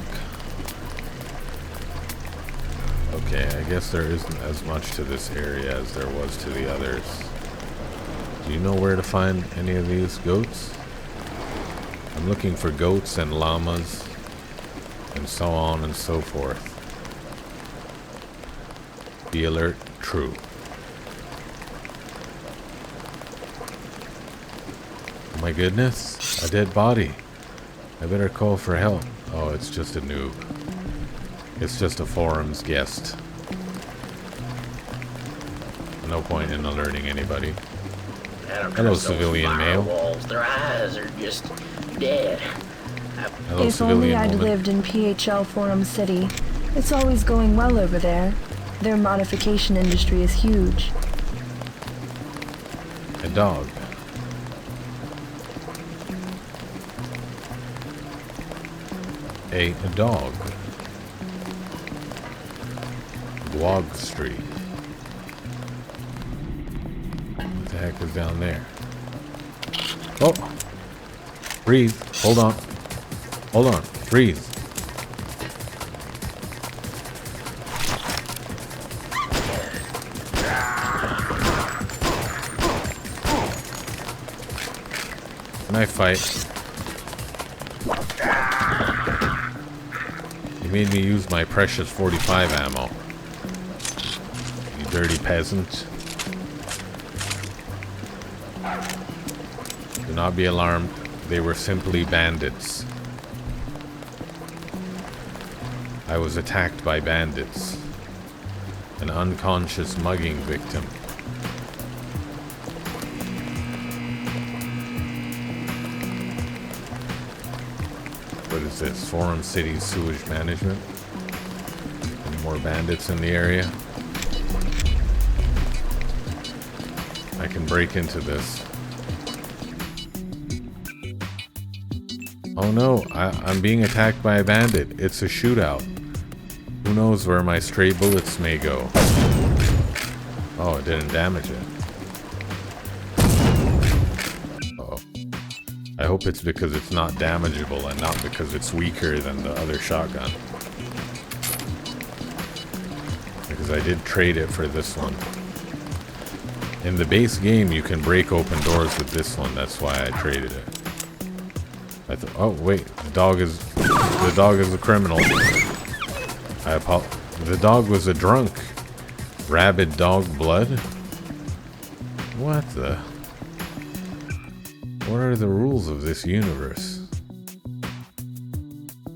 Okay, I guess there isn't as much to this area as there was to the others. Do you know where to find any of these goats? I'm looking for goats and llamas and so on and so forth. Be alert, true. Oh my goodness, a dead body. I better call for help. Oh, it's just a noob. It's just a forum's guest. No point in alerting anybody. Hello, civilian male. Their eyes are just dead. Hello, if only civilian I'd woman. lived in PHL Forum City. It's always going well over there. Their modification industry is huge. A dog. A dog. Guag Street. What the heck is down there? Oh! Breathe. Hold on. Hold on. Breathe. Knife fight. You made me use my precious 45 ammo. You dirty peasant. Do not be alarmed. They were simply bandits. I was attacked by bandits. An unconscious mugging victim. What is this? Forum City Sewage Management? Any more bandits in the area? I can break into this. Oh no, I'm being attacked by a bandit. It's a shootout. Who knows where my stray bullets may go? Oh, it didn't damage it. Uh-oh. I hope it's because it's not damageable and not because it's weaker than the other shotgun. Because I did trade it for this one. In the base game, you can break open doors with this one. That's why I traded it. Oh wait, the dog is a criminal. The dog was a drunk. Rabid dog blood? What the? What are the rules of this universe?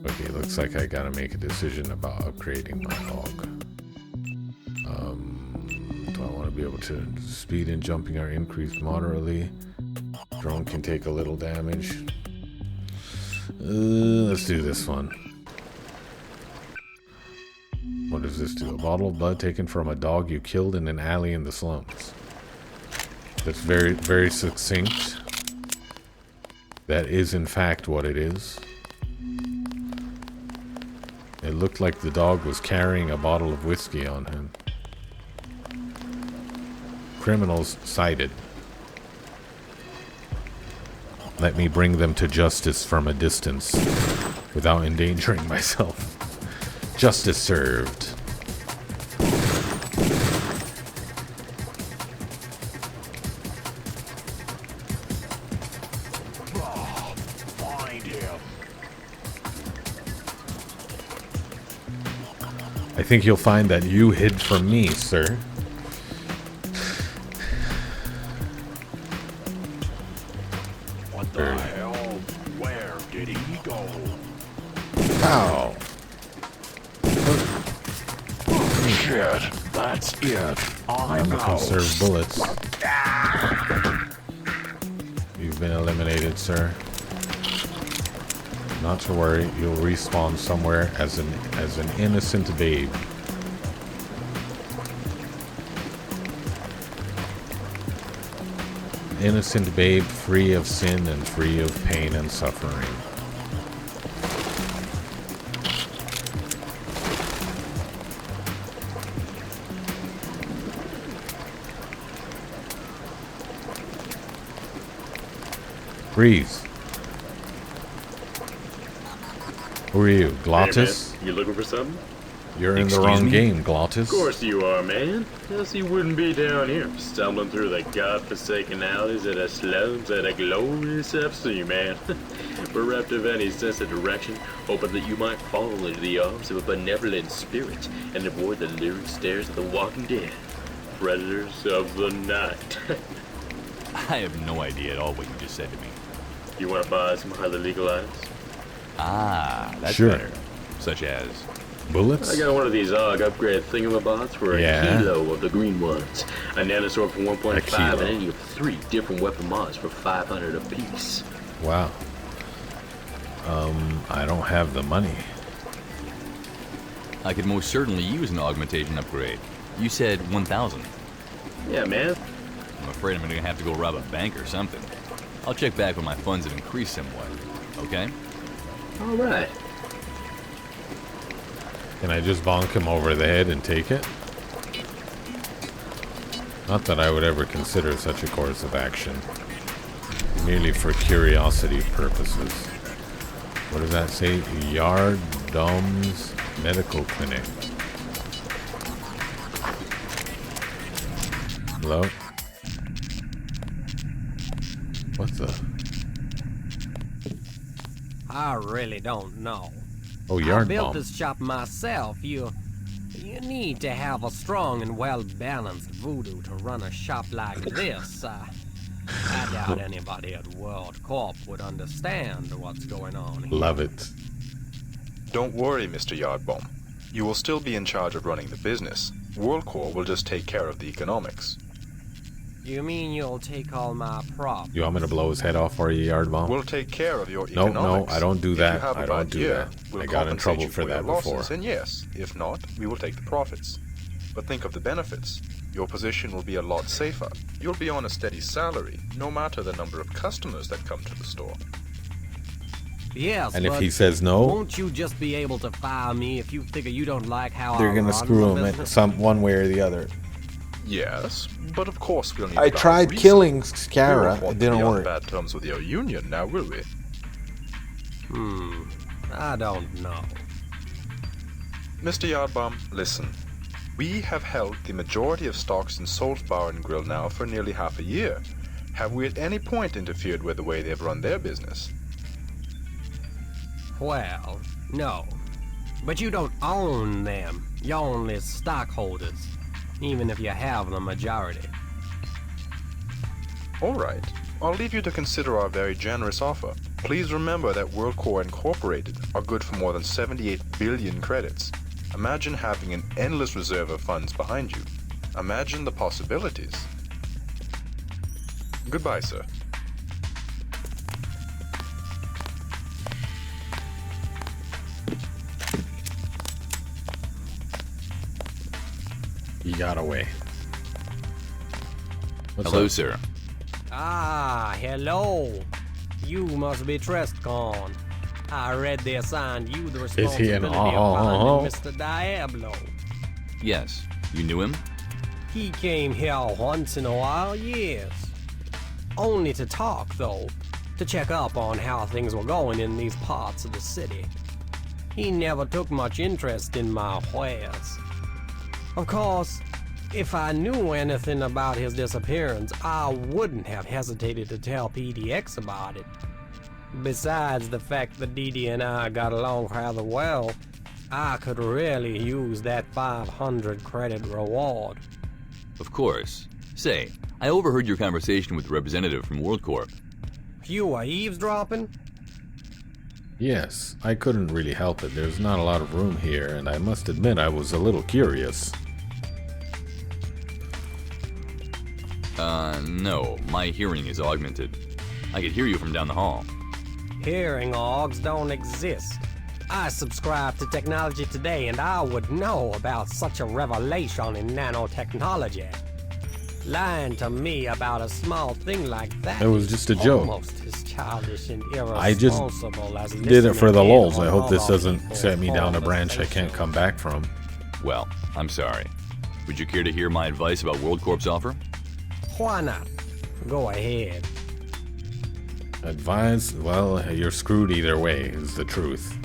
Okay, looks like I gotta make a decision about upgrading my dog. Do I want to be able to speed and jumping are increased moderately? Drone can take a little damage. Let's do this one. What does this do? A bottle of blood taken from a dog you killed in an alley in the slums. That's very, very succinct. That is in fact what it is. It looked like the dog was carrying a bottle of whiskey on him. Criminals cited. Let me bring them to justice from a distance without endangering myself. Justice served. Find him. I think you'll find that you hid from me, sir. What the hell? Where did he go? Ow. Shit, that's it. I'm gonna conserve bullets. You've been eliminated, sir. Not to worry, you'll respawn somewhere as an innocent babe. Innocent babe, free of sin and free of pain and suffering. Breeze. Who are you, Glottis? Hey man, you looking for something? You're in the wrong game, Glottis. Of course you are, man. Else you wouldn't be down here, stumbling through the godforsaken alleys of the slums of the glorious FC, man. Bereft of any sense of direction, hoping that you might fall into the arms of a benevolent spirit and avoid the lurid stares of the walking dead. Predators of the night. I have no idea at all what you just said to me. You want to buy some highly legal items? Ah, that's Sure. better. Such as bullets? I got one of these AUG upgrade thingamabots for a kilo of the green ones. A nanosword for 1.5 and any of 3 different weapon mods for 500 apiece. Wow. I don't have the money. I could most certainly use an augmentation upgrade. You said 1,000. Yeah, man. I'm afraid I'm gonna have to go rob a bank or something. I'll check back when my funds have increased somewhat. Okay? All right. Can I just bonk him over the head and take it? Not that I would ever consider such a course of action. Merely for curiosity purposes. What does that say? Yard Dom's Medical Clinic. Hello? What the? I really don't know. Oh, Yard I built Bomb. this shop myself. You need to have a strong and well-balanced voodoo to run a shop like this. I doubt anybody at World Corp would understand what's going on here. Love it. Don't worry, Mr. Yardbomb. You will still be in charge of running the business, WorldCorp will just take care of the economics. You mean you'll take all my profit? You want me to blow his head off for you, Yard Bomb? We'll take care of your No, economics. no, I don't do If that. you have a I bad don't do year, that. we'll I got in compensate trouble you for your that losses, before. And yes, if not, we will take the profits. But think of the benefits. Your position will be a lot safer. You'll be on a steady salary, no matter the number of customers that come to the store. Yes, And if but he says no, won't you just be able to fire me if you figure you don't like how they're I gonna run screw the him business? one way or the other. Yes, but of course we'll need I a valid tried reason. killing We Scara. won't want It to didn't be on work. bad terms with your union now, will we? I don't know. Mr. Yardbomb, listen. We have held the majority of stocks in Salt Bar and Grill now for nearly half a year. Have we at any point interfered with the way they've run their business? Well, no. But you don't own them. You're only stockholders, even if you have the majority. All right. I'll leave you to consider our very generous offer. Please remember that WorldCorp Incorporated are good for more than 78 billion credits. Imagine having an endless reserve of funds behind you. Imagine the possibilities. Goodbye, sir. He got away. What's Hello, up? sir. Ah, hello. You must be Trestcon. I read they assigned you the Is he an responsibility of finding Mr. Diablo. Yes. You knew him? He came here once in a while, yes. Only to talk, though. To check up on how things were going in these parts of the city. He never took much interest in my wares. Of course, if I knew anything about his disappearance, I wouldn't have hesitated to tell PDX about it. Besides the fact that Dee Dee and I got along rather well, I could really use that 500 credit reward. Of course. Say, I overheard your conversation with the representative from WorldCorp. You were eavesdropping? Yes, I couldn't really help it. There's not a lot of room here, and I must admit I was a little curious. No. My hearing is augmented. I could hear you from down the hall. Hearing augs don't exist. I subscribe to Technology Today, and I would know about such a revelation in nanotechnology. Lying to me about a small thing like that It was is just a joke. almost as childish and irresponsible I just as did it for the listening in lulz. I on hope this other doesn't people's set me down a branch I conversations. can't come back from. Well, I'm sorry. Would you care to hear my advice about WorldCorp's offer? Why not? Go ahead. Advise? Well, you're screwed either way, is the truth.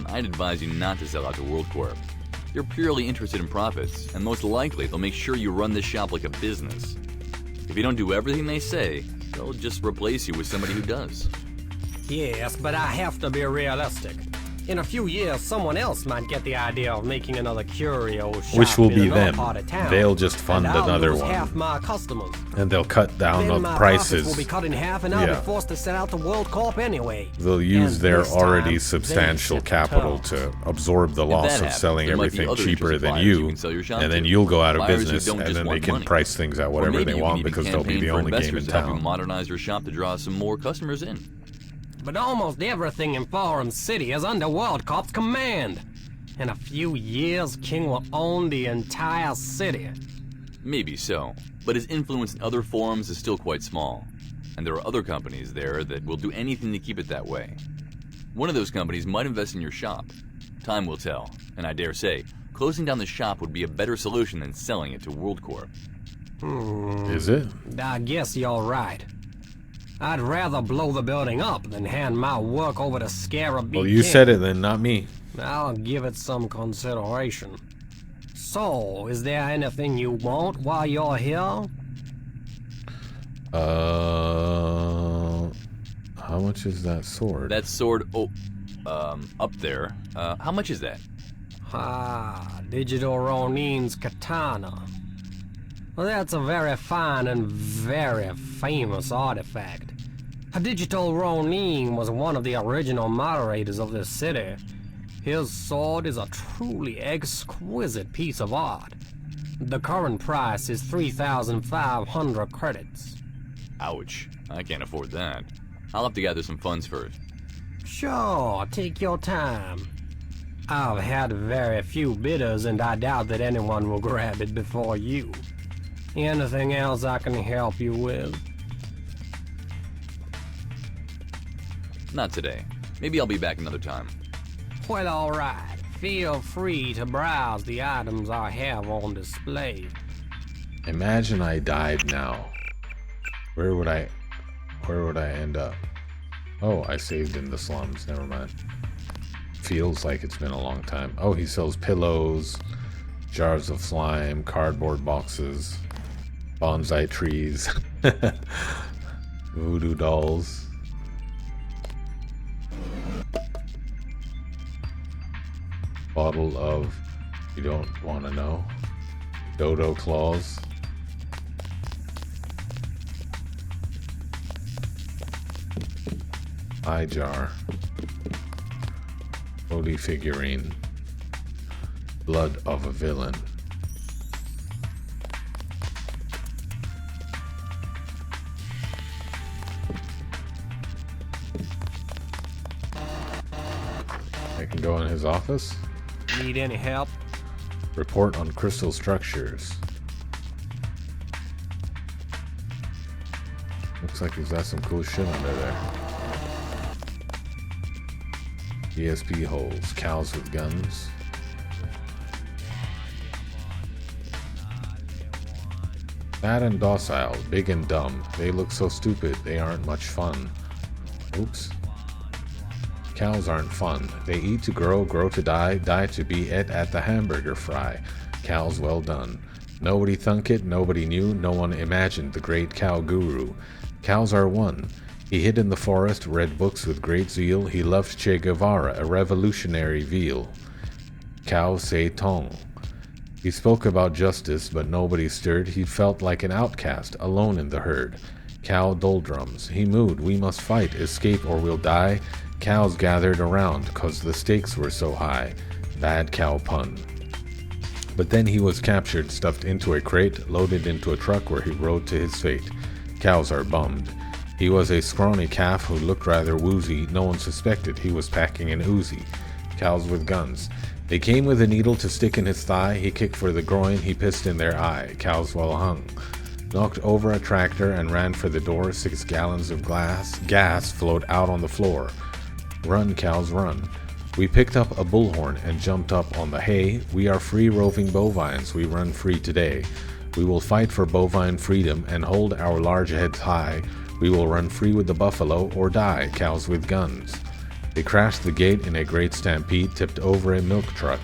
I'd advise you not to sell out to WorldCorp. They're purely interested in profits, and most likely they'll make sure you run this shop like a business. If you don't do everything they say, they'll just replace you with somebody who does. Yes, but I have to be realistic. In a few years, someone else might get the idea of making another curio shop Which will in be another them. part of town, They'll just fund and I'll another lose one. half my customers. And they'll cut down Then on my profits prices. will be cut in half, and I'll Yeah. be forced to sell out to WorldCorp anyway. They'll use And their this time, already they substantial set the capital terms. to absorb the If loss that of happens, selling there might be everything other cheaper interested than buyers you, you can sell your shop and then to. you'll go out of Buyers who business, don't and just then they want can money. price things at Or whatever maybe they you can want even because they'll be campaign the for only game in investors to help you town. modernize your shop to draw some more customers in. But almost everything in Forum City is under WorldCorp's command. In a few years, King will own the entire city. Maybe so, but his influence in other forums is still quite small, and there are other companies there that will do anything to keep it that way. One of those companies might invest in your shop. Time will tell, and I dare say, closing down the shop would be a better solution than selling it to WorldCorp. Is it? I guess you're right. I'd rather blow the building up than hand my work over to Scarab. Well, you said it then, not me. I'll give it some consideration. So, is there anything you want while you're here? How much is that sword? That sword, up there. How much is that? Digital Ronin's katana. Well, that's a very fine and very famous artifact. A Digital Ronin was one of the original moderators of this city, His sword is a truly exquisite piece of art. The current price is 3,500 credits. Ouch. I can't afford that. I'll have to gather some funds first. Sure, take your time. I've had very few bidders, and I doubt that anyone will grab it before you. Anything else I can help you with? Not today. Maybe I'll be back another time. Well, alright. Feel free to browse the items I have on display. Imagine I died now. Where would I end up? Oh, I saved in the slums. Never mind. Feels like it's been a long time. Oh, he sells pillows, jars of slime, cardboard boxes, bonsai trees, voodoo dolls. Bottle of, you don't want to know, dodo claws. Eye jar. Holy figurine. Blood of a villain. I can go in his office. Need any help? Report on crystal structures. Looks like he's got some cool shit under there. ESP holes, cows with guns. Fat and docile, big and dumb. They look so stupid, they aren't much fun. Oops. Cows aren't fun. They eat to grow, grow to die, die to be et at the hamburger fry. Cows well done. Nobody thunk it, nobody knew, no one imagined the great cow guru. Cows are one. He hid in the forest, read books with great zeal. He loved Che Guevara, a revolutionary veal. Cow say tong. He spoke about justice, but nobody stirred. He felt like an outcast, alone in the herd. Cow doldrums. He mooed, we must fight, escape or we'll die. Cows gathered around, 'cause the stakes were so high. Bad cow pun. But then he was captured, stuffed into a crate, loaded into a truck where he rode to his fate. Cows are bummed. He was a scrawny calf who looked rather woozy. No one suspected he was packing an Uzi. Cows with guns. They came with a needle to stick in his thigh. He kicked for the groin, he pissed in their eye. Cows well hung. Knocked over a tractor and ran for the door. 6 gallons of gas flowed out on the floor. Run, cows, run. We picked up a bullhorn and jumped up on the hay. We are free roving bovines, we run free today. We will fight for bovine freedom and hold our large heads high. We will run free with the buffalo or die, cows with guns. They crashed the gate in a great stampede, tipped over a milk truck,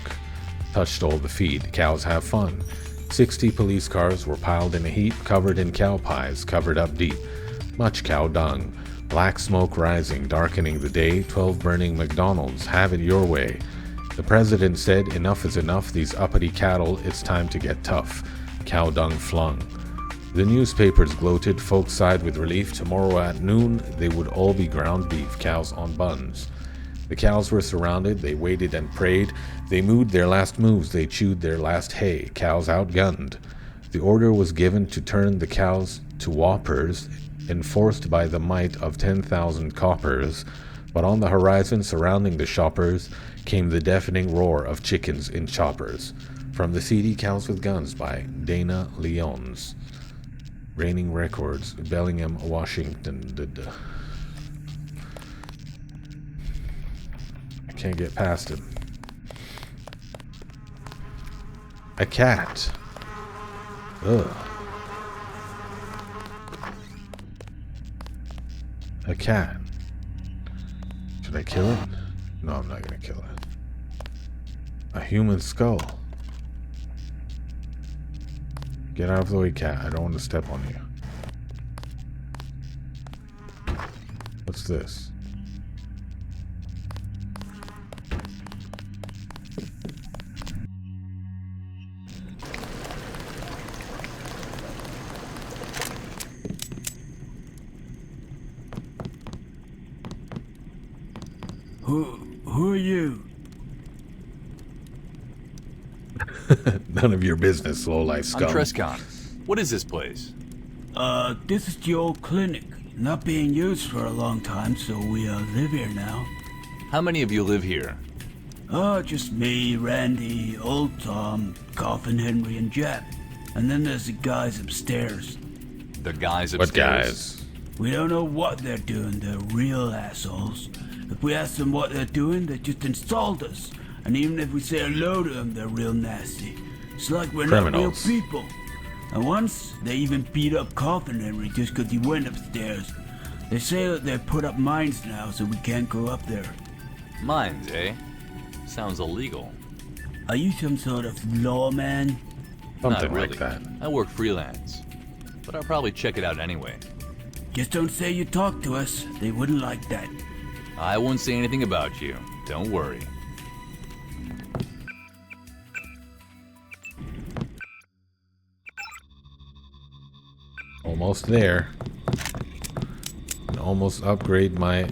touched all the feed. Cows have fun. 60 police cars were piled in a heap, covered in cow pies, covered up deep. Much cow dung. Black smoke rising, darkening the day. 12 burning McDonald's, have it your way. The president said, enough is enough, these uppity cattle, it's time to get tough. Cow dung flung. The newspapers gloated, folks sighed with relief. Tomorrow at noon, they would all be ground beef, cows on buns. The cows were surrounded, they waited and prayed. They mooed their last moves, they chewed their last hay, cows outgunned. The order was given to turn the cows to whoppers, enforced by the might of 10,000 coppers. But on the horizon surrounding the shoppers came the deafening roar of chickens in choppers. From the CD Cows with Guns by Dana Leons. Reigning Records, Bellingham, Washington. I can't get past him. A cat. Ugh. A cat. Should I kill it? No, I'm not gonna kill it. A human skull. Get out of the way, cat. I don't want to step on you. What's this? Who are you? None of your business, low-life scum. I'm Trescon. What is this place? This is the old clinic. Not being used for a long time, so we live here now. How many of you live here? Just me, Randy, old Tom, Coffin, Henry, and Jeff. And then there's the guys upstairs. The guys upstairs? What guys? We don't know what they're doing, they're real assholes. If we ask them what they're doing, they just insult us. And even if we say hello to them, they're real nasty. It's like we're Criminals. not real people. And once, they even beat up Coffin Henry just because he went upstairs. They say that they put up mines now, so we can't go up there. Mines, eh? Sounds illegal. Are you some sort of lawman? Something Not really. like that. I work freelance. But I'll probably check it out anyway. Just don't say you talk to us. They wouldn't like that. I won't say anything about you. Don't worry. Almost there. And almost upgrade my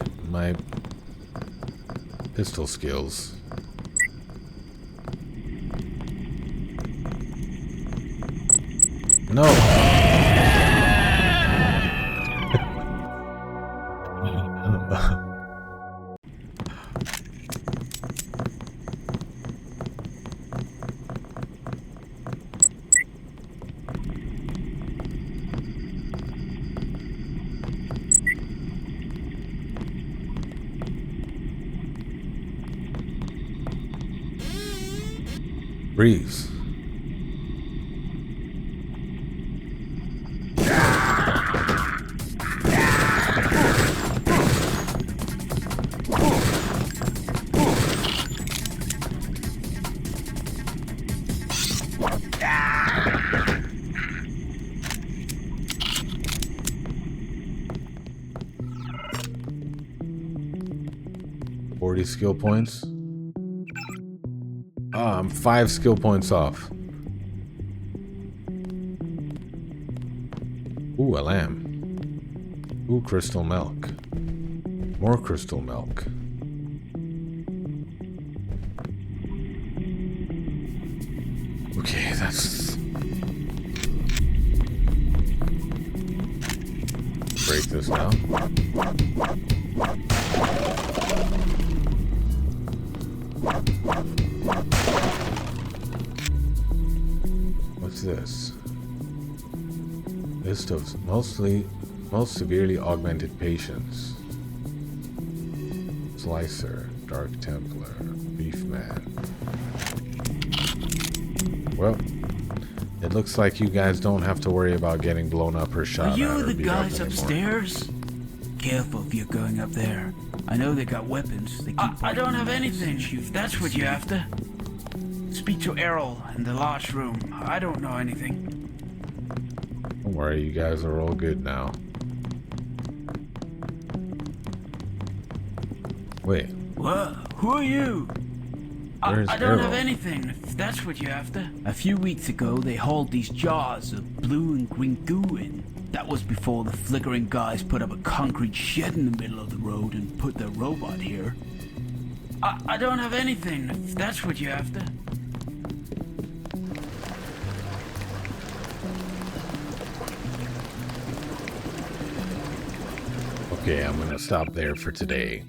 pistol skills. No. Breeze. Skill points. I'm 5 skill points off. Ooh, a lamb. Ooh, crystal milk. More crystal milk. Okay, that's... Break this down. What's this? List of most severely augmented patients. Slicer, Dark Templar, Beef Man. Well, it looks like you guys don't have to worry about getting blown up or shot. Are you at or the beat up guys anymore. upstairs? Careful if you're going up there. I know they got weapons. They keep I don't have anything. If that's what you're after. Speak to Errol in the large room. I don't know anything. Don't worry, you guys are all good now. Wait. What? Who are you? Where's I don't have Errol? anything, if that's what you're after. A few weeks ago, they hauled these jars of blue and green goo in. That was before the flickering guys put up a concrete shed in the middle of the road and put their robot here. I don't have anything, if that's what you're after. Okay, I'm gonna stop there for today.